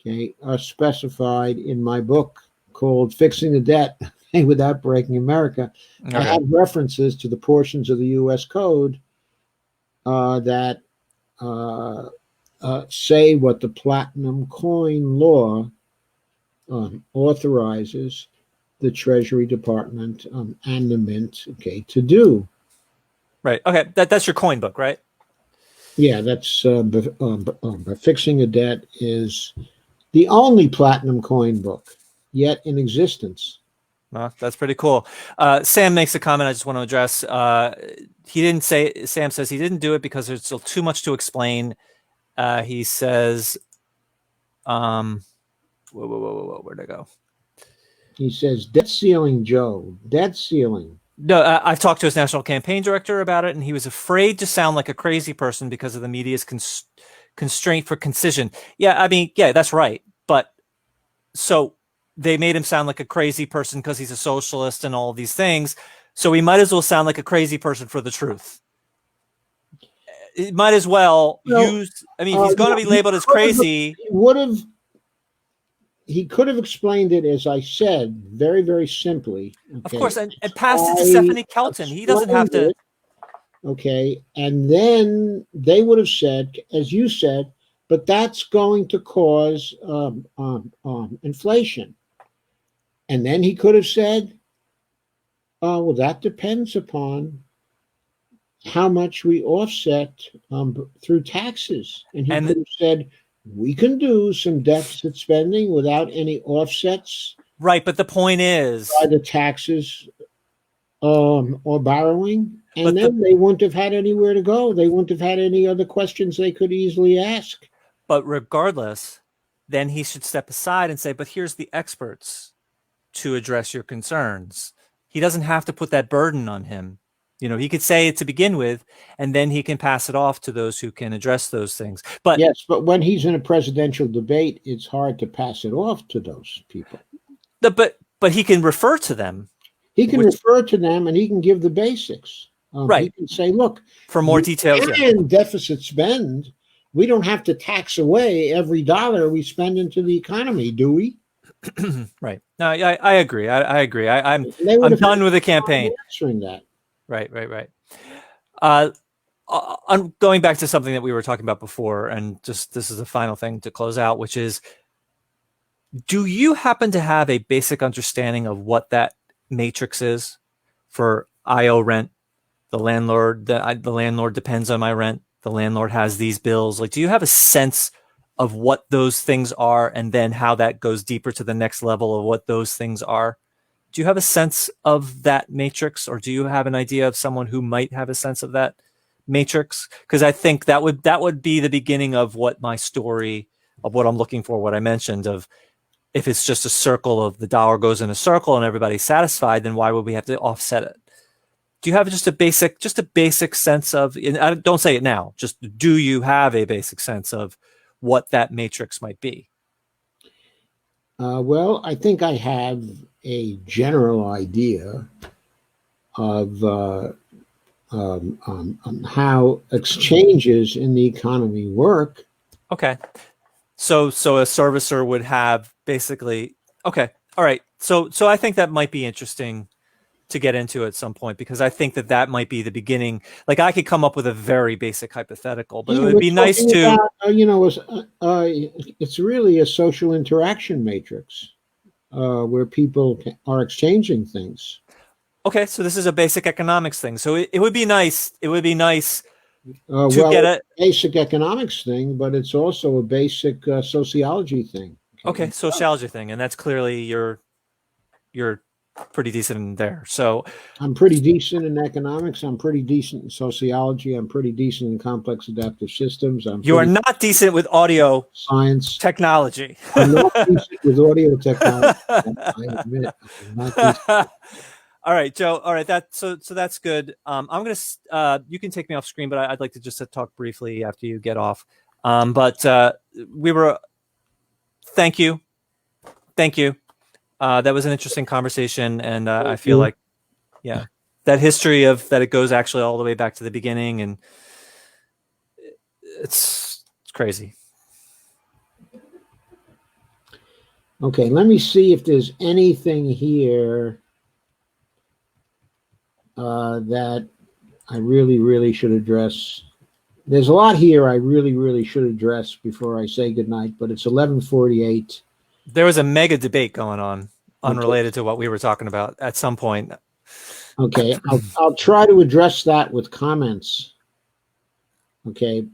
okay, are specified in my book called "Fixing the Debt Without Breaking America." Okay. I have references to the portions of the U.S. Code that say what the platinum coin law authorizes the Treasury Department and the Mint, okay, to do. Right. Okay. That's your coin book, right? Yeah, that's Fixing a Debt is the only platinum coin book yet in existence. Well, that's pretty cool. Sam makes a comment I just want to address. Sam says he didn't do it because there's still too much to explain. He says, where'd I go? He says, debt ceiling, Joe, debt ceiling. No, I've talked to his national campaign director about it, and he was afraid to sound like a crazy person because of the media's constraint for concision. Yeah, I mean, yeah, that's right. But so they made him sound like a crazy person because he's a socialist and all these things. So he might as well sound like a crazy person for the truth. It might as well use. I mean, if he's going to be labeled as crazy, he could have explained it, as I said, very, very simply. Okay? Of course, and passed it to Stephanie Kelton. He doesn't have to. Okay, and then they would have said, as you said, but that's going to cause inflation. And then he could have said, well, that depends upon how much we offset through taxes. And he could have said, we can do some deficit spending without any offsets. Right, but the point is, by the taxes or borrowing, and then they wouldn't have had anywhere to go. They wouldn't have had any other questions they could easily ask. But regardless, then he should step aside and say, but here's the experts to address your concerns. He doesn't have to put that burden on him. You know, he could say it to begin with, and then he can pass it off to those who can address those things. But yes, but when he's in a presidential debate, it's hard to pass it off to those people. But he can refer to them. He can refer to them, and he can give the basics. Right. He can say, look, for more details, and deficit spend. We don't have to tax away every dollar we spend into the economy, do we? Right. No, I agree. I agree. I'm done with the campaign. Answering that. Right. I'm going back to something that we were talking about before, and just this is the final thing to close out, which is, do you happen to have a basic understanding of what that matrix is for IO rent? The landlord depends on my rent. The landlord has these bills. Like, do you have a sense of what those things are, and then how that goes deeper to the next level of what those things are? Do you have a sense of that matrix, or do you have an idea of someone who might have a sense of that matrix? Because I think that would be the beginning of what my story of what I'm looking for, what I mentioned of, if it's just a circle of the dollar goes in a circle and everybody's satisfied, then why would we have to offset it? Do you have just a basic sense of, and don't say it now, just do you have a basic sense of what that matrix might be? Well, I think I have a general idea of how exchanges in the economy work. Okay. So a servicer would have basically, okay. All right. So I think that might be interesting to get into at some point, because I think that might be the beginning. Like, I could come up with a very basic hypothetical, but it would be nice to, it's really a social interaction matrix where people are exchanging things. Okay. So this is a basic economics thing. So it would be nice. It would be nice to get a basic economics thing, but it's also a basic sociology thing. Okay. Sociology thing. And that's clearly you're pretty decent in there. So I'm pretty decent in economics. I'm pretty decent in sociology. I'm pretty decent in complex adaptive systems. You are not decent with audio science technology. I'm not decent with audio technology. I admit I'm not decent. All right, Joe. All right, so that's good. I'm gonna you can take me off screen, but I'd like to just talk briefly after you get off. Thank you. That was an interesting conversation, and I feel like, yeah, that history of that it goes actually all the way back to the beginning, and it's crazy. Okay, let me see if there's anything here that I really should address. There's a lot here I really should address before I say goodnight, but it's 11:48. There was a mega debate going on, unrelated to what we were talking about at some point. Okay, I'll try to address that with comments. Okay,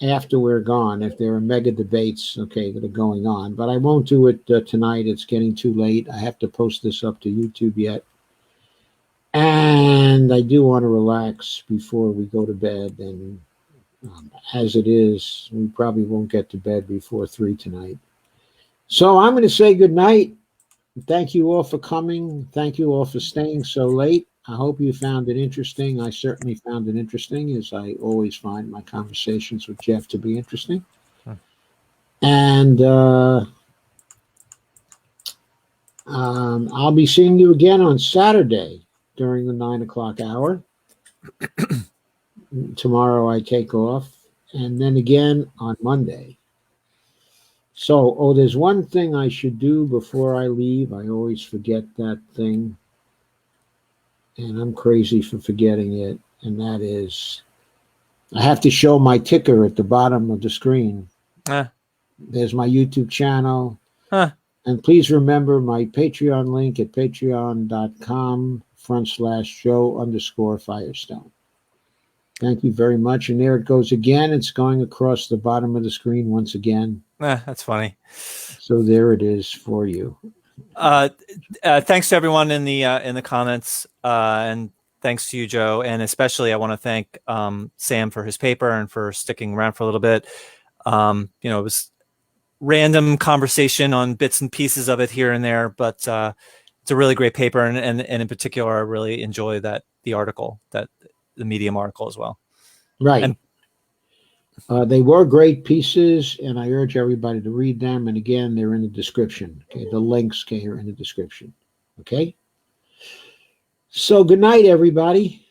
after we're gone, if there are mega debates, okay, that are going on, but I won't do it tonight. It's getting too late. I have to post this up to YouTube yet. And I do want to relax before we go to bed. And as it is, we probably won't get to bed before 3 tonight. So I'm going to say good night. Thank you all for coming. Thank you all for staying so late. I hope you found it interesting. I certainly found it interesting, as I always find my conversations with Jeff to be interesting. And I'll be seeing you again on Saturday during the 9 o'clock hour. Tomorrow I take off, and then again on Monday. So, there's one thing I should do before I leave. I always forget that thing, and I'm crazy for forgetting it, and that is I have to show my ticker at the bottom of the screen. There's my YouTube channel. Huh. And please remember my Patreon link at patreon.com/Joe_Firestone. Thank you very much. And there it goes again. It's going across the bottom of the screen once again. That's funny. So there it is for you. Thanks to everyone in the comments, and thanks to you, Joe. And especially I want to thank Sam for his paper and for sticking around for a little bit. It was random conversation on bits and pieces of it here and there, but it's a really great paper, and in particular I really enjoy the article, the Medium article as well. Right. And they were great pieces, and I urge everybody to read them. And again, they're in the description. Okay, the links are in the description. Okay. So good night, everybody.